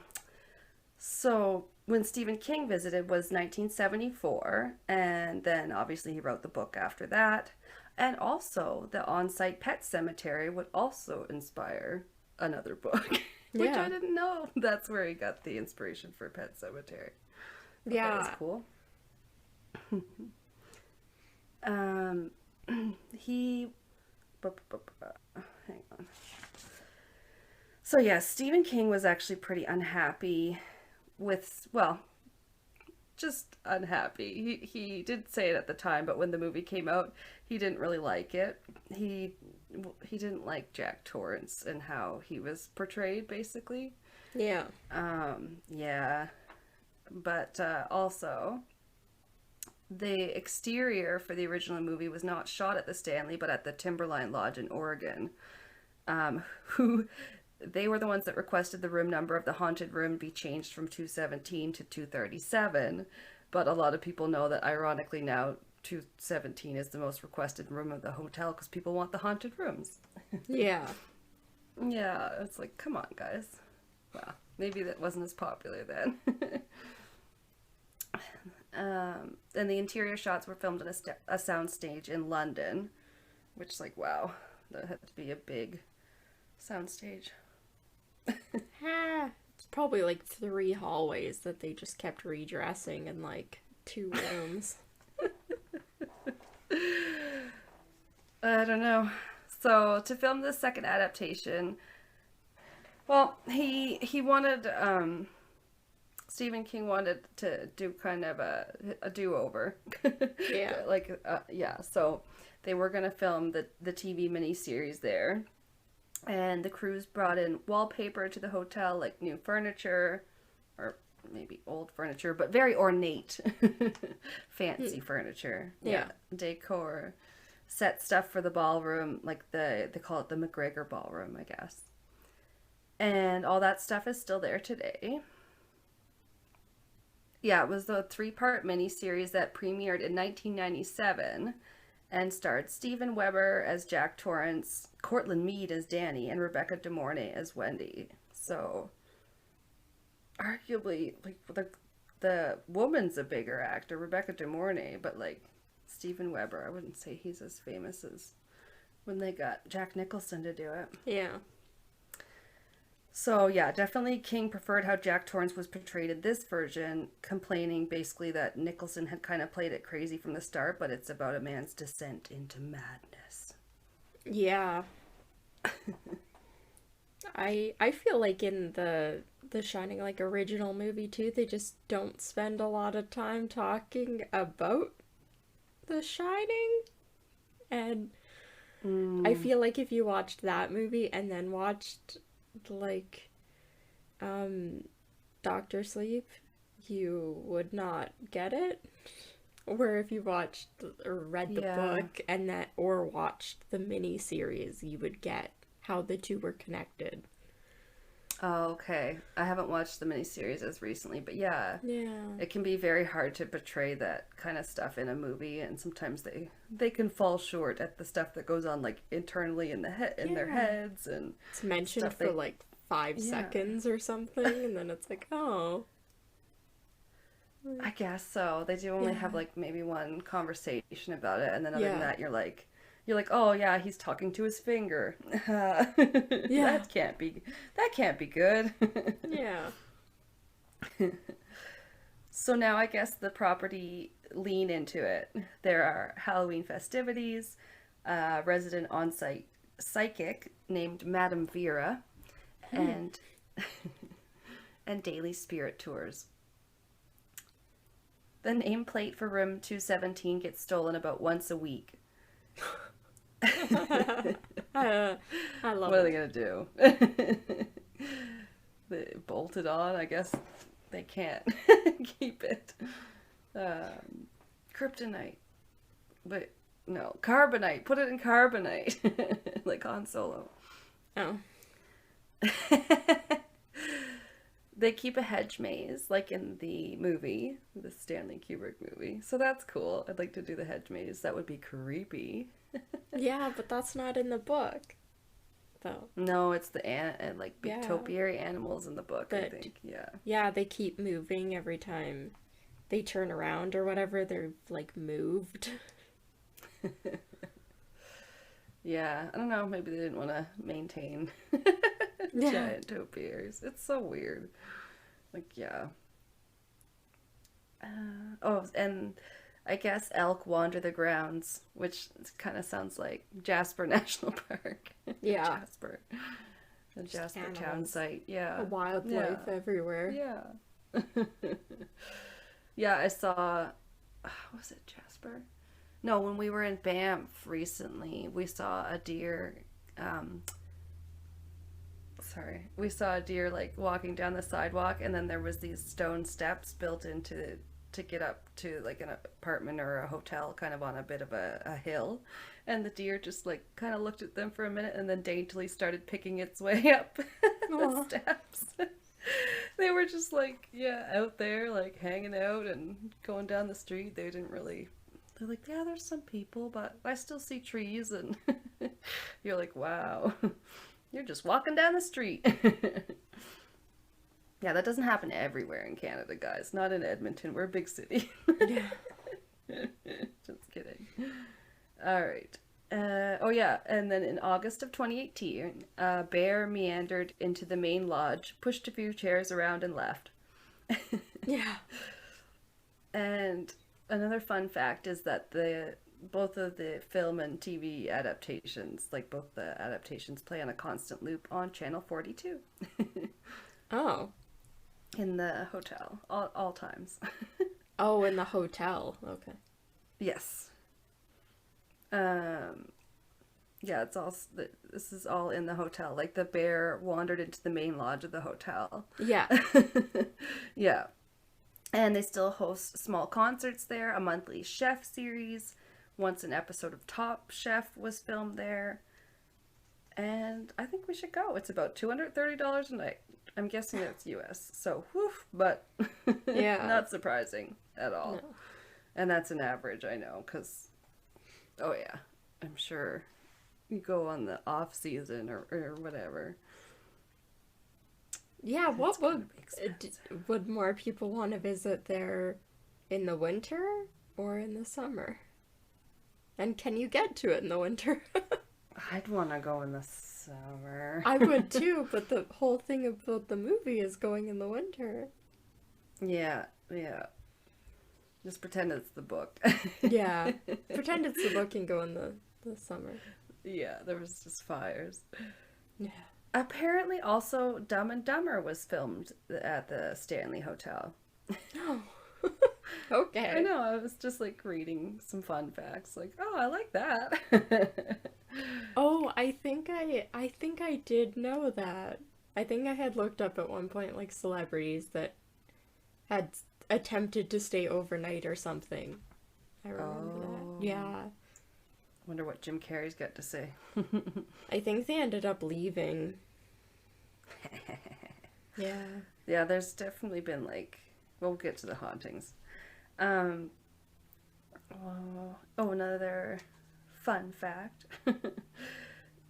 [SPEAKER 1] So, when Stephen King visited was 1974, and then obviously he wrote the book after that. And also, the on-site pet cemetery would also inspire another book, which I didn't know. That's where he got the inspiration for Pet Cemetery.
[SPEAKER 2] Yeah.
[SPEAKER 1] That was cool. Hang on. So yeah, Stephen King was actually pretty unhappy with, well, just unhappy. He did say it at the time, but when the movie came out, he didn't really like it. He didn't like Jack Torrance and how he was portrayed, basically.
[SPEAKER 2] Yeah.
[SPEAKER 1] Yeah. But also, the exterior for the original movie was not shot at the Stanley, but at the Timberline Lodge in Oregon. They were the ones that requested the room number of the haunted room be changed from 217 to 237. But a lot of people know that, ironically, now 217 is the most requested room of the hotel because people want the haunted rooms.
[SPEAKER 2] Yeah.
[SPEAKER 1] Yeah, it's like, come on, guys. Well, maybe that wasn't as popular then.
[SPEAKER 3] And the interior shots were filmed on a soundstage in London, which, like, wow, that had to be a big soundstage.
[SPEAKER 2] It's probably like 3 hallways that they just kept redressing in like 2 rooms.
[SPEAKER 3] I don't know. So to film the second adaptation, well, he wanted Stephen King wanted to do kind of a do-over.
[SPEAKER 2] Yeah.
[SPEAKER 3] Like yeah, so they were going to film the TV miniseries there. And the crews brought in wallpaper to the hotel, like new furniture, or maybe old furniture, but very ornate, fancy furniture.
[SPEAKER 2] Yeah.
[SPEAKER 3] Decor, set stuff for the ballroom, like they call it the McGregor Ballroom, I guess. And all that stuff is still there today. Yeah, it was the 3-part miniseries that premiered in 1997 and starred Steven Weber as Jack Torrance, Cortland Mead as Danny, and Rebecca De Mornay as Wendy. So, arguably, like, the woman's a bigger actor, Rebecca De Mornay, but, like, Steven Weber, I wouldn't say he's as famous as when they got Jack Nicholson to do it.
[SPEAKER 2] Yeah.
[SPEAKER 3] So, yeah, definitely King preferred how Jack Torrance was portrayed in this version, complaining basically that Nicholson had kind of played it crazy from the start, but it's about a man's descent into madness.
[SPEAKER 2] Yeah. I feel like in the Shining like original movie too, they just don't spend a lot of time talking about The Shining. And I feel like if you watched that movie and then watched like Doctor Sleep, you would not get it. Where if you watched or read the book and that or watched the mini series, you would get how the two were connected.
[SPEAKER 3] Oh, okay. I haven't watched the miniseries as recently, but yeah, it can be very hard to portray that kind of stuff in a movie, and sometimes they can fall short at the stuff that goes on like internally in their heads, and
[SPEAKER 2] it's mentioned for like 5 seconds or something, and then it's like, oh.
[SPEAKER 3] I guess so. They do only have like maybe one conversation about it, and then other than that, you're like, oh yeah, he's talking to his finger. That can't be good.
[SPEAKER 2] Yeah.
[SPEAKER 3] So now I guess the property lean into it. There are Halloween festivities, resident on-site psychic named Madame Vera, and daily spirit tours. The nameplate for room 217 gets stolen about once a week.
[SPEAKER 2] I love
[SPEAKER 3] What are
[SPEAKER 2] it.
[SPEAKER 3] they gonna do? They bolted on. I guess they can't keep it. Kryptonite, but no, carbonite. Put it in carbonite, like Han Solo.
[SPEAKER 2] Oh.
[SPEAKER 3] They keep a hedge maze, like in the movie, the Stanley Kubrick movie. So that's cool. I'd like to do the hedge maze. That would be creepy.
[SPEAKER 2] Yeah, but that's not in the book, though.
[SPEAKER 3] No, it's the big topiary animals in the book, I
[SPEAKER 2] But-
[SPEAKER 3] think. Yeah.
[SPEAKER 2] Yeah, they keep moving every time they turn around or whatever. They're like moved.
[SPEAKER 3] Yeah, I don't know. Maybe they didn't want to maintain
[SPEAKER 2] Yeah.
[SPEAKER 3] giant topiaries. It's so weird. Like, yeah. And I guess elk wander the grounds, which kind of sounds like Jasper National Park.
[SPEAKER 2] Yeah.
[SPEAKER 3] Jasper. The Jasper town
[SPEAKER 2] animals.
[SPEAKER 3] site. Yeah.
[SPEAKER 2] Wildlife everywhere.
[SPEAKER 3] Yeah. Yeah, I saw, was it Jasper? No, when we were in Banff recently, we saw a deer, we saw a deer like walking down the sidewalk, and then there was these stone steps built into to get up to like an apartment or a hotel kind of on a bit of a hill, and the deer just like kind of looked at them for a minute and then daintily started picking its way up the steps. They were just like, out there like hanging out and going down the street. They didn't really, they're like, yeah, there's some people, but I still see trees. And you're like, wow, you're just walking down the street. Yeah, that doesn't happen everywhere in Canada, guys. Not in Edmonton. We're a big city.
[SPEAKER 2] Yeah.
[SPEAKER 3] Just kidding. All right. Oh, yeah. And then in August of 2018, a bear meandered into the main lodge, pushed a few chairs around, and left.
[SPEAKER 2] Yeah.
[SPEAKER 3] And another fun fact is that both of the film and TV adaptations, like both the adaptations, play on a constant loop on Channel 42.
[SPEAKER 2] Oh.
[SPEAKER 3] In the hotel, all times.
[SPEAKER 2] Oh, in the hotel. Okay.
[SPEAKER 3] Yes. Yeah, this is all in the hotel. Like, the bear wandered into the main lodge of the hotel.
[SPEAKER 2] Yeah.
[SPEAKER 3] Yeah. And they still host small concerts there, a monthly chef series. Once an episode of Top Chef was filmed there. And I think we should go. It's about $230 a night. I'm guessing that's US. So, whew, but
[SPEAKER 2] Yeah.
[SPEAKER 3] not surprising at all.
[SPEAKER 2] No.
[SPEAKER 3] And that's an average, I know, because, oh yeah, I'm sure you go on the off season or whatever.
[SPEAKER 2] Yeah, what
[SPEAKER 3] It's gonna be expensive.
[SPEAKER 2] would more people want to visit there in the winter or in the summer? And can you get to it in the winter?
[SPEAKER 3] I'd want to go in the summer.
[SPEAKER 2] I would too, but the whole thing about the movie is going in the winter.
[SPEAKER 3] Yeah. Just pretend it's the book.
[SPEAKER 2] Yeah. Pretend it's the book and go in the summer.
[SPEAKER 3] Yeah, there was just fires.
[SPEAKER 2] Yeah.
[SPEAKER 3] Apparently, also, Dumb and Dumber was filmed at the Stanley Hotel.
[SPEAKER 2] Oh. Okay.
[SPEAKER 3] I know, I was just like reading some fun facts, like, oh, I like that.
[SPEAKER 2] Oh, I think I did know that. I think I had looked up at one point like celebrities that had attempted to stay overnight or something. I remember
[SPEAKER 3] Oh.
[SPEAKER 2] that. Yeah.
[SPEAKER 3] Wonder what Jim Carrey's got to say.
[SPEAKER 2] I think they ended up leaving. Yeah.
[SPEAKER 3] Yeah, there's definitely been like, we'll get to the hauntings. Another fun fact.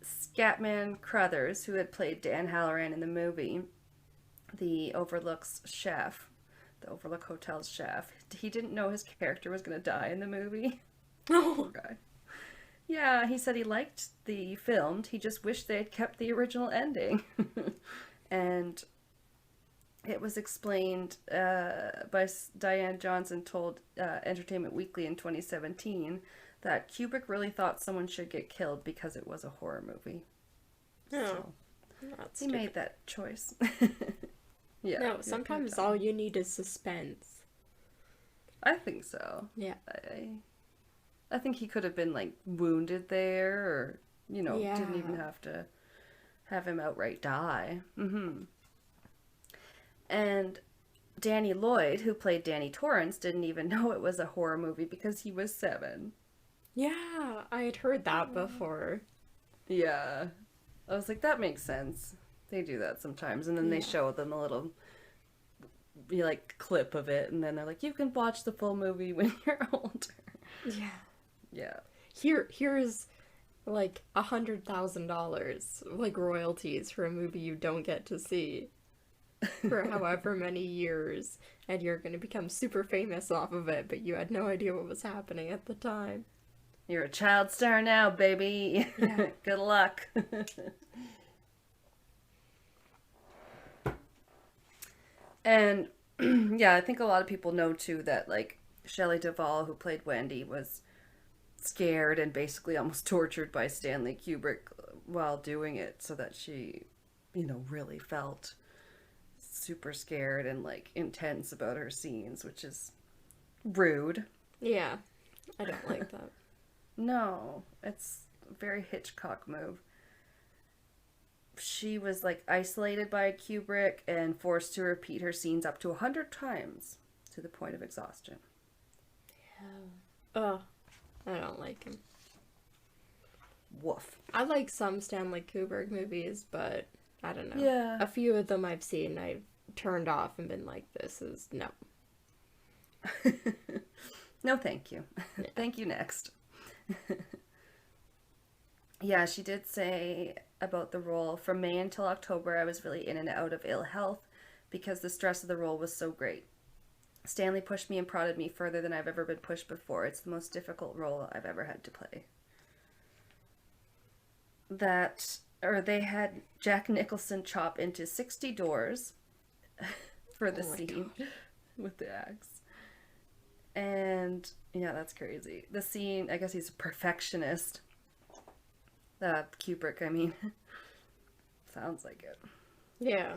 [SPEAKER 3] Scatman Crothers, who had played Dan Halloran in the movie, the Overlook Hotel's chef, he didn't know his character was going to die in the movie.
[SPEAKER 2] Oh.
[SPEAKER 3] Poor guy. Yeah, he said he liked the film, he just wished they had kept the original ending. And it was explained by Diane Johnson told Entertainment Weekly in 2017 that Kubrick really thought someone should get killed because it was a horror movie.
[SPEAKER 2] Oh,
[SPEAKER 3] So
[SPEAKER 2] that's
[SPEAKER 3] he made that choice. Yeah.
[SPEAKER 2] No, sometimes all you need is suspense.
[SPEAKER 3] I think so.
[SPEAKER 2] Yeah.
[SPEAKER 3] I think he could have been like wounded there, or didn't even
[SPEAKER 2] Yeah.
[SPEAKER 3] have to have him outright die. And Danny Lloyd, who played Danny Torrance, didn't even know it was a horror movie because he was 7.
[SPEAKER 2] Yeah, I had heard that before.
[SPEAKER 3] Yeah. I was like, that makes sense. They do that sometimes, and then they
[SPEAKER 2] Yeah.
[SPEAKER 3] show them a little clip of it, and then they're like, you can watch the full movie when you're older.
[SPEAKER 2] Yeah.
[SPEAKER 3] Yeah.
[SPEAKER 2] Here's like $100,000 like royalties for a movie you don't get to see for however many years, and you're gonna become super famous off of it, but you had no idea what was happening at the time.
[SPEAKER 3] You're a child star now, baby.
[SPEAKER 2] Yeah.
[SPEAKER 3] Good luck. And yeah, I think a lot of people know too that like Shelley Duvall, who played Wendy, was scared and basically almost tortured by Stanley Kubrick while doing it, so that she, really felt super scared and like intense about her scenes, which is rude.
[SPEAKER 2] Yeah, I don't like that.
[SPEAKER 3] No, it's a very Hitchcock move. She was like isolated by Kubrick and forced to repeat her scenes up to 100 times to the point of exhaustion.
[SPEAKER 2] Ugh, I don't like him.
[SPEAKER 3] Woof.
[SPEAKER 2] I like some Stanley Kubrick movies, but I don't know.
[SPEAKER 3] Yeah.
[SPEAKER 2] A few of them I've seen, I've turned off and been like, this is no.
[SPEAKER 3] No, thank you.
[SPEAKER 2] Yeah.
[SPEAKER 3] Thank you, next. Yeah, she did say about the role, from May until October, I was really in and out of ill health, because the stress of the role was so great. Stanley pushed me and prodded me further than I've ever been pushed before. It's the most difficult role I've ever had to play. They had Jack Nicholson chop into 60 doors for the scene with the axe. And, yeah, that's crazy. The scene, I guess he's a perfectionist. Kubrick, I mean. Sounds like it.
[SPEAKER 2] Yeah.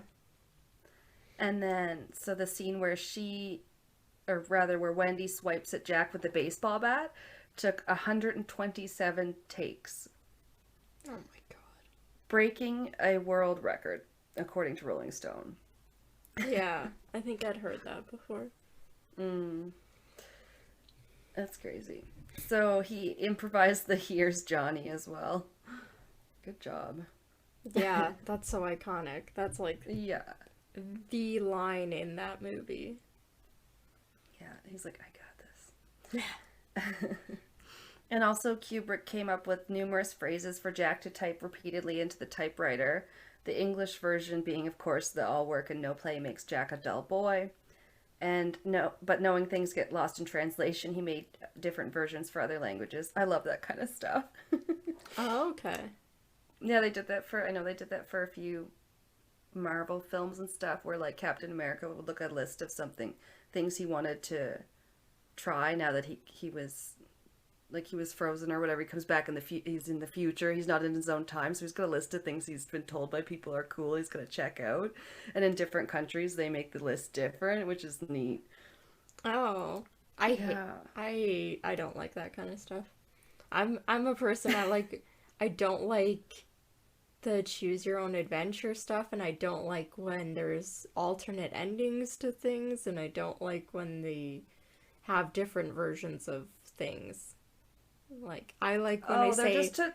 [SPEAKER 3] And then, so the scene where where Wendy swipes at Jack with the baseball bat took 127 takes.
[SPEAKER 2] Oh my god.
[SPEAKER 3] Breaking a world record, according to Rolling Stone.
[SPEAKER 2] Yeah, I think I'd heard that before.
[SPEAKER 3] That's crazy. So he improvised the "Here's Johnny" as well. Good job.
[SPEAKER 2] Yeah, that's so iconic. That's like
[SPEAKER 3] Yeah.
[SPEAKER 2] the line in that movie.
[SPEAKER 3] Yeah, he's like, I got this. And also Kubrick came up with numerous phrases for Jack to type repeatedly into the typewriter. The English version being, of course, the all work and no play makes Jack a dull boy. But knowing things get lost in translation, he made different versions for other languages. I love that kind of stuff.
[SPEAKER 2] Oh, okay.
[SPEAKER 3] Yeah, I know they did that for a few Marvel films and stuff, where like Captain America would look at a list of things he wanted to try now that he was frozen or whatever. He comes back he's in the future. He's not in his own time, so he's got a list of things he's been told by people are cool. He's gonna check out, and in different countries they make the list different, which is neat.
[SPEAKER 2] Oh, I don't like that kind of stuff. I'm a person I don't like the choose your own adventure stuff, and I don't like when there's alternate endings to things, and I don't like when they have different versions of things. Like, I like when they say...
[SPEAKER 3] just to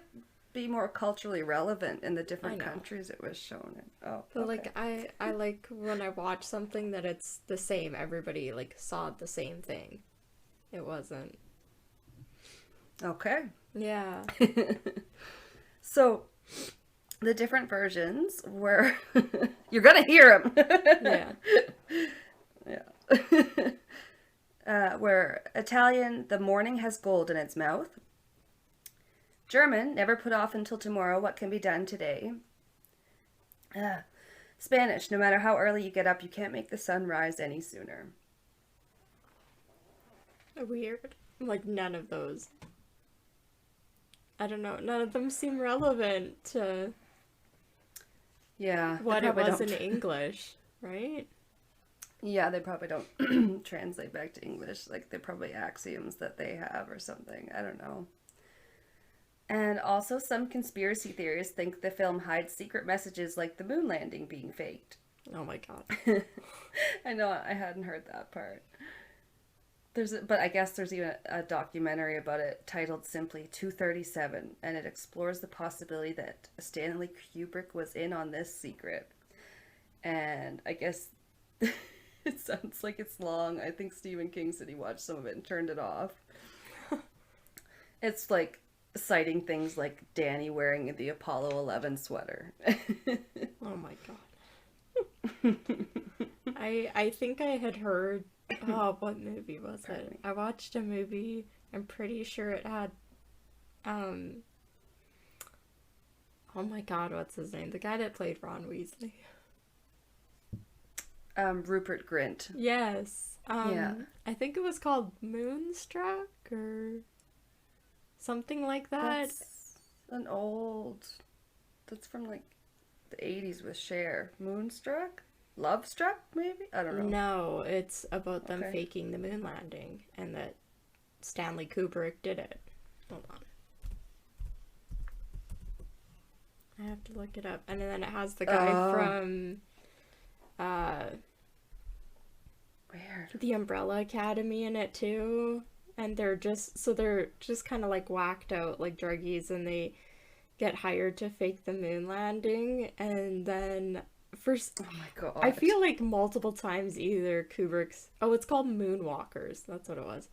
[SPEAKER 3] be more culturally relevant in the different countries it was shown in. Oh,
[SPEAKER 2] but,
[SPEAKER 3] okay.
[SPEAKER 2] like, I like when I watch something that it's the same. Everybody, like, saw the same thing. It wasn't.
[SPEAKER 3] Okay.
[SPEAKER 2] Yeah.
[SPEAKER 3] So, the different versions were... You're gonna hear them!
[SPEAKER 2] Yeah.
[SPEAKER 3] Yeah. Where Italian, the morning has gold in its mouth. German, never put off until tomorrow what can be done today. Spanish, no matter how early you get up, you can't make the sun rise any sooner.
[SPEAKER 2] Weird. Like, none of those. I don't know. None of them seem relevant to what it was in English, right?
[SPEAKER 3] Yeah, they probably don't translate back to English. Like, they're probably axioms that they have or something. I don't know. And also, some conspiracy theorists think the film hides secret messages like the moon landing being faked.
[SPEAKER 2] Oh my god.
[SPEAKER 3] I know, I hadn't heard that part. But I guess there's even a documentary about it titled simply 237, and it explores the possibility that Stanley Kubrick was in on this secret. And I guess it sounds like it's long. I think Stephen King said he watched some of it and turned it off. It's like citing things like Danny wearing the Apollo 11 sweater.
[SPEAKER 2] Oh my god. I think I had heard... Oh, what movie was it? I watched a movie. I'm pretty sure it had... Oh my god, what's his name? The guy that played Ron Weasley.
[SPEAKER 3] Rupert Grint.
[SPEAKER 2] Yes.
[SPEAKER 3] Yeah.
[SPEAKER 2] I think it was called Moonstruck or something like that.
[SPEAKER 3] That's from like the 80s with Cher. Moonstruck? Lovestruck, maybe? I don't know.
[SPEAKER 2] No, it's about them faking the moon landing and that Stanley Kubrick did it. Hold on. I have to look it up. And then it has the guy from
[SPEAKER 3] Weird.
[SPEAKER 2] The Umbrella Academy in it too. And they're just kind of like whacked out like druggies, and they get hired to fake the moon landing. And then first,
[SPEAKER 3] oh my god,
[SPEAKER 2] I feel like multiple times either Kubrick's, it's called Moonwalkers, that's what it was.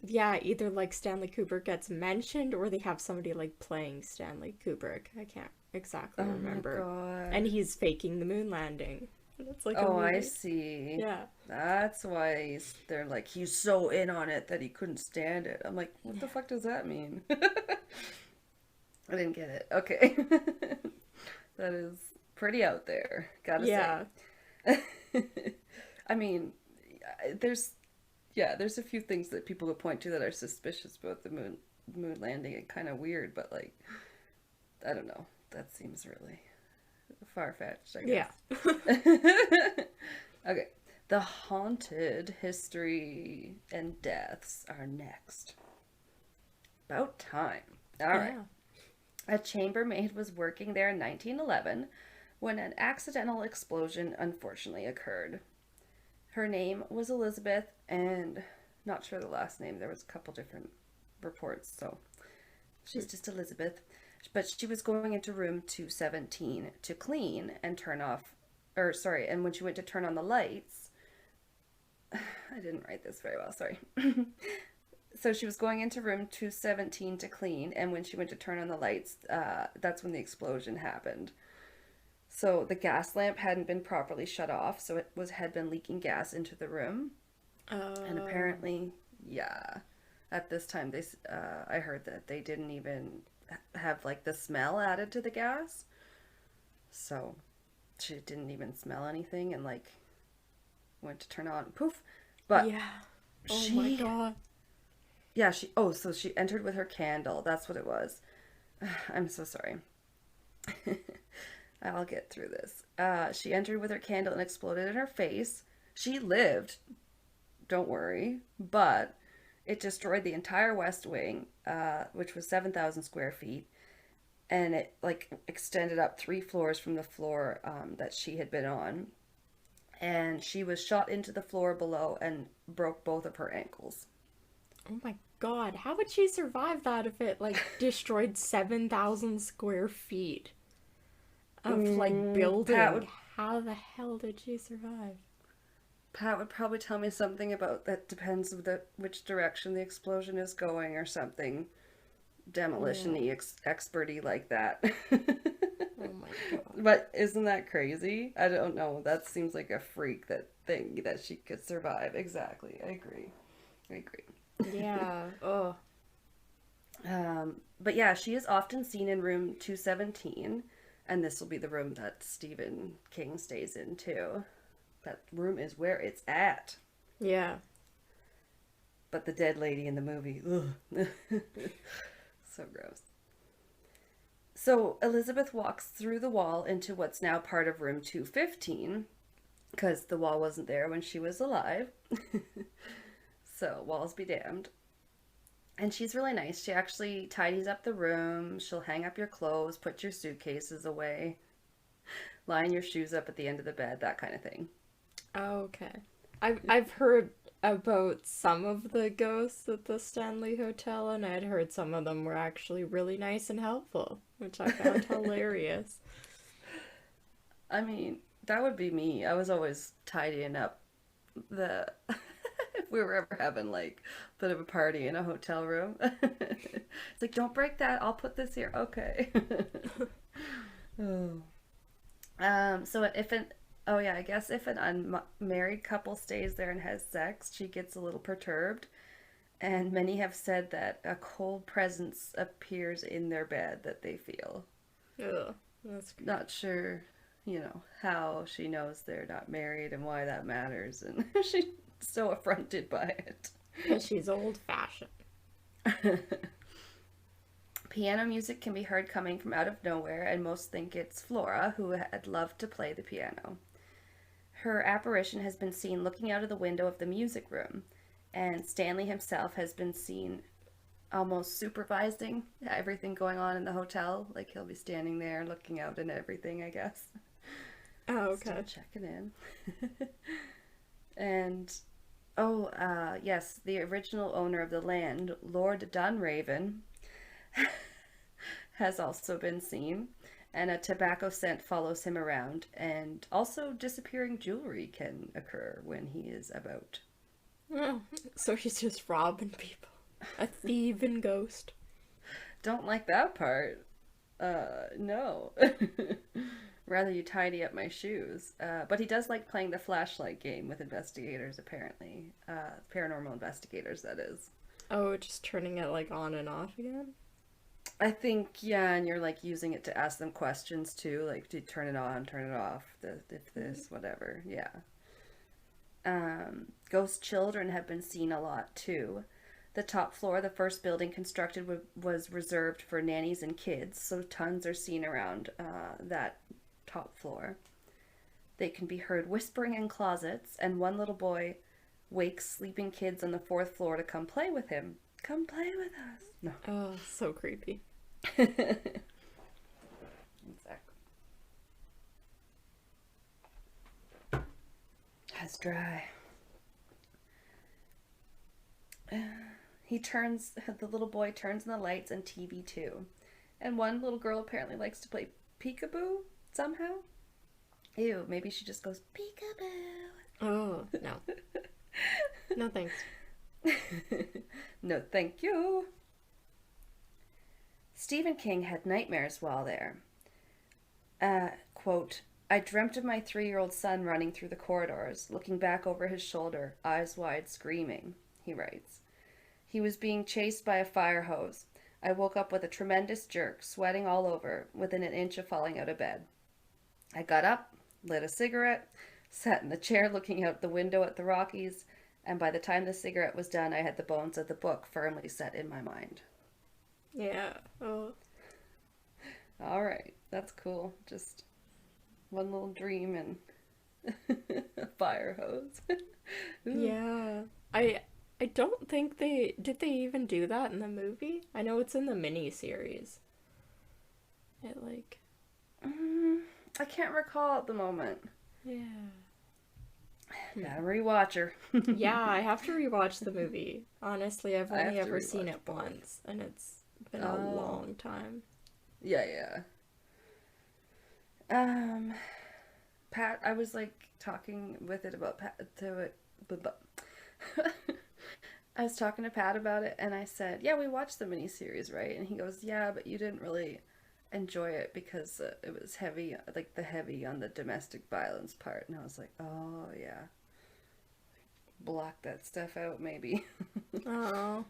[SPEAKER 2] Yeah, either like Stanley Kubrick gets mentioned or they have somebody like playing Stanley Kubrick. I can't exactly remember.
[SPEAKER 3] My god.
[SPEAKER 2] And he's faking the moon landing. It's like a
[SPEAKER 3] Oh, I
[SPEAKER 2] movie.
[SPEAKER 3] see.
[SPEAKER 2] Yeah.
[SPEAKER 3] That's why they're like, he's so in on it that he couldn't stand it. I'm like, what the fuck does that mean? I didn't get it. Okay. That is pretty out there, gotta
[SPEAKER 2] Yeah.
[SPEAKER 3] say. I mean, there's there's a few things that people would point to that are suspicious about the moon landing and kind of weird, but like, I don't know. That seems really far-fetched, I
[SPEAKER 2] Yeah.
[SPEAKER 3] guess. Okay. The haunted history and deaths are next. About time. All right.
[SPEAKER 2] Yeah.
[SPEAKER 3] A chambermaid was working there in 1911 when an accidental explosion unfortunately occurred. Her name was Elizabeth, and not sure the last name. There was a couple different reports, so she's just Elizabeth. But she was going into room 217 to clean and turn off, and when she went to turn on the lights, I didn't write this very well, sorry. So she was going into room 217 to clean, and when she went to turn on the lights, that's when the explosion happened. So the gas lamp hadn't been properly shut off, so it had been leaking gas into the room. And apparently, at this time, I heard that they didn't even have like the smell added to the gas. So she didn't even smell anything, and like went to turn on, poof. But
[SPEAKER 2] yeah. Oh my god.
[SPEAKER 3] yeah, so she entered with her candle. That's what it was. I'm so sorry. I'll get through this. She entered with her candle and exploded in her face. She lived, don't worry, but it destroyed the entire west wing, which was 7,000 square feet, and it like extended up 3 floors from the floor that she had been on. And she was shot into the floor below and broke both of her ankles.
[SPEAKER 2] Oh my god. How would she survive that if it like destroyed 7,000 square feet of like building? How the hell did she survive?
[SPEAKER 3] Pat would probably tell me something about that depends on which direction the explosion is going or something demolition-y experty like that.
[SPEAKER 2] Oh my god.
[SPEAKER 3] But isn't that crazy? I don't know. That seems like a freak thing that she could survive. Exactly. I agree.
[SPEAKER 2] Yeah. Oh.
[SPEAKER 3] But yeah, she is often seen in room 217, and this will be the room that Stephen King stays in too. That room is where it's at.
[SPEAKER 2] Yeah.
[SPEAKER 3] But the dead lady in the movie, ugh. So gross. So Elizabeth walks through the wall into what's now part of room 215, because the wall wasn't there when she was alive. So walls be damned. And she's really nice. She actually tidies up the room. She'll hang up your clothes, put your suitcases away, line your shoes up at the end of the bed, that kind of thing.
[SPEAKER 2] Okay. I've heard about some of the ghosts at the Stanley Hotel, and I'd heard some of them were actually really nice and helpful, which I found hilarious.
[SPEAKER 3] I mean, that would be me. I was always tidying up the... if we were ever having like a bit of a party in a hotel room. It's like, don't break that. I'll put this here. Okay. So I guess if an unmarried couple stays there and has sex, she gets a little perturbed. And many have said that a cold presence appears in their bed that they feel.
[SPEAKER 2] Ugh, that's good.
[SPEAKER 3] Not sure, how she knows they're not married and why that matters. And she's so affronted by it.
[SPEAKER 2] Because she's old-fashioned.
[SPEAKER 3] Piano music can be heard coming from out of nowhere, and most think it's Flora, who had loved to play the piano. Her apparition has been seen looking out of the window of the music room, and Stanley himself has been seen almost supervising everything going on in the hotel. Like, he'll be standing there looking out and everything, I guess.
[SPEAKER 2] Oh, okay.
[SPEAKER 3] Still checking in. And, yes, the original owner of the land, Lord Dunraven, has also been seen, and a tobacco scent follows him around, and also disappearing jewelry can occur when he is about.
[SPEAKER 2] Oh, so he's just robbing people. A thieving ghost.
[SPEAKER 3] Don't like that part. No. Rather you tidy up my shoes. But he does like playing the flashlight game with investigators, apparently. Paranormal investigators, that is.
[SPEAKER 2] Oh, just turning it like on and off again?
[SPEAKER 3] I think, yeah, and you're like using it to ask them questions too, like to turn it on, turn it off, if this, whatever, yeah. Ghost children have been seen a lot too. The top floor, the first building constructed was reserved for nannies and kids, so tons are seen around that top floor. They can be heard whispering in closets, and one little boy wakes sleeping kids on the fourth floor to come play with him. Come play with us. No.
[SPEAKER 2] Oh, so creepy.
[SPEAKER 3] Exactly. That's dry. The little boy turns on the lights and TV too. And one little girl apparently likes to play peekaboo somehow. Ew, maybe she just goes peekaboo.
[SPEAKER 2] Oh, no. No thanks.
[SPEAKER 3] No, thank you. Stephen King had nightmares while there. Quote, I dreamt of my 3-year-old son running through the corridors, looking back over his shoulder, eyes wide, screaming, he writes. He was being chased by a fire hose. I woke up with a tremendous jerk, sweating all over, within an inch of falling out of bed. I got up, lit a cigarette, sat in the chair looking out the window at the Rockies, and by the time the cigarette was done, I had the bones of the book firmly set in my mind.
[SPEAKER 2] Yeah. Oh.
[SPEAKER 3] All right, that's cool. Just one little dream and a fire hose.
[SPEAKER 2] Yeah. I don't think did they even do that in the movie? I know it's in the mini-series. It like...
[SPEAKER 3] I can't recall at the moment.
[SPEAKER 2] Yeah.
[SPEAKER 3] Gotta rewatch her.
[SPEAKER 2] Yeah, I have to rewatch the movie. Honestly, I've
[SPEAKER 3] I
[SPEAKER 2] only
[SPEAKER 3] have to
[SPEAKER 2] ever seen
[SPEAKER 3] rewatch
[SPEAKER 2] it
[SPEAKER 3] both.
[SPEAKER 2] once, and it's been a long time.
[SPEAKER 3] Yeah. Pat, I was like talking with it about Pat to it. I was talking to Pat about it, and I said, "Yeah, we watched the miniseries, right?" And he goes, "Yeah, but you didn't really enjoy it because it was heavy, like the heavy on the domestic violence part." And I was like, "Oh yeah, block that stuff out, maybe."
[SPEAKER 2] Oh.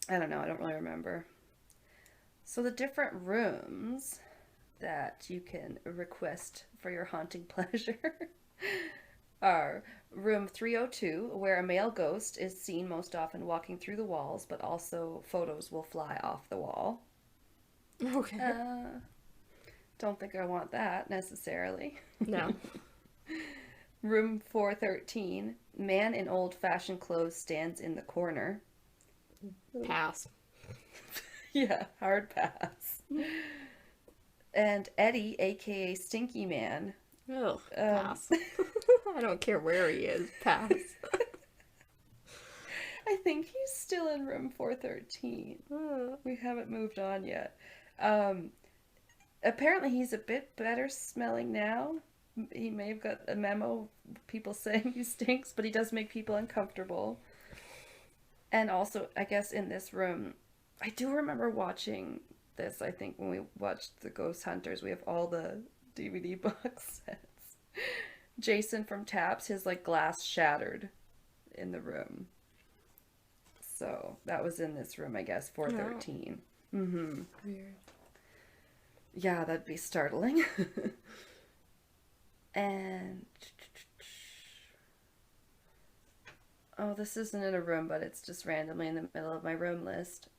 [SPEAKER 3] I don't know. I don't really remember. So the different rooms that you can request for your haunting pleasure are room 302, where a male ghost is seen most often walking through the walls, but also photos will fly off the wall.
[SPEAKER 2] Okay.
[SPEAKER 3] Don't think I want that necessarily.
[SPEAKER 2] No.
[SPEAKER 3] Room 413, man in old-fashioned clothes stands in the corner.
[SPEAKER 2] Pass.
[SPEAKER 3] Yeah, hard pass. And Eddie, aka Stinky Man.
[SPEAKER 2] Oh, pass. I don't care where he is. Pass.
[SPEAKER 3] I think he's still in room 413. We haven't moved on yet. Apparently he's a bit better smelling now. He may have got a memo, people saying he stinks, but he does make people uncomfortable. And also, I guess in this room, I do remember watching this, I think, when we watched The Ghost Hunters. We have all the DVD box sets. Jason from Taps, his like glass shattered in the room. So that was in this room, I guess, 413. Oh. Mm-hmm.
[SPEAKER 2] Weird.
[SPEAKER 3] Yeah, that'd be startling. And oh, this isn't in a room, but it's just randomly in the middle of my room list.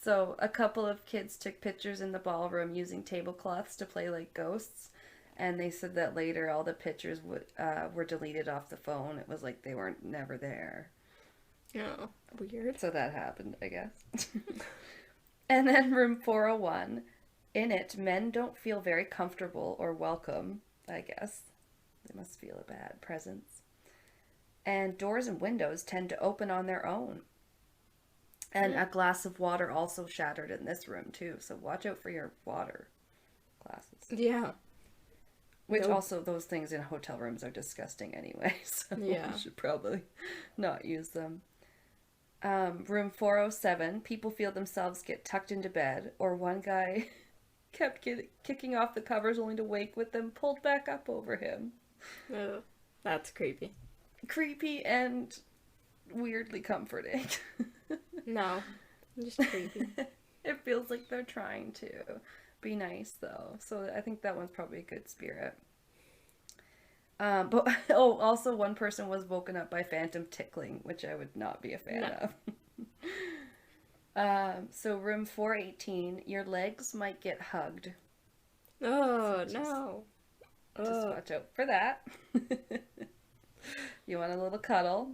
[SPEAKER 3] So a couple of kids took pictures in the ballroom using tablecloths to play like ghosts, and they said that later all the pictures were deleted off the phone. It was like they weren't never there.
[SPEAKER 2] Oh, weird.
[SPEAKER 3] So that happened, I guess. And then room 401. In it, men don't feel very comfortable or welcome, I guess. They must feel a bad presence. And doors and windows tend to open on their own. And a glass of water also shattered in this room, too. So watch out for your water glasses.
[SPEAKER 2] Yeah.
[SPEAKER 3] Which also, those things in hotel rooms are disgusting anyway. So
[SPEAKER 2] yeah.
[SPEAKER 3] You should probably not use them. Room 407, people feel themselves get tucked into bed. Or one guy kept kicking off the covers only to wake with them pulled back up over him.
[SPEAKER 2] Oh, that's creepy.
[SPEAKER 3] Creepy and weirdly comforting.
[SPEAKER 2] No, just creepy.
[SPEAKER 3] It feels like they're trying to be nice, though. So I think that one's probably a good spirit. But also one person was woken up by phantom tickling, which I would not be a fan of. So room 418, your legs might get hugged.
[SPEAKER 2] Oh,
[SPEAKER 3] So
[SPEAKER 2] no.
[SPEAKER 3] Just watch out for that. You want a little cuddle.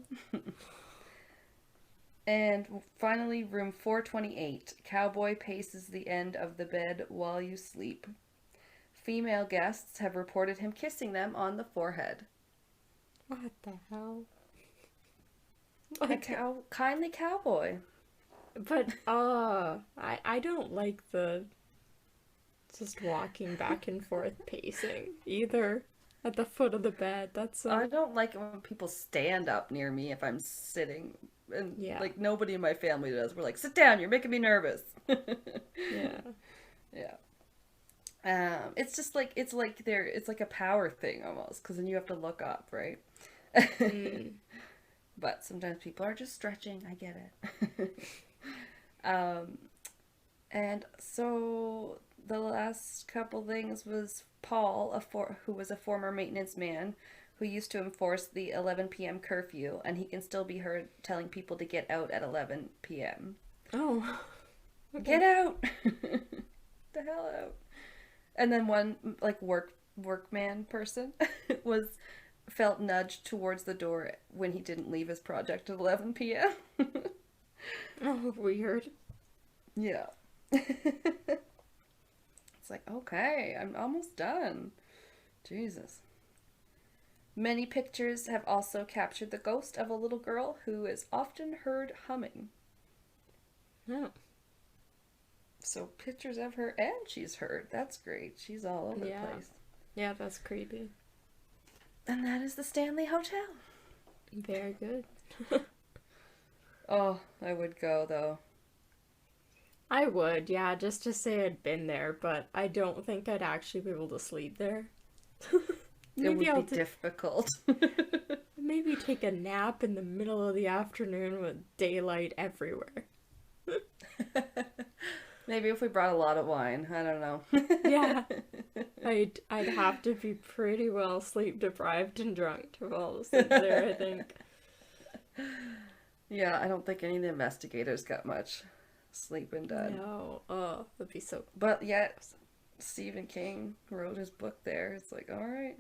[SPEAKER 3] And finally, room 428, cowboy paces the end of the bed while you sleep. Female guests have reported him kissing them on the forehead.
[SPEAKER 2] What the hell?
[SPEAKER 3] A kindly cowboy.
[SPEAKER 2] But, I don't like the just walking back and forth pacing either at the foot of the bed. That's
[SPEAKER 3] I don't like it when people stand up near me if I'm sitting. And,
[SPEAKER 2] Yeah.
[SPEAKER 3] like, nobody in my family does. We're like, sit down, you're making me nervous.
[SPEAKER 2] yeah.
[SPEAKER 3] Yeah. It's just like, it's like a power thing almost, because then you have to look up, right? But sometimes people are just stretching, I get it. And so the last couple things was Paul, who was a former maintenance man, who used to enforce the 11 p.m. curfew, and he can still be heard telling people to get out at 11 p.m.
[SPEAKER 2] Oh. Okay.
[SPEAKER 3] Get out! The hell out. And then one, like, workman person felt nudged towards the door when he didn't leave his project at 11 p.m.
[SPEAKER 2] Oh, weird.
[SPEAKER 3] Yeah. It's like, okay, I'm almost done. Jesus. Many pictures have also captured the ghost of a little girl who is often heard humming.
[SPEAKER 2] Oh.
[SPEAKER 3] So pictures of her, and she's heard. That's great. She's all over the place.
[SPEAKER 2] Yeah, that's creepy.
[SPEAKER 3] And that is the Stanley Hotel.
[SPEAKER 2] Very good.
[SPEAKER 3] Oh, I would go, though.
[SPEAKER 2] I would, yeah, just to say I'd been there, but I don't think I'd actually be able to sleep there.
[SPEAKER 3] It would be difficult.
[SPEAKER 2] Maybe take a nap in the middle of the afternoon with daylight everywhere.
[SPEAKER 3] Maybe if we brought a lot of wine. I don't know.
[SPEAKER 2] Yeah. I'd have to be pretty well sleep deprived and drunk to fall asleep there, I think.
[SPEAKER 3] Yeah, I don't think any of the investigators got much sleeping done.
[SPEAKER 2] No. Oh, that'd be so...
[SPEAKER 3] But yet, Stephen King wrote his book there. It's like, all right.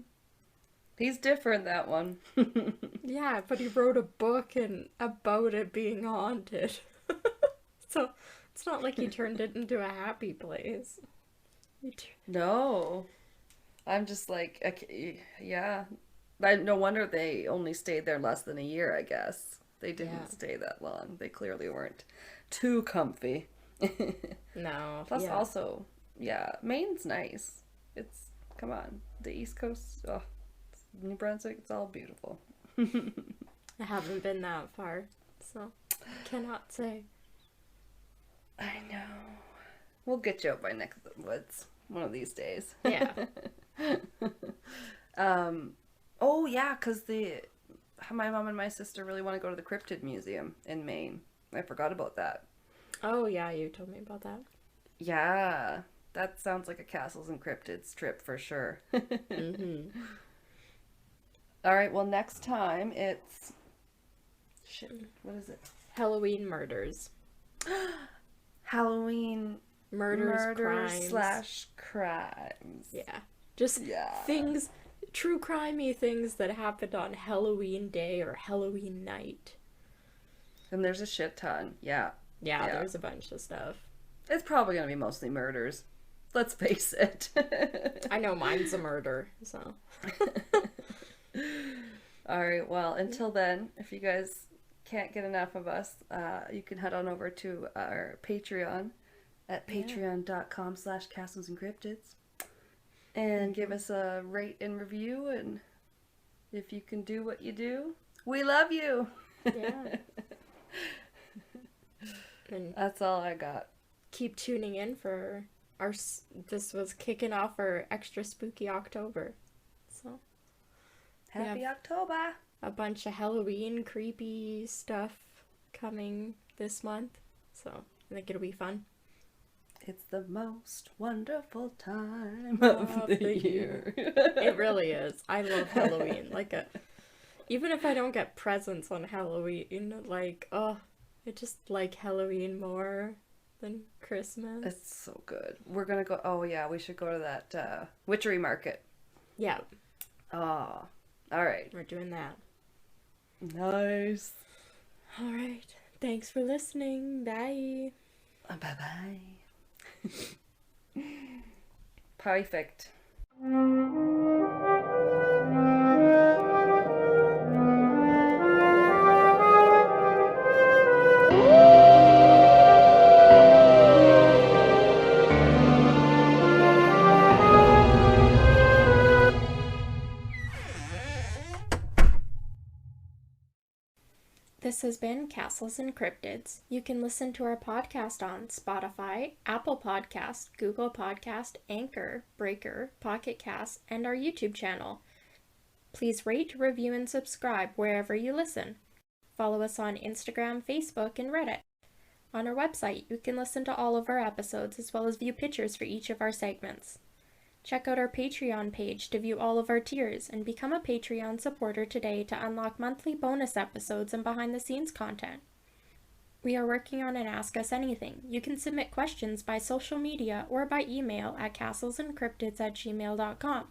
[SPEAKER 3] He's different, that one.
[SPEAKER 2] Yeah, but he wrote a book about it being haunted. So, it's not like he turned it into a happy place.
[SPEAKER 3] No. I'm just like, yeah. No wonder they only stayed there less than a year, I guess. They didn't stay that long. They clearly weren't too comfy.
[SPEAKER 2] No.
[SPEAKER 3] Plus, also, yeah, Maine's nice. It's, come on, the East Coast, New Brunswick, it's all beautiful.
[SPEAKER 2] I haven't been that far, so cannot say.
[SPEAKER 3] I know. We'll get you out by next to the woods one of these days.
[SPEAKER 2] Yeah.
[SPEAKER 3] Oh yeah, because my mom and my sister really want to go to the Cryptid Museum in Maine. I forgot about that.
[SPEAKER 2] Oh yeah, you told me about that.
[SPEAKER 3] Yeah, that sounds like a Castles and Cryptids trip for sure.
[SPEAKER 2] Mm-hmm.
[SPEAKER 3] All right, well next time it's... Shit, what is it?
[SPEAKER 2] Halloween murders.
[SPEAKER 3] Halloween
[SPEAKER 2] Murders, crimes.
[SPEAKER 3] /crimes.
[SPEAKER 2] Yeah. Just things, true crimey things that happened on Halloween day or Halloween night.
[SPEAKER 3] And there's a shit ton. Yeah,
[SPEAKER 2] there's a bunch of stuff.
[SPEAKER 3] It's probably going to be mostly murders. Let's face it.
[SPEAKER 2] I know mine's a murder, so.
[SPEAKER 3] Alright, well, until then, if you guys can't get enough of us, you can head on over to our Patreon at patreon.com/castlesandcryptids and give us a rate and review, and if you can do what you do, we love you!
[SPEAKER 2] Yeah. And
[SPEAKER 3] that's all I got.
[SPEAKER 2] keep tuning in for this was kicking off our extra spooky October. So
[SPEAKER 3] Happy October.
[SPEAKER 2] a bunch of Halloween creepy stuff coming this month. So I think it'll be fun.
[SPEAKER 3] It's the most wonderful time of the year.
[SPEAKER 2] It really is. I love Halloween. Even if I don't get presents on Halloween, I just like Halloween more than Christmas.
[SPEAKER 3] It's so good. We're gonna go. Oh yeah, we should go to that witchery market.
[SPEAKER 2] Yeah,
[SPEAKER 3] Oh, all right.
[SPEAKER 2] we're doing that.
[SPEAKER 3] Nice.
[SPEAKER 2] All right. Thanks for listening. Bye.
[SPEAKER 3] Bye bye. Perfect.
[SPEAKER 2] This has been Castles and Cryptids. You can listen to our podcast on Spotify, Apple Podcast, Google Podcast, Anchor, Breaker, Pocket Cast, and our YouTube channel. Please rate, review, and subscribe wherever you listen. Follow us on Instagram, Facebook, and Reddit. On our website, you can listen to all of our episodes as well as view pictures for each of our segments. Check out our Patreon page to view all of our tiers and become a Patreon supporter today to unlock monthly bonus episodes and behind-the-scenes content. We are working on an Ask Us Anything. You can submit questions by social media or by email at castlesandcryptids@gmail.com.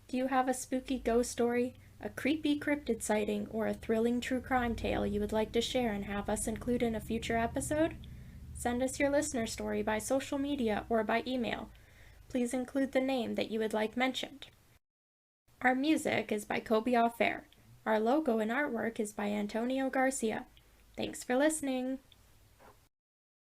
[SPEAKER 2] Do you have a spooky ghost story, a creepy cryptid sighting, or a thrilling true crime tale you would like to share and have us include in a future episode? Send us your listener story by social media or by email. Please include the name that you would like mentioned. Our music is by Kobe Fair. Our logo and artwork is by Antonio Garcia. Thanks for listening.